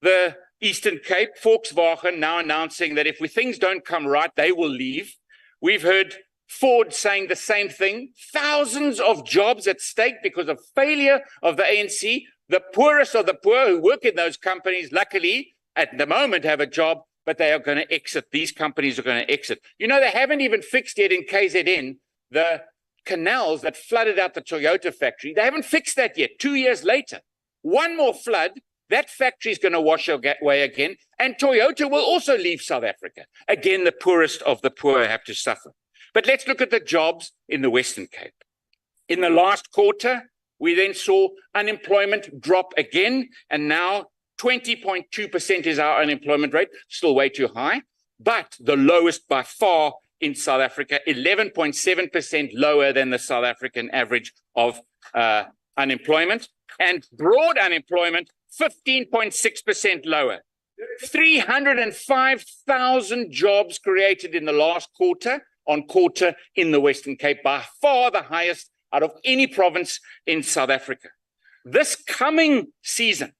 M: the Eastern Cape, Volkswagen now announcing that if things don't come right, they will leave. We've heard Ford saying the same thing. Thousands of jobs at stake because of failure of the ANC. The poorest of the poor who work in those companies, luckily, at the moment have a job, but they are going to exit. These companies are going to exit. You know, they haven't even fixed yet in KZN the canals that flooded out the Toyota factory. They haven't fixed that yet. 2 years later, one more flood, that factory is going to wash away again, and Toyota will also leave South Africa. Again, the poorest of the poor have to suffer. But let's look at the jobs in the Western Cape. In the last quarter, we then saw unemployment drop again, and now 20.2% is our unemployment rate, still way too high, but the lowest by far in South Africa, 11.7% lower than the South African average of unemployment, and broad unemployment, 15.6% lower. 305,000 jobs created in the last quarter on quarter in the Western Cape, by far the highest out of any province in South Africa. This coming season,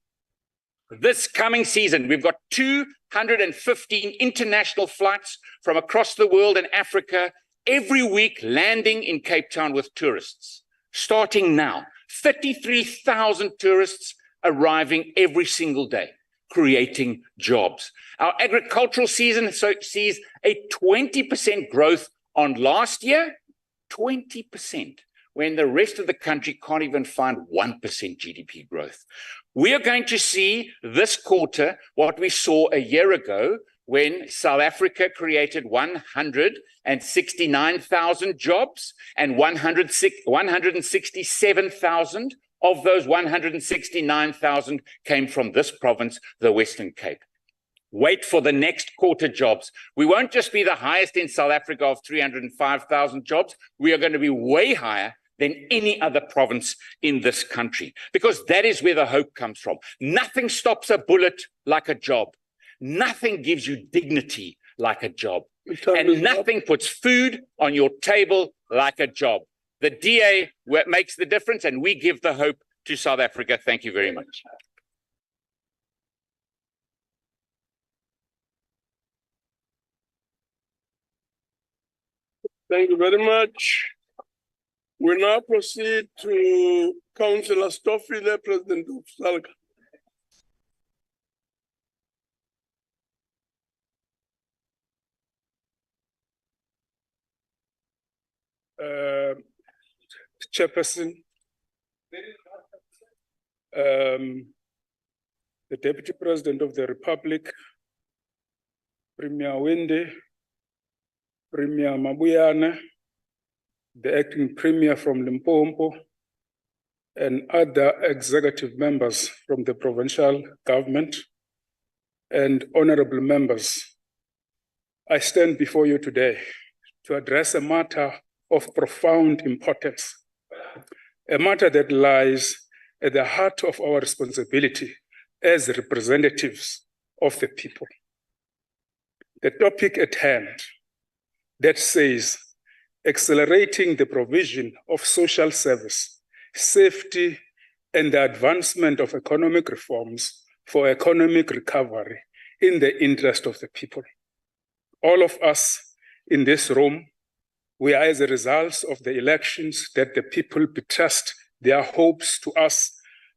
M: we've got 215 international flights from across the world and Africa every week landing in Cape Town with tourists. Starting now, 33,000 tourists arriving every single day, creating jobs. Our agricultural season sees a 20% growth on last year, 20%, when the rest of the country can't even find 1% GDP growth. We are going to see this quarter what we saw a year ago when South Africa created 169,000 jobs, and 167,000 of those 169,000 came from this province, the Western Cape. Wait for the next quarter jobs. We won't just be the highest in South Africa of 305,000 jobs. We are going to be way higher than any other province in this country, because that is where the hope comes from. Nothing stops a bullet like a job. Nothing gives you dignity like a job. And nothing puts food on your table like a job. The DA makes the difference, and we give the hope to South Africa. Thank you very much.
B: Thank you very much. We now proceed to Councillor Stoffile, President of SALGA. Chairperson, the Deputy President of the Republic, Premier Winde, Premier Mabuyane, the Acting Premier from Limpopo, and other executive members from the provincial government, and honorable members, I stand before you today to address a matter of profound importance, a matter that lies at the heart of our responsibility as representatives of the people. The topic at hand that says accelerating the provision of social service, safety, and the advancement of economic reforms for economic recovery in the interest of the people. All of us in this room, we are as a result of the elections that the people betrust their hopes to us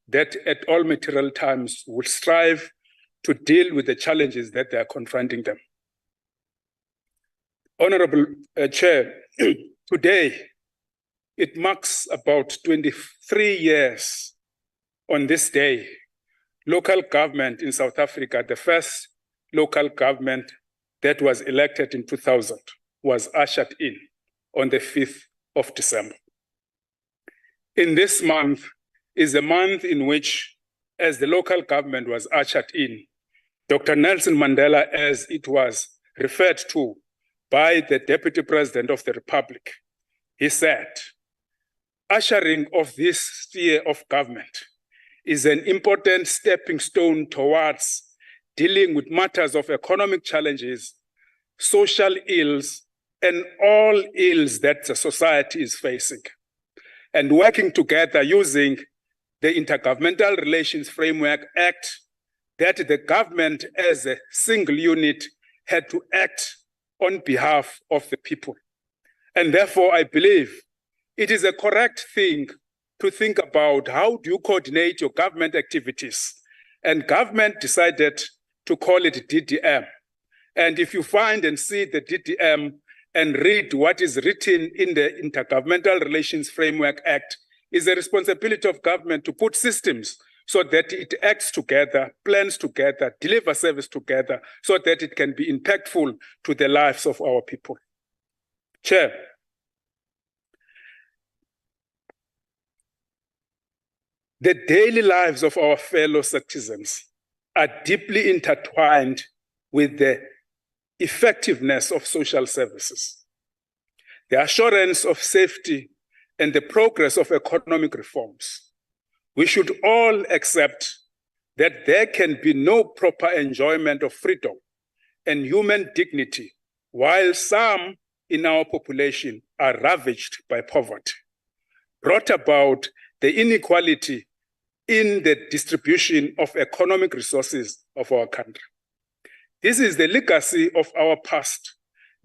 B: that at all material times will strive to deal with the challenges that they are confronting them. Honorable Chair, today it marks about 23 years on this day. Local government in South Africa, the first local government that was elected in 2000, was ushered in on the 5th of December. In this month is a month in which, as the local government was ushered in, Dr. Nelson Mandela, as it was referred to by the Deputy President of the Republic, he said, ushering of this sphere of government is an important stepping stone towards dealing with matters of economic challenges, social ills, and all ills that the society is facing, and working together using the Intergovernmental Relations Framework Act that the government as a single unit had to act on behalf of the people. And therefore, I believe it is a correct thing to think about how do you coordinate your government activities. And government decided to call it DDM. And if you find and see the DDM and read what is written in the Intergovernmental Relations Framework Act, is a responsibility of government to put systems so that it acts together, plans together, delivers service together, so that it can be impactful to the lives of our people. Chair, the daily lives of our fellow citizens are deeply intertwined with the effectiveness of social services, the assurance of safety, and the progress of economic reforms. We should all accept that there can be no proper enjoyment of freedom and human dignity while some in our population are ravaged by poverty, brought about the inequality in the distribution of economic resources of our country. This is the legacy of our past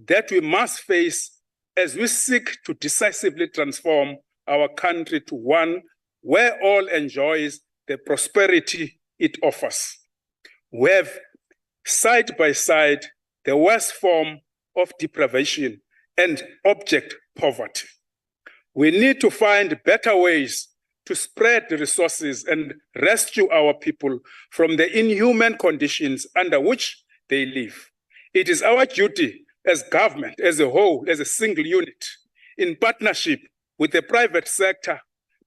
B: that we must face as we seek to decisively transform our country to one where all enjoys the prosperity it offers. We have side by side the worst form of deprivation and abject poverty. We need to find better ways to spread the resources and rescue our people from the inhuman conditions under which they live. It is our duty as government, as a whole, as a single unit, in partnership with the private sector,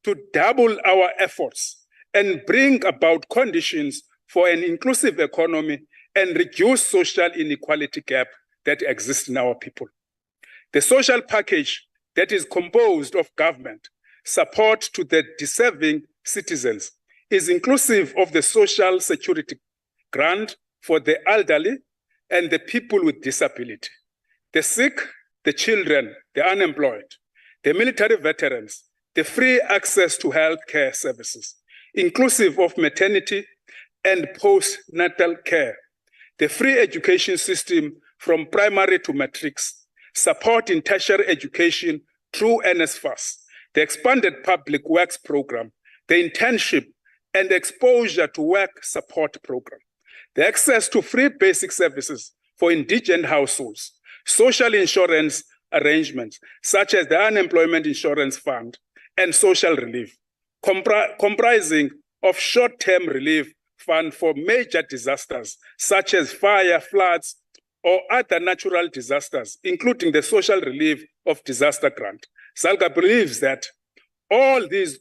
B: to double our efforts and bring about conditions for an inclusive economy and reduce social inequality gap that exists in our people. The social package that is composed of government,
N: support to the deserving citizens, is inclusive of the social security grant for the elderly and the people with disability, the sick, the children, the unemployed, the military veterans, the free access to healthcare services, inclusive of maternity and postnatal care, the free education system from primary to matrix, support in tertiary education through NSFAS, the expanded public works program, the internship and exposure to work support program, the access to free basic services for indigent households, social insurance arrangements such as the Unemployment Insurance Fund and social relief, comprising of short-term relief fund for major disasters such as fire, floods, or other natural disasters, including the social relief of disaster grant. SALGA believes that all these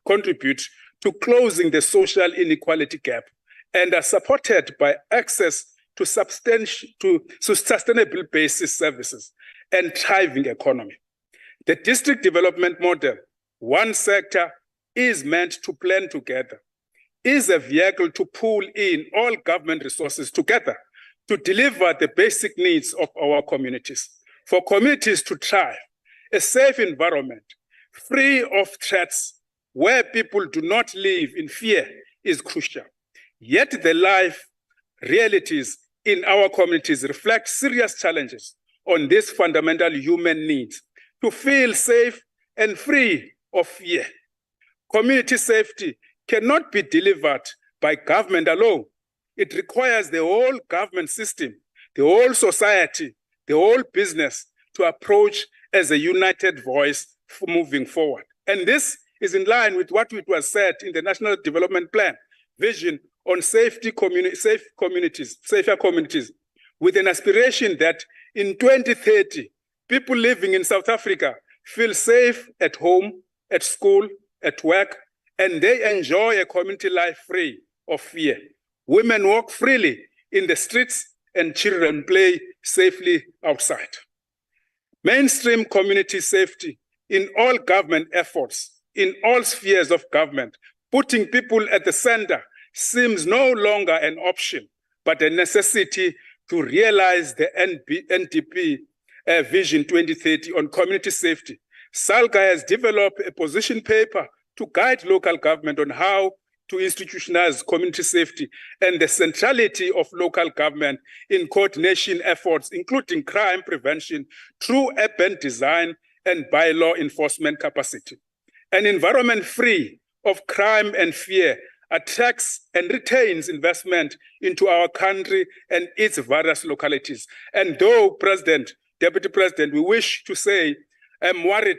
N: contribute to closing the social inequality gap and are supported by access to sustainable basis services and thriving economy. The district development model, one sector is meant to plan together, is a vehicle to pull in all government resources together to deliver the basic needs of our communities. For communities to thrive, a safe environment, free of threats, where people do not live in fear is crucial. Yet the life realities in our communities reflect serious challenges on these fundamental human needs to feel safe and free of fear. Community safety cannot be delivered by government alone. It requires the whole government system, the whole society, the whole business to approach as a united voice for moving forward. And this is in line with what it was said in the National Development Plan, vision on safer communities, with an aspiration that in 2030, people living in South Africa feel safe at home, at school, at work, and they enjoy a community life free of fear. Women walk freely in the streets and children play safely outside. Mainstream community safety in all government efforts, in all spheres of government, putting people at the center seems no longer an option, but a necessity to realize the NDP Vision 2030 on community safety. SALGA has developed a position paper to guide local government on how to institutionalize community safety and the centrality of local government in coordination efforts, including crime prevention through urban design and bylaw enforcement capacity. An environment free of crime and fear attracts and retains investment into our country and its various localities. And though President, Deputy President, we wish to say, I'm worried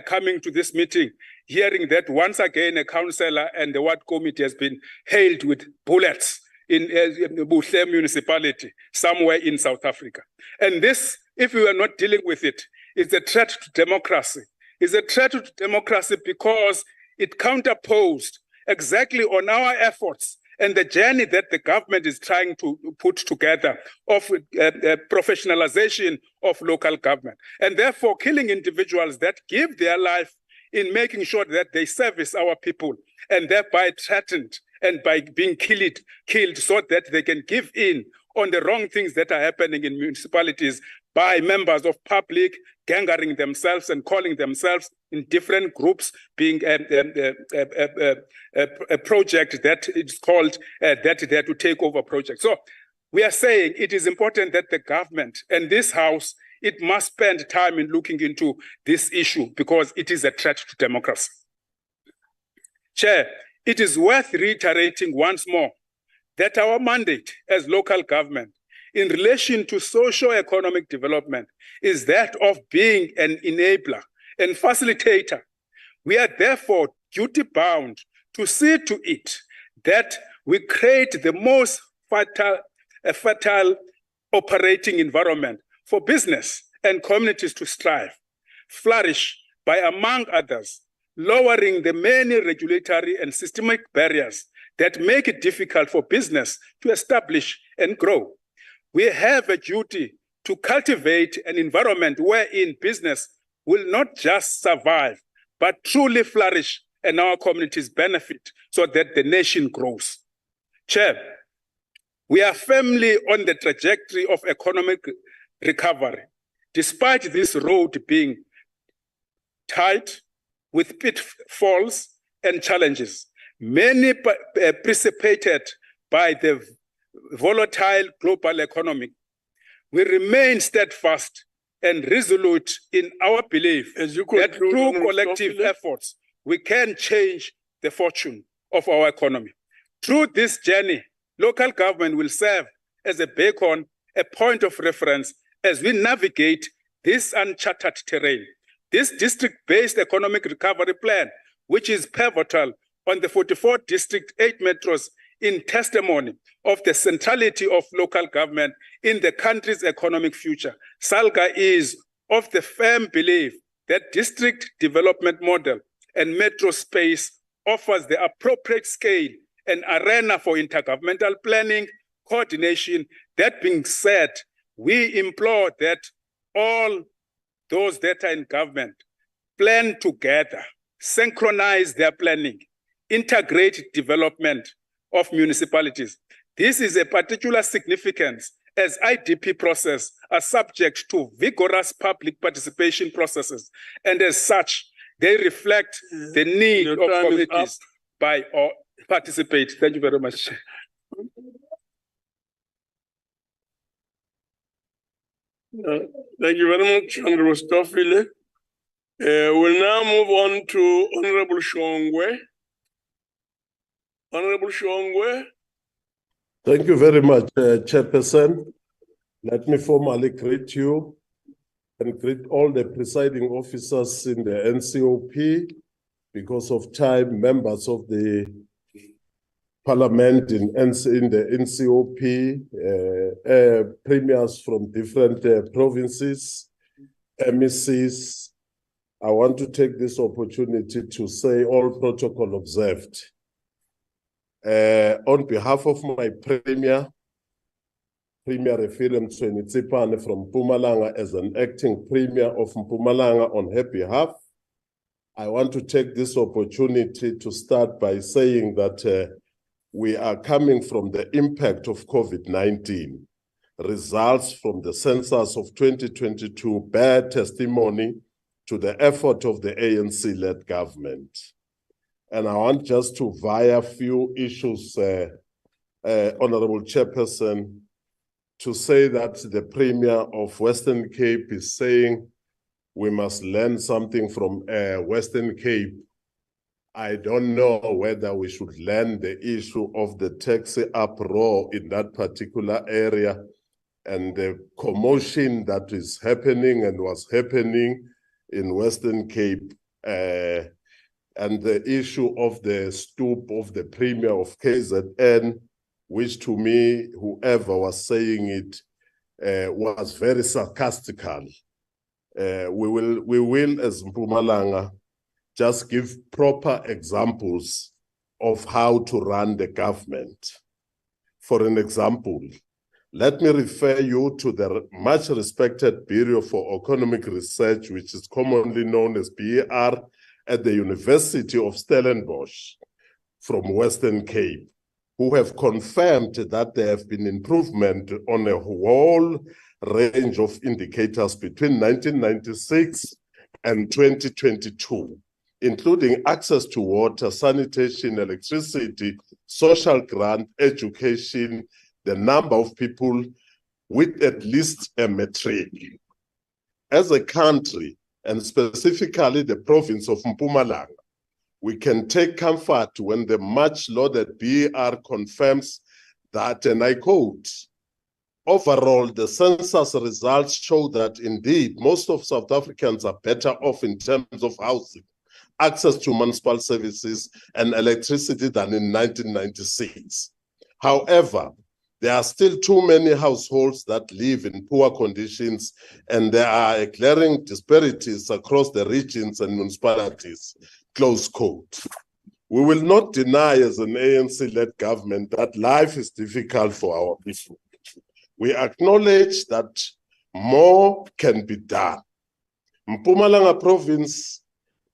N: coming to this meeting, hearing that once again a councillor and the ward committee has been hailed with bullets in Buhle municipality, somewhere in South Africa. And this, if we are not dealing with it, is a threat to democracy. It's a threat to democracy because it counterposed exactly on our efforts and the journey that the government is trying to put together of professionalization of local government. And therefore killing individuals that give their life in making sure that they service our people and thereby threatened and by being killed so that they can give in on the wrong things that are happening in municipalities by members of public gangering themselves and calling themselves in different groups, being a project that is called that they're to take over project. So we are saying it is important that the government and this house, it must spend time in looking into this issue because it is a threat to democracy. Chair, it is worth reiterating once more that our mandate as local government in relation to socio-economic development is that of being an enabler and facilitator. We are therefore duty-bound to see to it that we create the most fertile operating environment for business and communities to strive, flourish by, among others, lowering the many regulatory and systemic barriers that make it difficult for business to establish and grow. We have a duty to cultivate an environment wherein business will not just survive, but truly flourish and our communities benefit so that the nation grows. Chair, we are firmly on the trajectory of economic recovery, despite this road being tight with pitfalls and challenges, many precipitated by the volatile global economy. We remain steadfast and resolute in our belief that through collective efforts, we can change the fortune of our economy. Through this journey, local government will serve as a beacon, a point of reference as we navigate this uncharted terrain. This district-based economic recovery plan, which is pivotal on the 44 district, 8 metros, in testimony of the centrality of local government in the country's economic future. SALGA is of the firm belief that district development model and metro space offers the appropriate scale and arena for intergovernmental planning, coordination. That being said, we implore that all those that are in government plan together, synchronize their planning, integrate development of municipalities. This is a particular significance as IDP process are subject to vigorous public participation processes, and as such, they reflect the need of communities by all participate. Thank you very much.
B: Thank you very much, Honorable Stoffile. We'll now move on to Honorable Shongwe. Honorable Shongwe.
O: Thank you very much, Chairperson. Let me formally greet you and greet all the presiding officers in the NCOP. Because of time, members of the Parliament in the NCOP, premiers from different provinces, MECs. I want to take this opportunity to say all protocol observed. On behalf of my Premier Refilem Mtsweni-Tsipane from Mpumalanga, as an acting Premier of Mpumalanga on her behalf, I want to take this opportunity to start by saying that we are coming from the impact of COVID-19. Results from the census of 2022 bear testimony to the effort of the ANC-led government. And I want just to via a few issues, Honorable Chairperson, to say that the Premier of Western Cape is saying we must learn something from Western Cape. I don't know whether we should learn the issue of the taxi uproar in that particular area and the commotion that is happening and was happening in Western Cape, and the issue of the stoop of the Premier of KZN, which to me, whoever was saying it, was very sarcastical. We will, as Mpumalanga, just give proper examples of how to run the government. For an example, let me refer you to the much respected Bureau for Economic Research, which is commonly known as BER, at the University of Stellenbosch from Western Cape, who have confirmed that there have been improvement on a whole range of indicators between 1996 and 2022, including access to water, sanitation, electricity, social grant, education, the number of people with at least a matric. As a country, and specifically the province of Mpumalanga, we can take comfort when the much lauded BER confirms that, and I quote, overall, the census results show that indeed most of South Africans are better off in terms of housing, access to municipal services and electricity than in 1996. However, there are still too many households that live in poor conditions, and there are glaring disparities across the regions and municipalities, close quote. We will not deny as an ANC-led government that life is difficult for our people. We acknowledge that more can be done. Mpumalanga province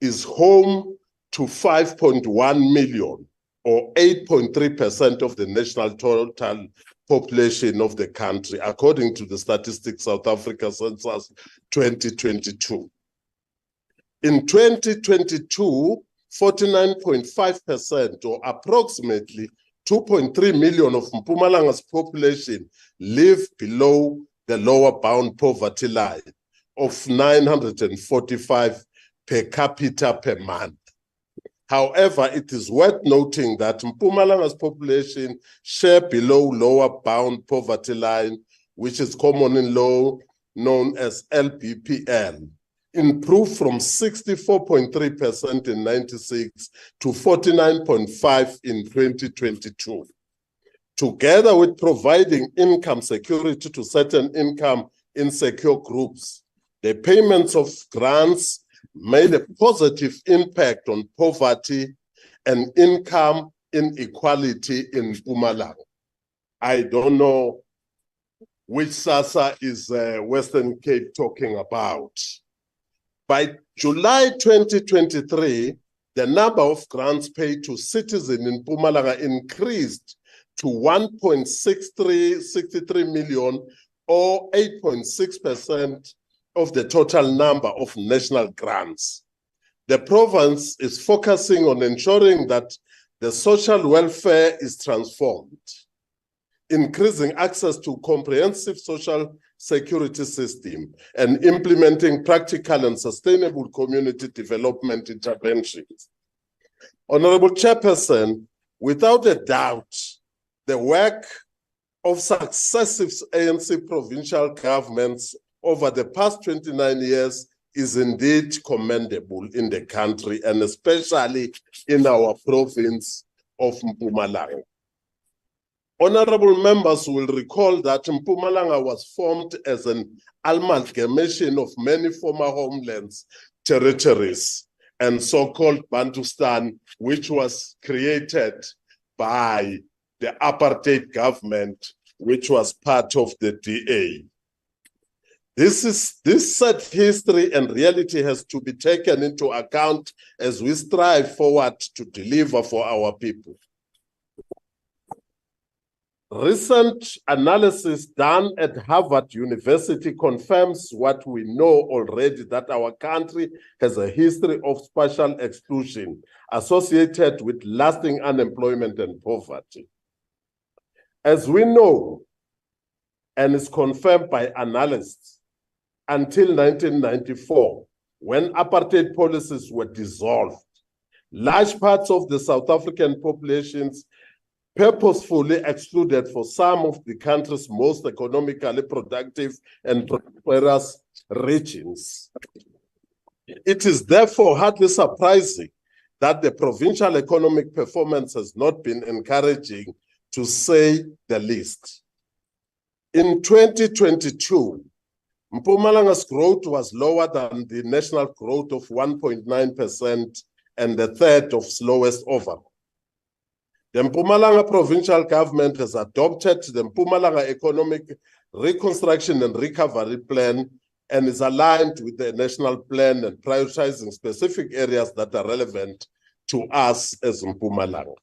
O: is home to 5.1 million, or 8.3% of the national total population of the country, according to the Statistics South Africa Census 2022. In 2022, 49.5%, or approximately 2.3 million of Mpumalanga's population live below the lower bound poverty line of 945 per capita per month. However, it is worth noting that Mpumalanga's population share below lower bound poverty line, which is common in law known as LBPL, improved from 64.3% in 96 to 49.5% in 2022. Together with providing income security to certain income insecure groups, the payments of grants made a positive impact on poverty and income inequality in Mpumalanga. I don't know which SASSA is Western Cape talking about. By July 2023, the number of grants paid to citizens in Mpumalanga increased to 1.63 million, or 8.6% of the total number of national grants. The province is focusing on ensuring that the social welfare is transformed, increasing access to comprehensive social security system, and implementing practical and sustainable community development interventions. Honorable Chairperson, without a doubt, the work of successive ANC provincial governments over the past 29 years is indeed commendable in the country, and especially in our province of Mpumalanga. Honorable members will recall that Mpumalanga was formed as an amalgamation of many former homelands, territories, and so-called Bantustan, which was created by the apartheid government, which was part of the DA. This sad history and reality has to be taken into account as we strive forward to deliver for our people. Recent analysis done at Harvard University confirms what we know already, that our country has a history of spatial exclusion associated with lasting unemployment and poverty. As we know, and is confirmed by analysts, until 1994, when apartheid policies were dissolved, large parts of the South African populations purposefully excluded for some of the country's most economically productive and prosperous regions. It is therefore hardly surprising that the provincial economic performance has not been encouraging, to say the least. In 2022, Mpumalanga's growth was lower than the national growth of 1.9% and the third of slowest overall. The Mpumalanga provincial government has adopted the Mpumalanga Economic Reconstruction and Recovery Plan and is aligned with the national plan and prioritizing specific areas that are relevant to us as Mpumalanga.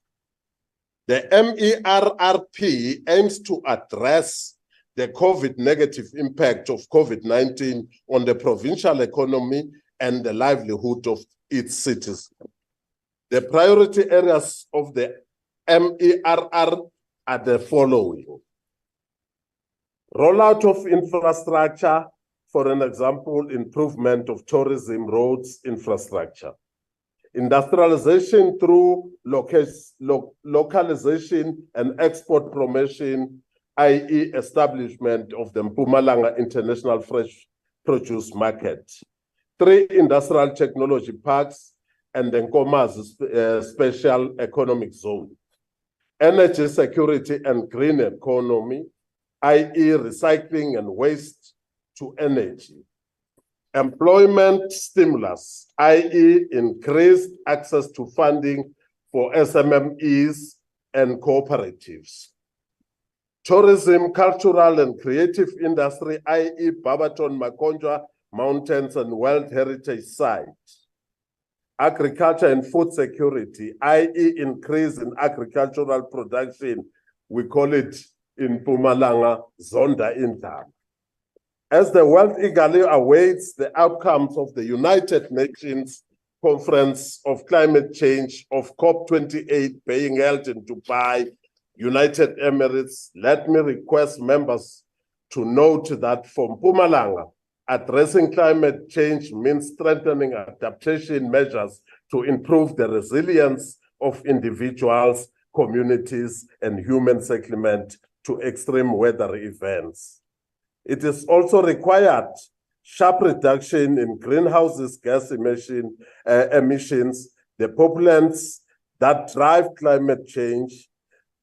O: The MERRP aims to address the COVID-negative impact of COVID-19 on the provincial economy and the livelihood of its citizens. The priority areas of the MERR are the following. Rollout of infrastructure, for an example, improvement of tourism, roads, infrastructure. Industrialization through localization and export promotion, i.e. establishment of the Mpumalanga International Fresh Produce Market. 3 industrial technology parks and the Nkomazi Special Economic Zone. Energy security and green economy, i.e. recycling and waste to energy. Employment stimulus, i.e. increased access to funding for SMMEs and cooperatives. Tourism, cultural and creative industry, i.e. Barberton, Makonjwa Mountains and World Heritage Site. agriculture and food security, i.e. increase in agricultural production. We call it in Mpumalanga, Zonda Indaba. As the world eagerly awaits the outcomes of the United Nations Conference of Climate Change of COP28 being held in Dubai, United Emirates, let me request members to note that for Mpumalanga, addressing climate change means strengthening adaptation measures to improve the resilience of individuals, communities, and human settlement to extreme weather events. It is also required sharp reduction in greenhouse gas emissions, the pollutants that drive climate change.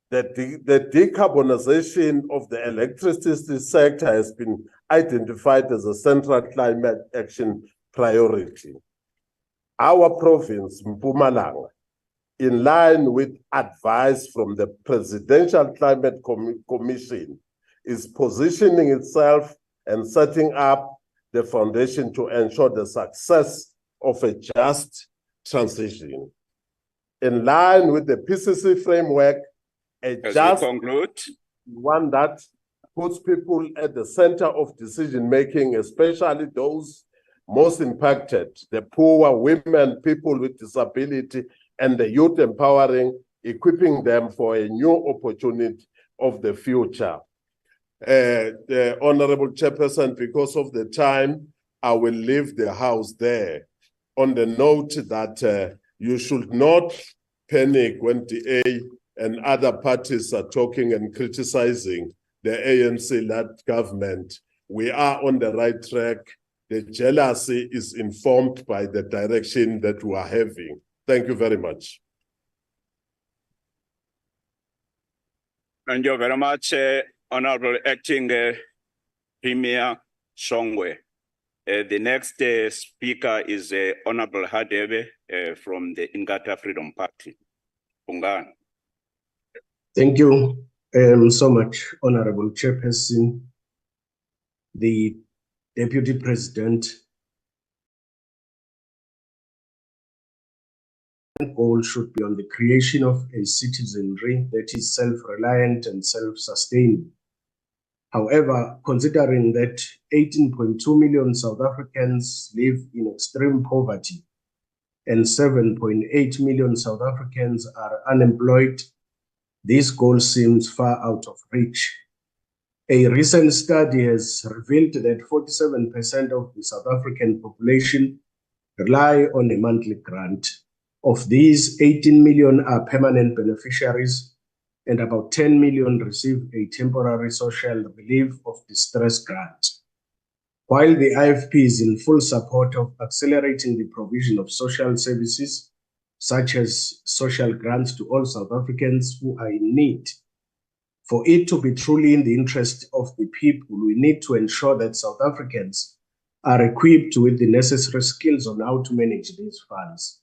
O: The decarbonization of the electricity sector has been identified as a central climate action priority. Our province, Mpumalanga, in line with advice from the Presidential Climate Commission, is positioning itself and setting up the foundation to ensure the success of a just transition. In line with the PCC framework, a just one that puts people at the center of decision-making, especially those most impacted, the poor, women, people with disability, and the youth, empowering, equipping them for a new opportunity of the future. The Honorable Chairperson, because of the time, I will leave the House there on the note that you should not panic when DA and other parties are talking and criticizing the ANC-led government. We are on the right track. The jealousy is informed by the direction that we are having. Thank you very much.
M: Thank you very much, Honorable Acting Premier Songwe. The next speaker is Honorable Hadebe from the Inkatha Freedom Party. Ungana.
P: Thank you so much, Honorable Chairperson, the Deputy President. Goal should be on the creation of a citizenry that is self-reliant and self-sustaining. However, considering that 18.2 million South Africans live in extreme poverty and 7.8 million South Africans are unemployed, this goal seems far out of reach. A recent study has revealed that 47% of the South African population rely on a monthly grant. Of these, 18 million are permanent beneficiaries, and about 10 million receive a temporary social relief of distress grant. While the IFP is in full support of accelerating the provision of social services, such as social grants to all South Africans who are in need, for it to be truly in the interest of the people, we need to ensure that South Africans are equipped with the necessary skills on how to manage these funds.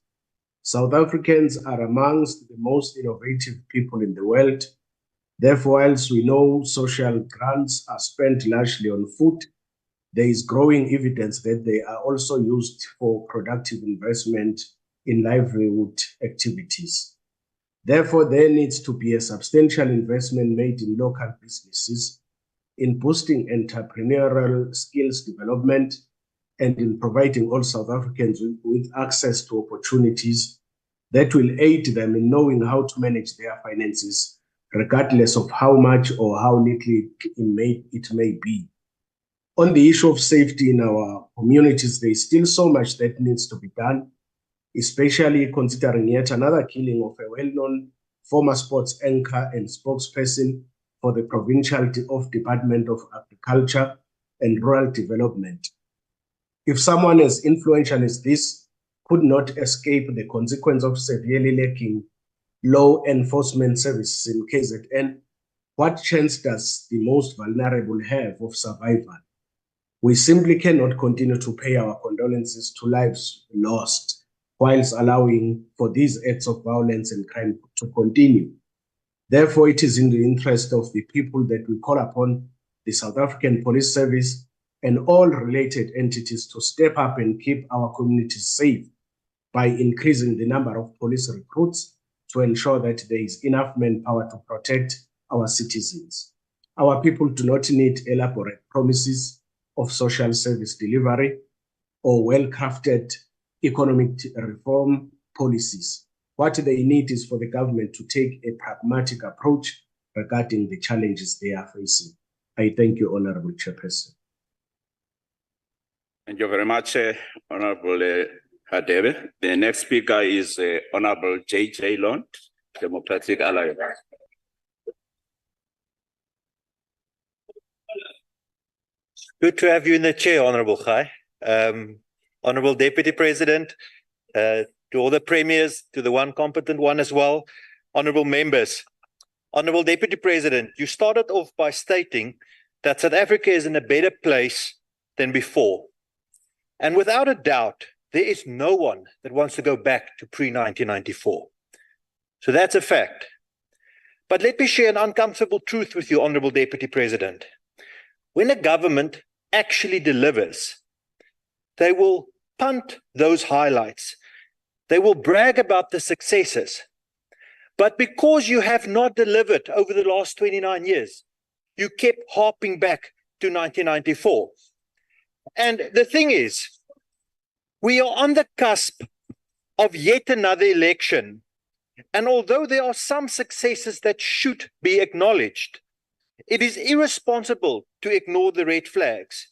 P: South Africans are amongst the most innovative people in the world. Therefore, whilst we know social grants are spent largely on food, there is growing evidence that they are also used for productive investment in livelihood activities. Therefore, there needs to be a substantial investment made in local businesses, in boosting entrepreneurial skills development, and in providing all South Africans with access to opportunities that will aid them in knowing how to manage their finances, regardless of how much or how little it may be. On the issue of safety in our communities, there is still so much that needs to be done, especially considering yet another killing of a well-known former sports anchor and spokesperson for the Provincial Department of Agriculture and Rural Development. If someone as influential as this could not escape the consequence of severely lacking law enforcement services in KZN, what chance does the most vulnerable have of survival? We simply cannot continue to pay our condolences to lives lost, whilst allowing for these acts of violence and crime to continue. Therefore, it is in the interest of the people that we call upon the South African Police Service and all related entities to step up and keep our communities safe, by increasing the number of police recruits to ensure that there is enough manpower to protect our citizens. Our people do not need elaborate promises of social service delivery or well-crafted economic reform policies. What they need is for the government to take a pragmatic approach regarding the challenges they are facing. I thank you, Honorable Chairperson.
M: Thank you very much, Honorable Hadebe. The next speaker is Honorable J.J. Lund, Democratic Alliance.
Q: Good to have you in the chair, Honorable Khai. Honorable Deputy President, to all the premiers, to the one competent one as well, honorable members. Honorable Deputy President, you started off by stating that South Africa is in a better place than before. And without a doubt, there is no one that wants to go back to pre-1994. So that's a fact. But let me share an uncomfortable truth with you, Honorable Deputy President. When a government actually delivers, they will punt those highlights. They will brag about the successes. But because you have not delivered over the last 29 years, you kept harping back to 1994. And the thing is, we are on the cusp of yet another election. And although there are some successes that should be acknowledged, it is irresponsible to ignore the red flags.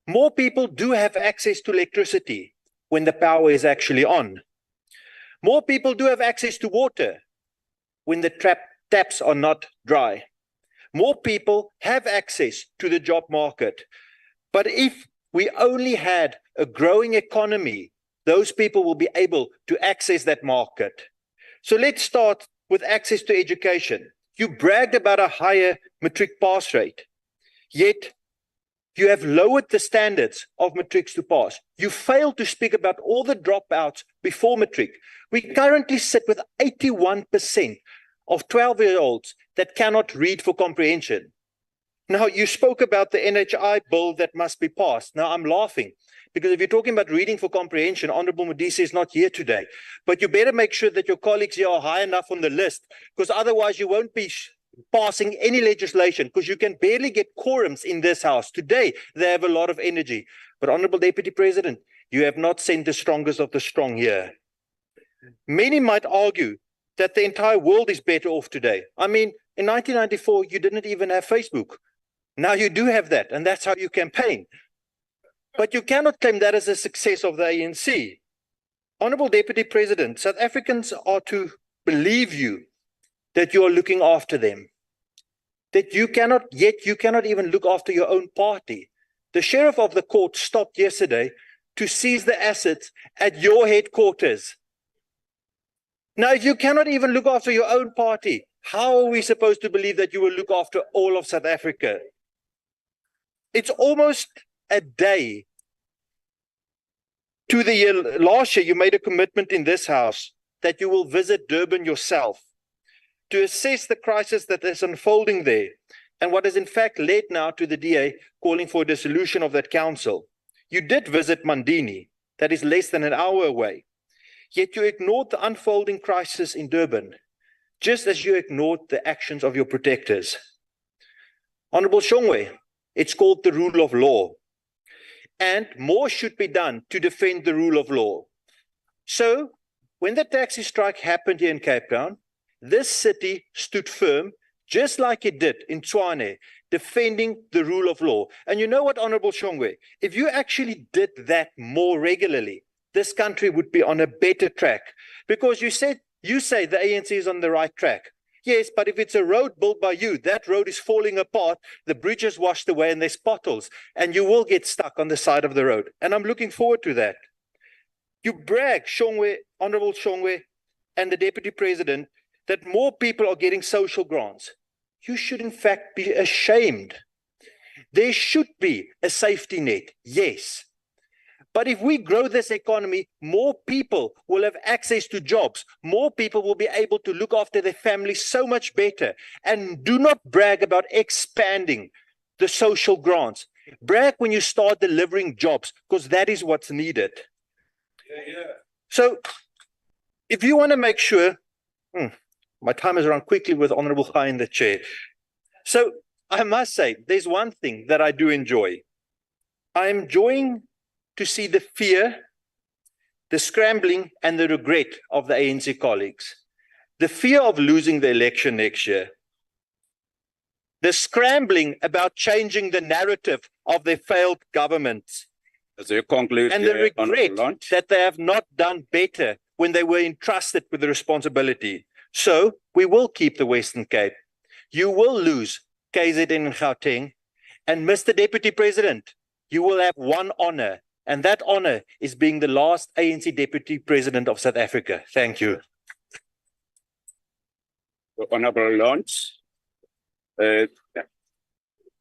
Q: More people do have access to electricity when the power is actually on. More people do have access to water when the taps are not dry. More people have access to the job market. But if we only had a growing economy, those people will be able to access that market. So let's start with access to education. You bragged about a higher matric pass rate, yet you have lowered the standards of matrics to pass. You failed to speak about all the dropouts before matric. We currently sit with 81% of 12-year-olds that cannot read for comprehension. Now, you spoke about the NHI bill that must be passed. Now, I'm laughing because if you're talking about reading for comprehension, Honorable Modise is not here today. But you better make sure that your colleagues here are high enough on the list, because otherwise you won't be passing any legislation, because you can barely get quorums in this house. Today, they have a lot of energy. But Honorable Deputy President, you have not sent the strongest of the strong here. Many might argue that the entire world is better off today. I mean, in 1994, you didn't even have Facebook. Now you do have that, and that's how you campaign. But you cannot claim that as a success of the ANC. Honorable Deputy President, South Africans are to believe you that you are looking after them. That you cannot even look after your own party. The sheriff of the court stopped yesterday to seize the assets at your headquarters. Now, if you cannot even look after your own party, how are we supposed to believe that you will look after all of South Africa? It's almost a day to the year. Last year, you made a commitment in this house that you will visit Durban yourself to assess the crisis that is unfolding there and what has in fact led now to the DA calling for a dissolution of that council. You did visit Mandini, that is less than an hour away, yet you ignored the unfolding crisis in Durban, just as you ignored the actions of your protectors. Honorable Shongwe, it's called the rule of law, and more should be done to defend the rule of law. So, when the taxi strike happened here in Cape Town, this city stood firm, just like it did in Tshwane, defending the rule of law. And you know what, Honorable Shongwe, if you actually did that more regularly, this country would be on a better track. Because you say the ANC is on the right track. Yes, but if it's a road built by you, that road is falling apart, the bridge is washed away and there's potholes, and you will get stuck on the side of the road. And I'm looking forward to that. You brag, Shongwe, Honorable Shongwe, and the Deputy President, that more people are getting social grants. You should in fact be ashamed. There should be a safety net, yes. But if we grow this economy, more people will have access to jobs. More people will be able to look after their families so much better. And do not brag about expanding the social grants. Brag when you start delivering jobs, because that is what's needed. So if you want to make sure, my time has run quickly with Honorable Khai in the chair. So I must say, there's one thing that I do enjoy. I'm enjoying to see the fear, the scrambling, and the regret of the ANC colleagues. The fear of losing the election next year. The scrambling about changing the narrative of their failed governments.
R: As you conclude,
Q: and the regret that they have not done better when they were entrusted with the responsibility. So we will keep the Western Cape. You will lose KZN and Gauteng. And Mr. Deputy President, you will have one honor, and that honor is being the last ANC Deputy President of South Africa. Thank you.
R: Honorable Launch.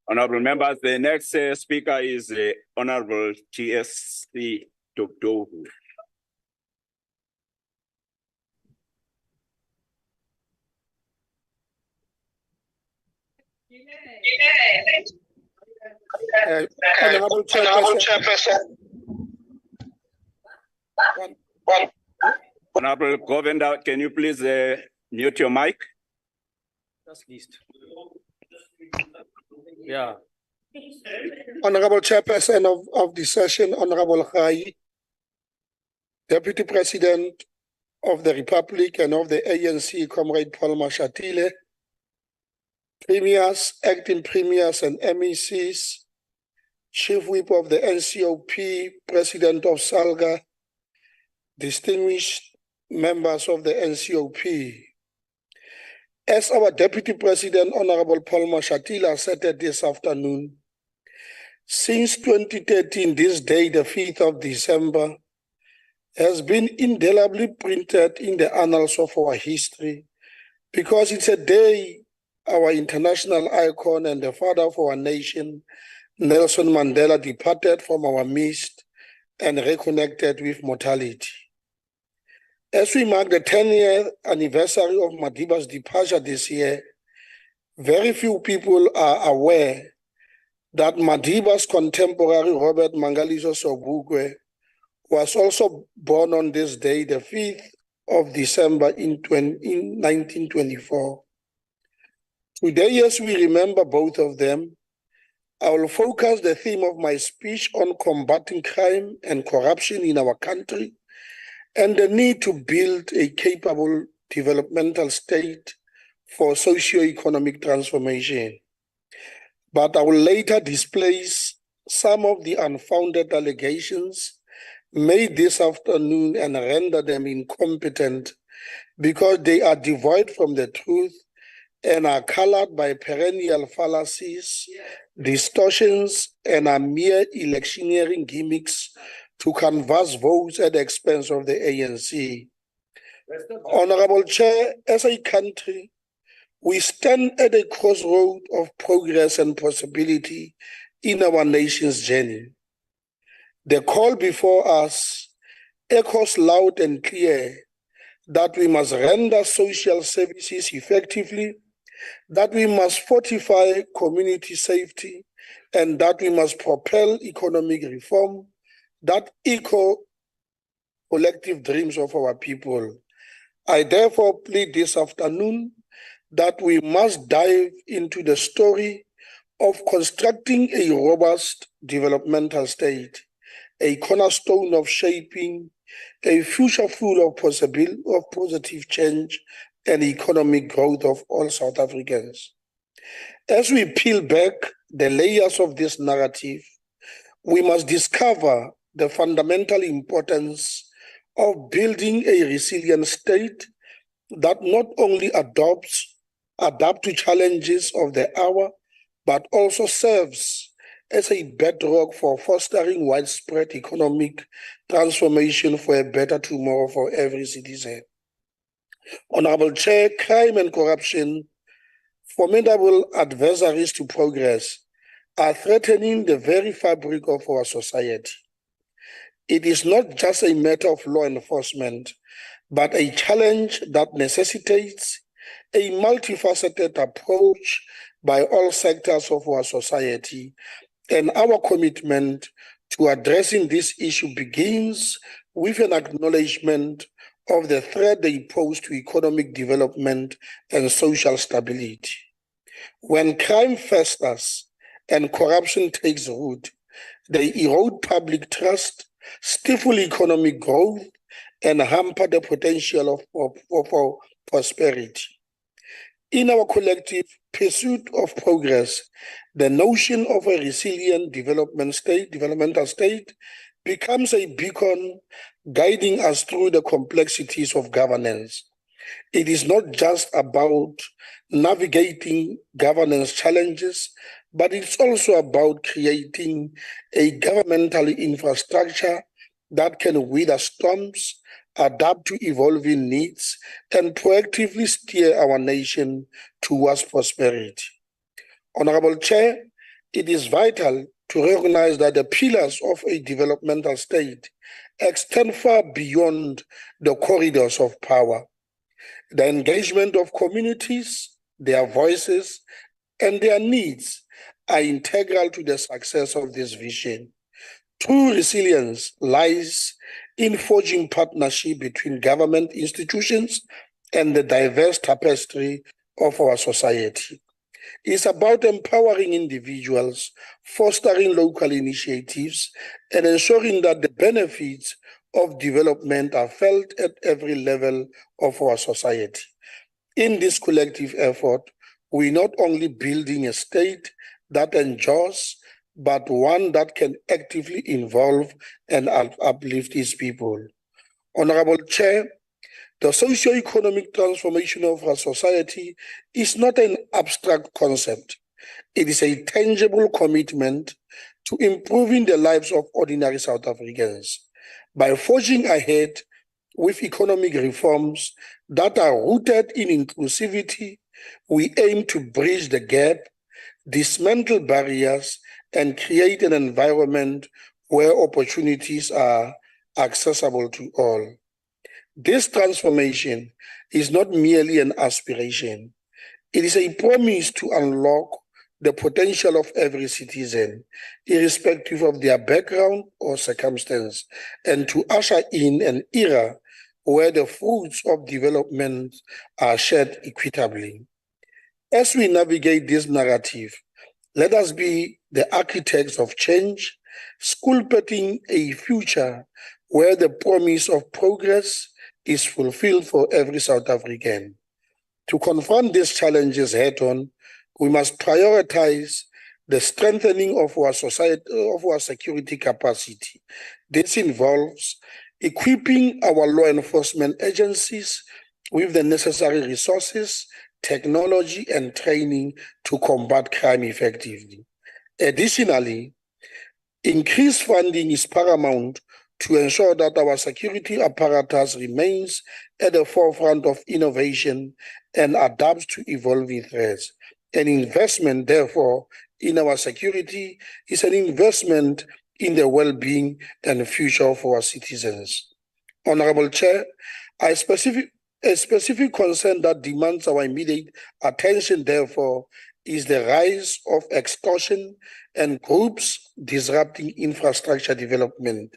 R: Honorable members, the next speaker is Honorable TSC Dobu.
F: Honorable Chairperson.
R: Honorable Govender, can you please mute your mic?
D: Just least. Yeah.
F: Honorable Chairperson of the session, Honorable Khai, Deputy President of the Republic and of the ANC, Comrade Paul Mashatile, Premiers, Acting Premiers and MECs, Chief Whip of the NCOP, President of SALGA, distinguished members of the NCOP. As our Deputy President, Honorable Paul Mashatile, said this afternoon, since 2013, this day, the 5th of December, has been indelibly printed in the annals of our history because it's a day our international icon and the father of our nation, Nelson Mandela, departed from our midst and reconnected with mortality. As we mark the 10th anniversary of Madiba's departure this year, very few people are aware that Madiba's contemporary Robert Mangaliso Sobukwe was also born on this day, the 5th of December in 1924. Today, as we remember both of them, I will focus the theme of my speech on combating crime and corruption in our country and the need to build a capable developmental state for socio-economic transformation. But I will later displace some of the unfounded allegations made this afternoon and render them incompetent because they are devoid from the truth and are colored by perennial fallacies, distortions, and are mere electioneering gimmicks to canvass votes at the expense of the ANC. Honorable Chair, as a country, we stand at a crossroad of progress and possibility in our nation's journey. The call before us echoes loud and clear that we must render social services effectively, that we must fortify community safety, and that we must propel economic reform that echo collective dreams of our people. I therefore plead this afternoon that we must dive into the story of constructing a robust developmental state, a cornerstone of shaping a future full of positive change and economic growth of all South Africans. As we peel back the layers of this narrative, we must discover the fundamental importance of building a resilient state that not only adapt to challenges of the hour, but also serves as a bedrock for fostering widespread economic transformation for a better tomorrow for every citizen. Honorable Chair, crime and corruption, formidable adversaries to progress, are threatening the very fabric of our society. It is not just a matter of law enforcement, but a challenge that necessitates a multifaceted approach by all sectors of our society. And our commitment to addressing this issue begins with an acknowledgement of the threat they pose to economic development and social stability. When crime festers and corruption takes root, they erode public trust, stifle economic growth, and hamper the potential of prosperity. In our collective pursuit of progress, the notion of a resilient developmental state becomes a beacon guiding us through the complexities of governance. It is not just about navigating governance challenges, but it's also about creating a governmental infrastructure that can weather storms, adapt to evolving needs, and proactively steer our nation towards prosperity. Honorable Chair, it is vital to recognize that the pillars of a developmental state extend far beyond the corridors of power. The engagement of communities, their voices, and their needs are integral to the success of this vision. True resilience lies in forging partnership between government institutions and the diverse tapestry of our society. It's about empowering individuals, fostering local initiatives, and ensuring that the benefits of development are felt at every level of our society. In this collective effort, we're not only building a state that endures, but one that can actively involve and uplift its people. Honorable Chair, the socio-economic transformation of our society is not an abstract concept. It is a tangible commitment to improving the lives of ordinary South Africans. By forging ahead with economic reforms that are rooted in inclusivity, we aim to bridge the gap, dismantle barriers, and create an environment where opportunities are accessible to all. This transformation is not merely an aspiration. It is a promise to unlock the potential of every citizen, irrespective of their background or circumstance, and to usher in an era where the fruits of development are shared equitably. As we navigate this narrative, let us be the architects of change, sculpting a future where the promise of progress is fulfilled for every South African. To confront these challenges head-on, we must prioritize the strengthening of our society, of our security capacity. This involves equipping our law enforcement agencies with the necessary resources, technology, and training to combat crime effectively. Additionally, increased funding is paramount to ensure that our security apparatus remains at the forefront of innovation and adapts to evolving threats. An investment, therefore, in our security is an investment in the well-being and future of our citizens. Honorable Chair, a specific concern that demands our immediate attention, therefore, is the rise of extortion and groups disrupting infrastructure development.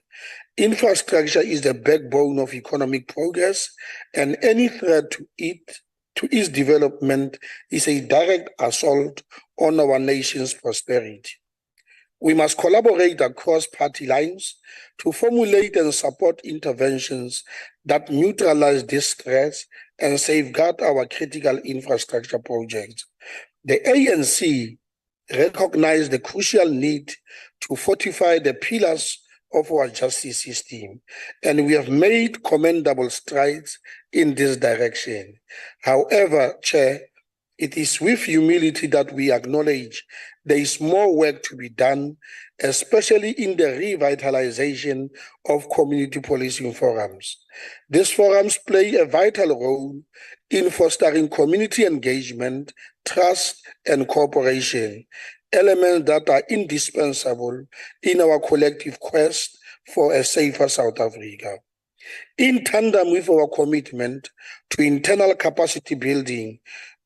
F: Infrastructure is the backbone of economic progress, and any threat to its development is a direct assault on our nation's prosperity. We must collaborate across party lines to formulate and support interventions that neutralize these threats and safeguard our critical infrastructure projects. The ANC recognized the crucial need to fortify the pillars of our justice system, and we have made commendable strides in this direction. However, Chair, it is with humility that we acknowledge there is more work to be done, especially in the revitalization of community policing forums. These forums play a vital role in fostering community engagement, trust, and cooperation, elements that are indispensable in our collective quest for a safer South Africa. In tandem with our commitment to internal capacity building,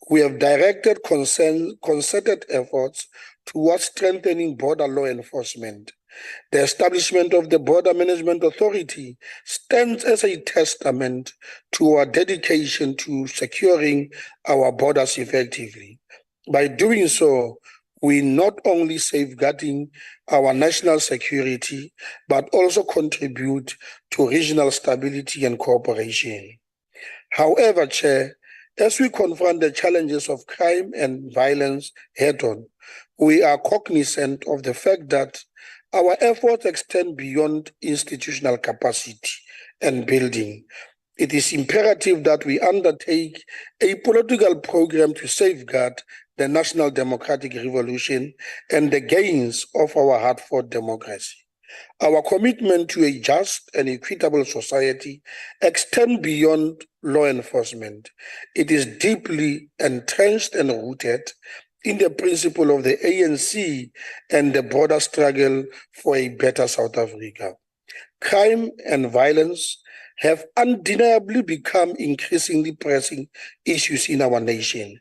F: we have directed concerted efforts towards strengthening border law enforcement. The establishment of the Border Management Authority stands as a testament to our dedication to securing our borders effectively. By doing so, we not only safeguarding our national security, but also contribute to regional stability and cooperation. However, Chair, as we confront the challenges of crime and violence head-on, we are cognizant of the fact that our efforts extend beyond institutional capacity and building. It is imperative that we undertake a political program to safeguard the national democratic revolution and the gains of our hard-fought democracy. Our commitment to a just and equitable society extends beyond law enforcement. It is deeply entrenched and rooted in the principle of the ANC and the broader struggle for a better South Africa. Crime and violence have undeniably become increasingly pressing issues in our nation.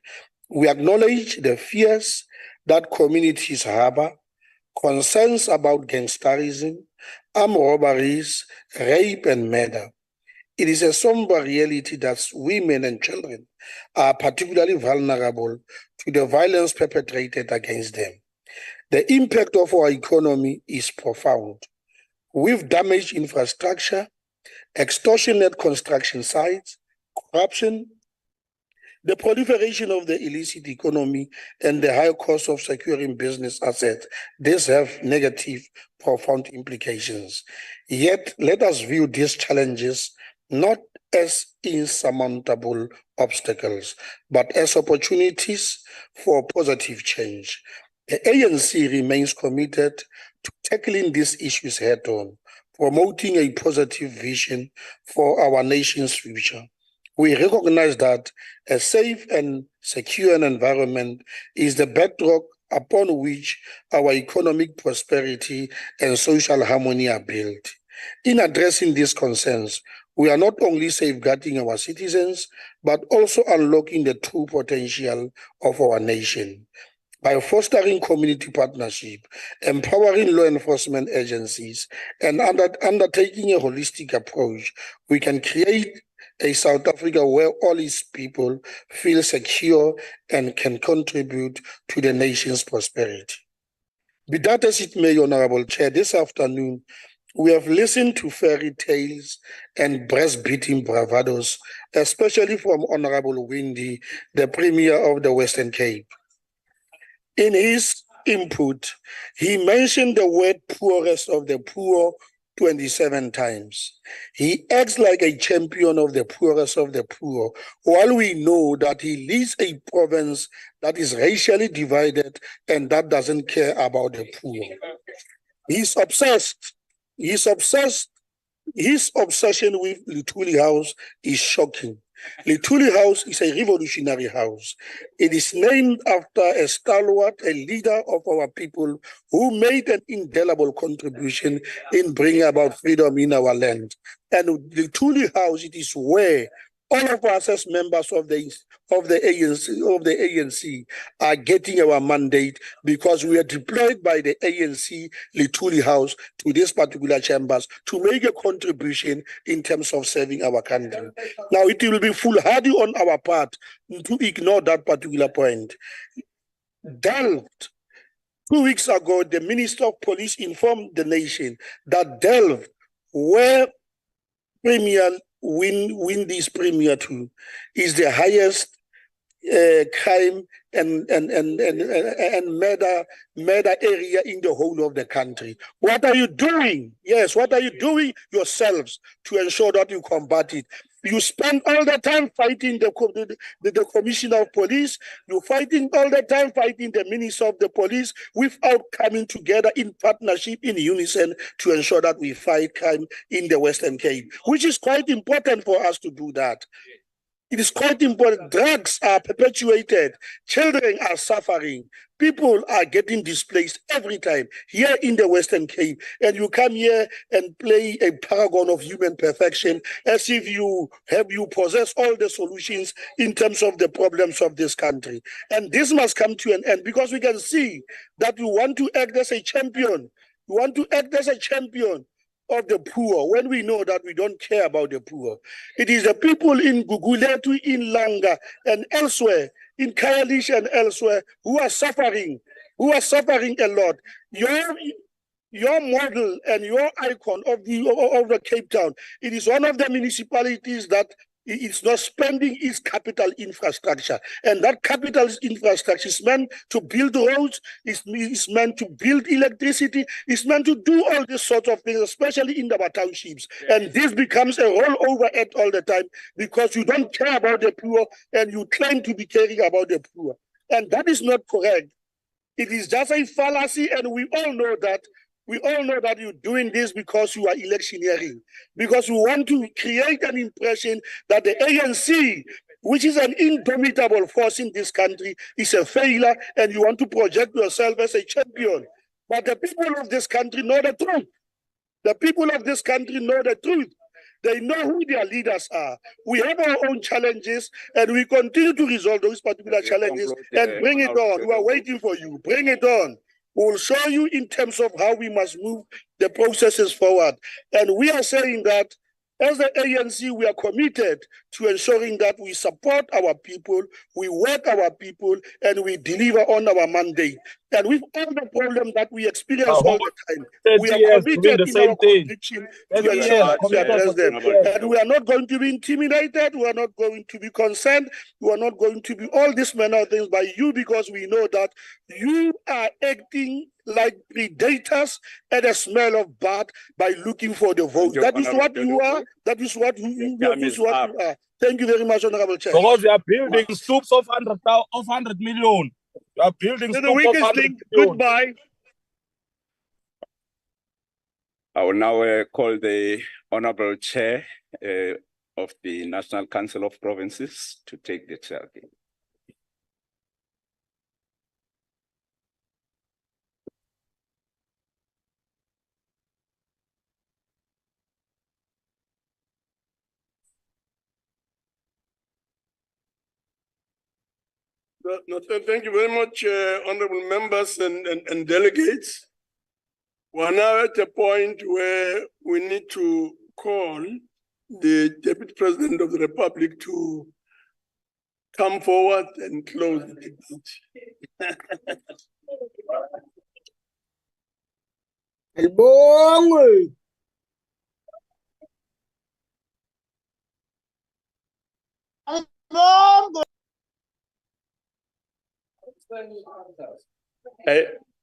F: We acknowledge the fears that communities harbor, concerns about gangsterism, armed robberies, rape, and murder. It is a somber reality that women and children are particularly vulnerable to the violence perpetrated against them. The impact of our economy is profound. With damaged infrastructure, extortionate construction sites, corruption, the proliferation of the illicit economy, and the high cost of securing business assets, these have negative, profound implications. Yet, let us view these challenges not as insurmountable obstacles, but as opportunities for positive change. The ANC remains committed to tackling these issues head-on, promoting a positive vision for our nation's future. We recognize that a safe and secure environment is the bedrock upon which our economic prosperity and social harmony are built. In addressing these concerns, we are not only safeguarding our citizens, but also unlocking the true potential of our nation. By fostering community partnership, empowering law enforcement agencies, and undertaking a holistic approach, we can create a South Africa where all its people feel secure and can contribute to the nation's prosperity. Be that as it may, Honorable Chair, this afternoon, we have listened to fairy tales and breast-beating bravados, especially from Honorable Windy, the Premier of the Western Cape. In his input, he mentioned the word poorest of the poor 27 times. He acts like a champion of the poorest of the poor, while we know that he leads a province that is racially divided and that doesn't care about the poor. He's obsessed. His obsession with Lithuli House is shocking. Lithuli House is a revolutionary house. It is named after a stalwart, a leader of our people who made an indelible contribution in bringing about freedom in our land. And Lithuli House, it is where all of us as members of the ANC are getting our mandate because we are deployed by the ANC Lithuli House to these particular chambers to make a contribution in terms of serving our country. Now, it will be foolhardy on our part to ignore that particular point. Delft, 2 weeks ago, the Minister of Police informed the nation that Delft, where Premier win this Premier to, is the highest crime and murder area in the whole of the country. What are you doing? Yes, what are you doing yourselves to ensure that you combat it? You spend all the time fighting the Commissioner of Police. You're fighting all the time fighting the Minister of the Police without coming together in partnership, in unison, to ensure that we fight crime in the Western Cape, which is quite important for us to do that. It is quite important. Drugs are perpetuated. Children are suffering. People are getting displaced every time here in the Western Cape. And you come here and play a paragon of human perfection as if you possess all the solutions in terms of the problems of this country. And this must come to an end because we can see that you want to act as a champion
B: You want to act as a champion of the poor when we know that we don't care about the poor. It is the people in Guguletu, in Langa, and elsewhere, in Kayalish and elsewhere, who are suffering a lot. Your model and your icon of the Cape Town, it is one of the municipalities that it's not spending its capital infrastructure. And that capital infrastructure is meant to build roads, is meant to build electricity, is meant to do all these sorts of things, especially in our townships. Yes. And this becomes a rollover act all the time because you don't care about the poor and you claim to be caring about the poor. And that is not correct. It is just a fallacy, and we all know that. We all know that you're doing this because you are electioneering, because you want to create an impression that the ANC, which is an indomitable force in this country, is a failure, and you want to project yourself as a champion. But the people of this country know the truth. The people of this country know the truth. They know who their leaders are. We have our own challenges, and we continue to resolve those particular challenges and bring it on. We are waiting for you. Bring it on. We will show you in terms of how we must move the processes forward. And we are saying that as the ANC, we are committed to ensuring that we support our people, we work our people, and we deliver on our mandate. And with all the problems that we experience all the time, we are committed in our conviction to ensure that we address them. And we are not going to be intimidated, we are not going to be concerned, we are not going to be all this manner of things by you, because we know that you are acting like predators at a smell of blood by looking for the vote. That is what you are. That is what you are. Thank you very much, Honorable Chair.
H: Because we are building stoops of 100 million. We are building stoops of 100 million.
B: Goodbye.
R: I will now call the Honorable Chair of the National Council of Provinces to take the chair again.
B: Thank you very much, honorable members and delegates. We're now at a point where we need to call the Deputy President of the Republic to come forward and close the debate.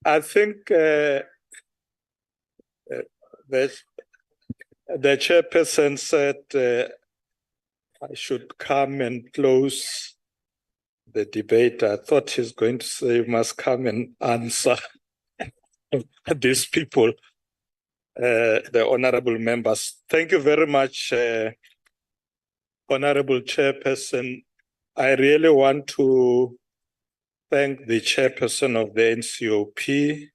C: I think the chairperson said I should come and close the debate. I thought he's going to say you must come and answer these people, the honorable members. Thank you very much, honorable chairperson. I really want to thank the chairperson of the NCOP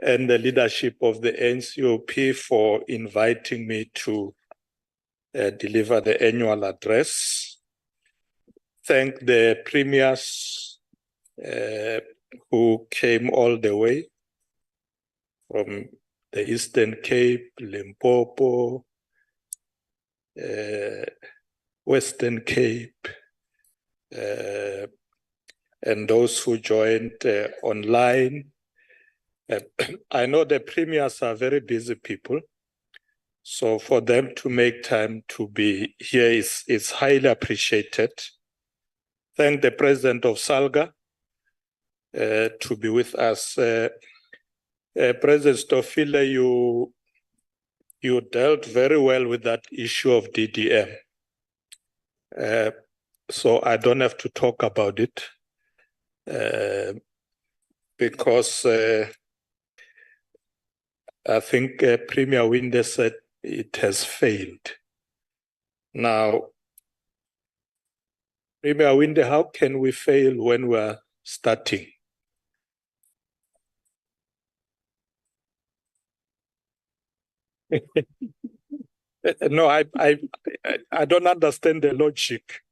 C: and the leadership of the NCOP for inviting me to deliver the annual address. Thank the premiers who came all the way from the Eastern Cape, Limpopo, Western Cape, and those who joined online. I know the premiers are very busy people, so for them to make time to be here is highly appreciated. Thank the President of SALGA to be with us. President Stofile, you dealt very well with that issue of DDM. So I don't have to talk about it because I think Premier Winde said it has failed. Now, Premier Winde, how can we fail when we're starting? No, I don't understand the logic.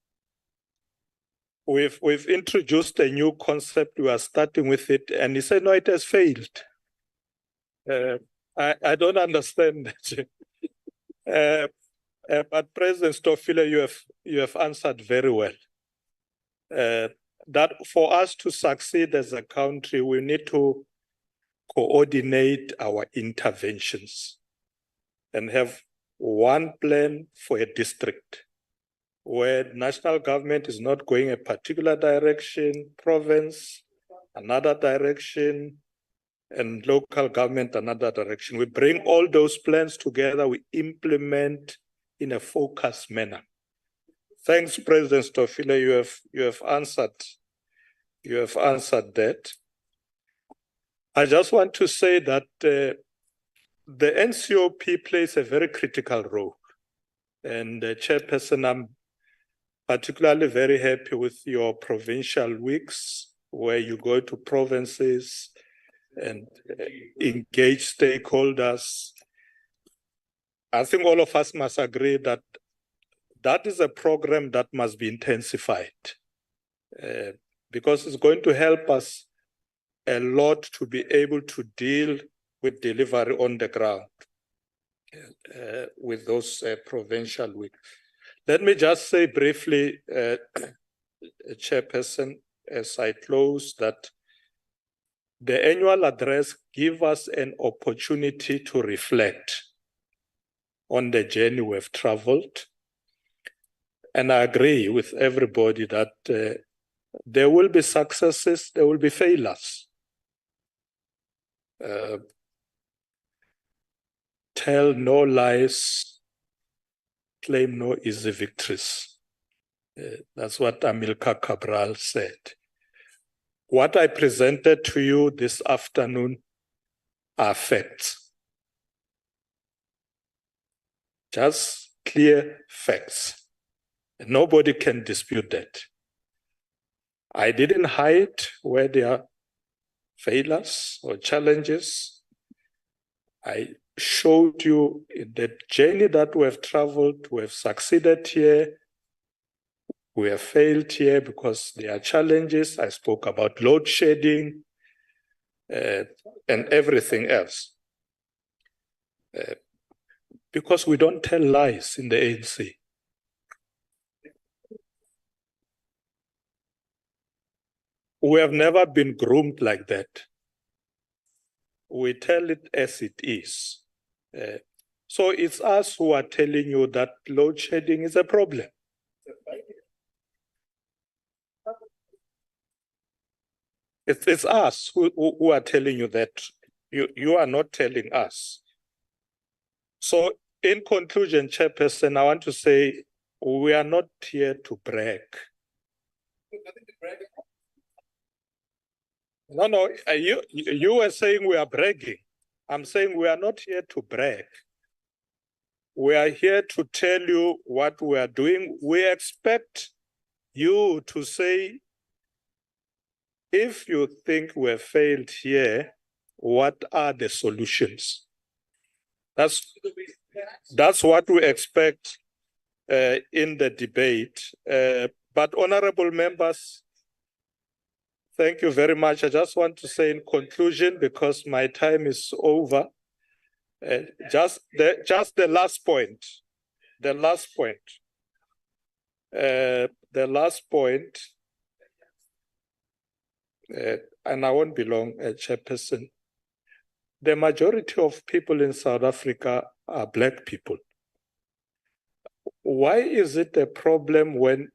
C: We've introduced a new concept. We are starting with it, and he said, no, it has failed. I don't understand that. But President Stofile, you have answered very well. That for us to succeed as a country, we need to coordinate our interventions and have one plan for a district where national government is not going a particular direction, province, another direction, and local government another direction. We bring all those plans together, we implement in a focused manner. Thanks, President Stofile, you have answered that. I just want to say that the NCOP plays a very critical role. And Chairperson, I'm particularly very happy with your provincial weeks where you go to provinces and engage stakeholders. I think all of us must agree that that is a program that must be intensified because it's going to help us a lot to be able to deal with delivery on the ground with those provincial weeks. Let me just say briefly, Chairperson, as I close, that the annual address gives us an opportunity to reflect on the journey we've traveled. And I agree with everybody that there will be successes, there will be failures. Tell no lies, claim no easy victories. That's what Amilcar Cabral said. What I presented to you this afternoon are facts. Just clear facts. Nobody can dispute that. I didn't hide where there are failures or challenges. I showed you in the journey that we have traveled, we have succeeded here, we have failed here because there are challenges. I spoke about load shedding and everything else. Because we don't tell lies in the ANC. We have never been groomed like that. We tell it as it is. So it's us who are telling you that load shedding is a problem. It's us who are telling you that. You are not telling us. So in conclusion, Chairperson, I want to say we are not here to brag. No, you were saying we are bragging. I'm saying we are not here to brag. We are here to tell you what we are doing. We expect you to say, if you think we have failed here, what are the solutions? That's what we expect in the debate. But honorable members, thank you very much. I just want to say in conclusion, because my time is over, just the last point. The last point, and I won't be long, Chairperson. The majority of people in South Africa are Black people. Why is it a problem when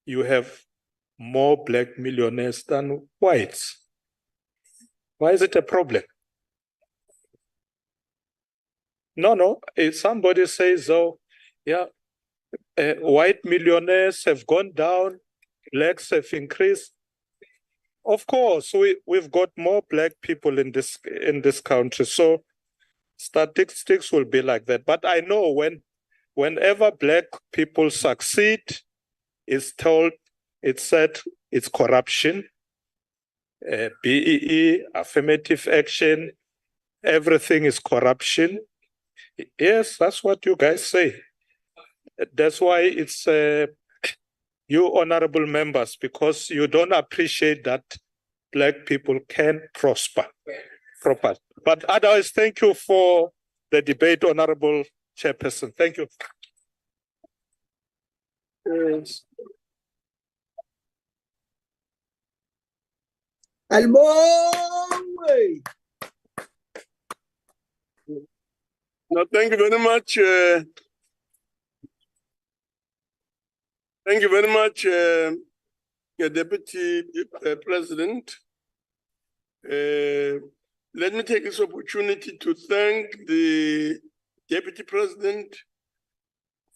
C: you have more Black millionaires than whites? Why is it a problem? No, if somebody says, oh, yeah, white millionaires have gone down, Blacks have increased. Of course, we've got more Black people in this country, so statistics will be like that. But I know whenever Black people succeed, it's said it's corruption, BEE, affirmative action, everything is corruption. Yes, that's what you guys say. That's why it's you honorable members, because you don't appreciate that Black people can prosper. proper. But otherwise, thank you for the debate, Honorable Chairperson. Thank you.
B: Yes.
G: Albongwe.
B: No, thank you very much. Thank you very much, Deputy President. Let me take this opportunity to thank the Deputy President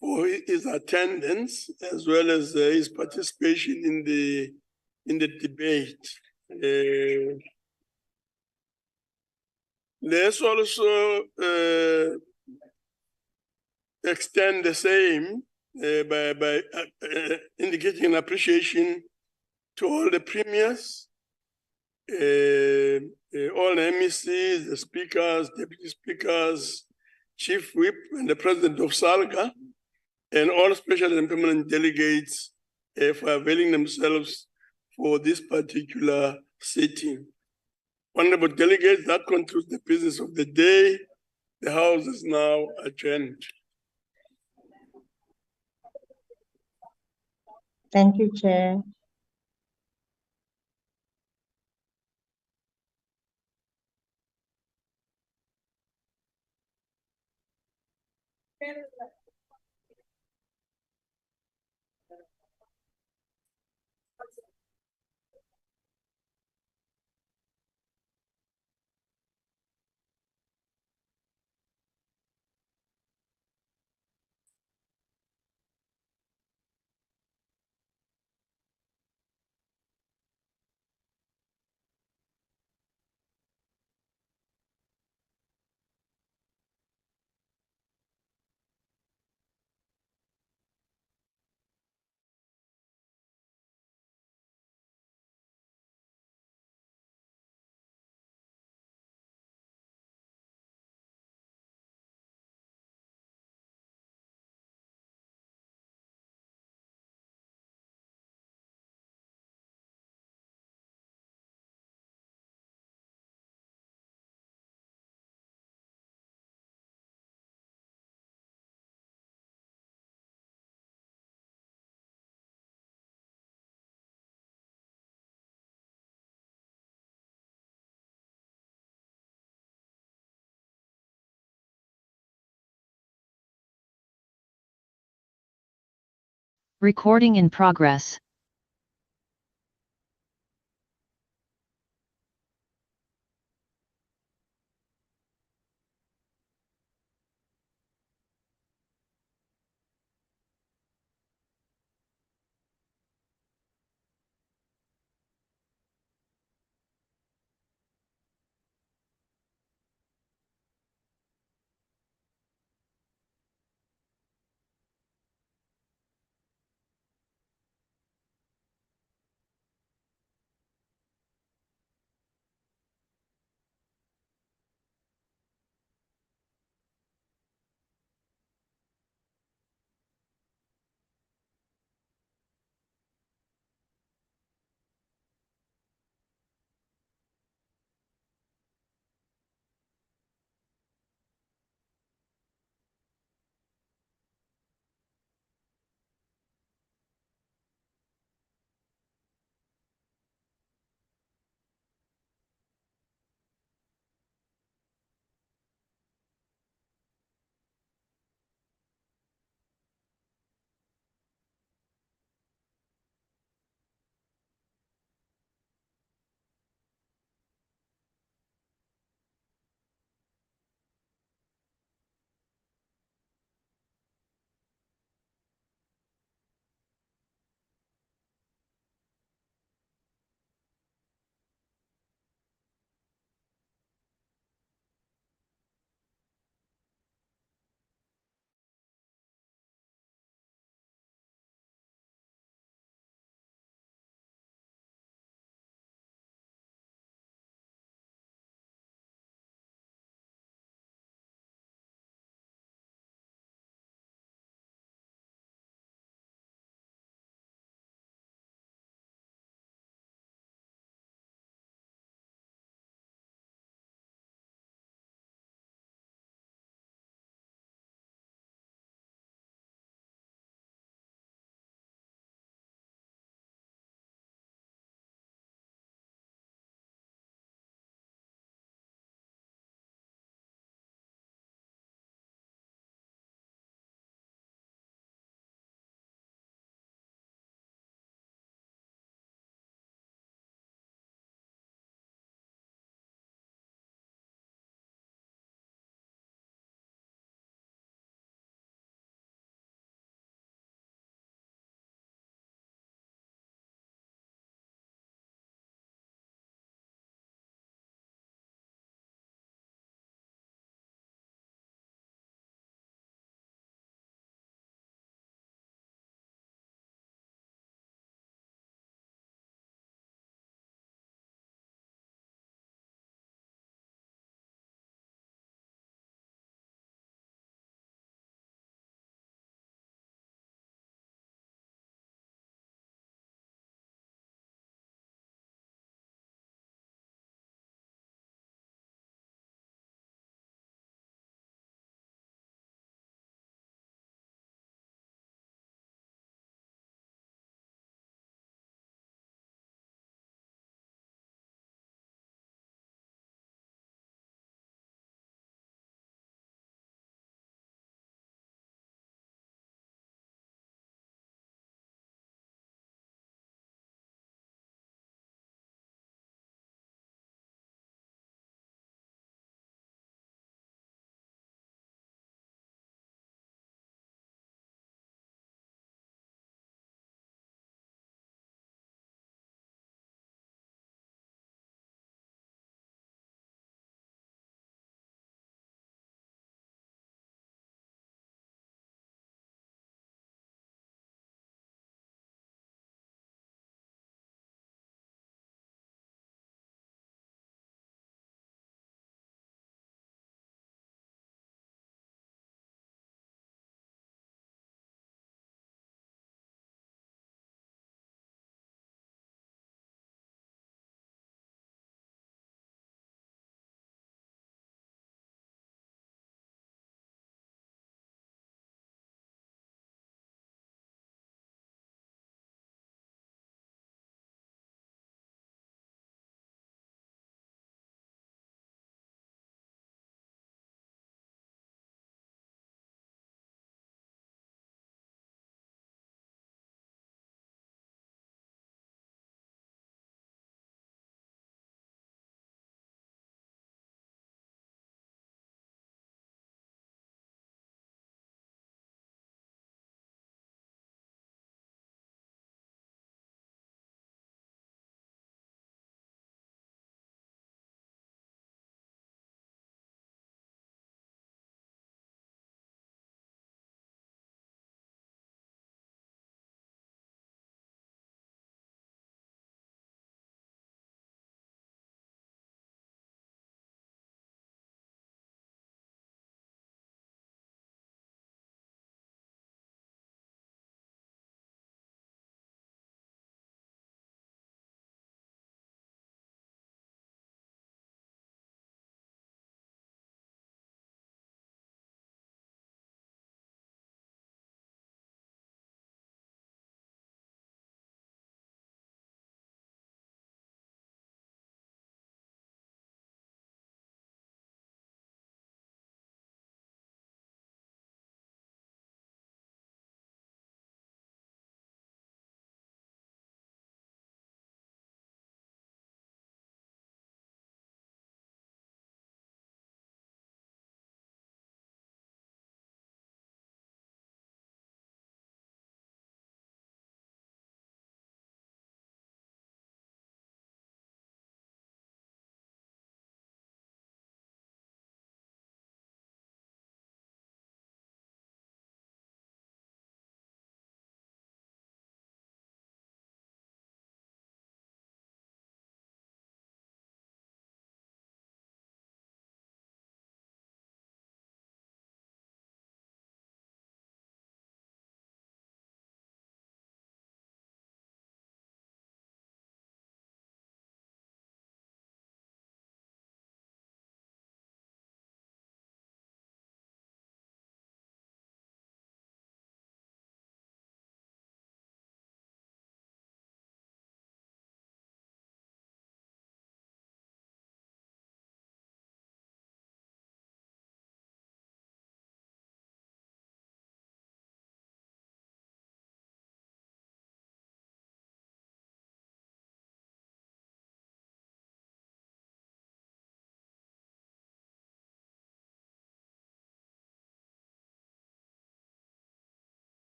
B: for his attendance as well as his participation in the debate. Let's also extend the same by indicating an appreciation to all the premiers, all the MECs, the speakers, deputy speakers, chief whip, and the president of SALGA, and all special and permanent delegates for availing themselves for this particular sitting. Honorable delegates, that concludes the business of the day. The House is now adjourned.
I: Thank you, Chair.
A: Recording in progress.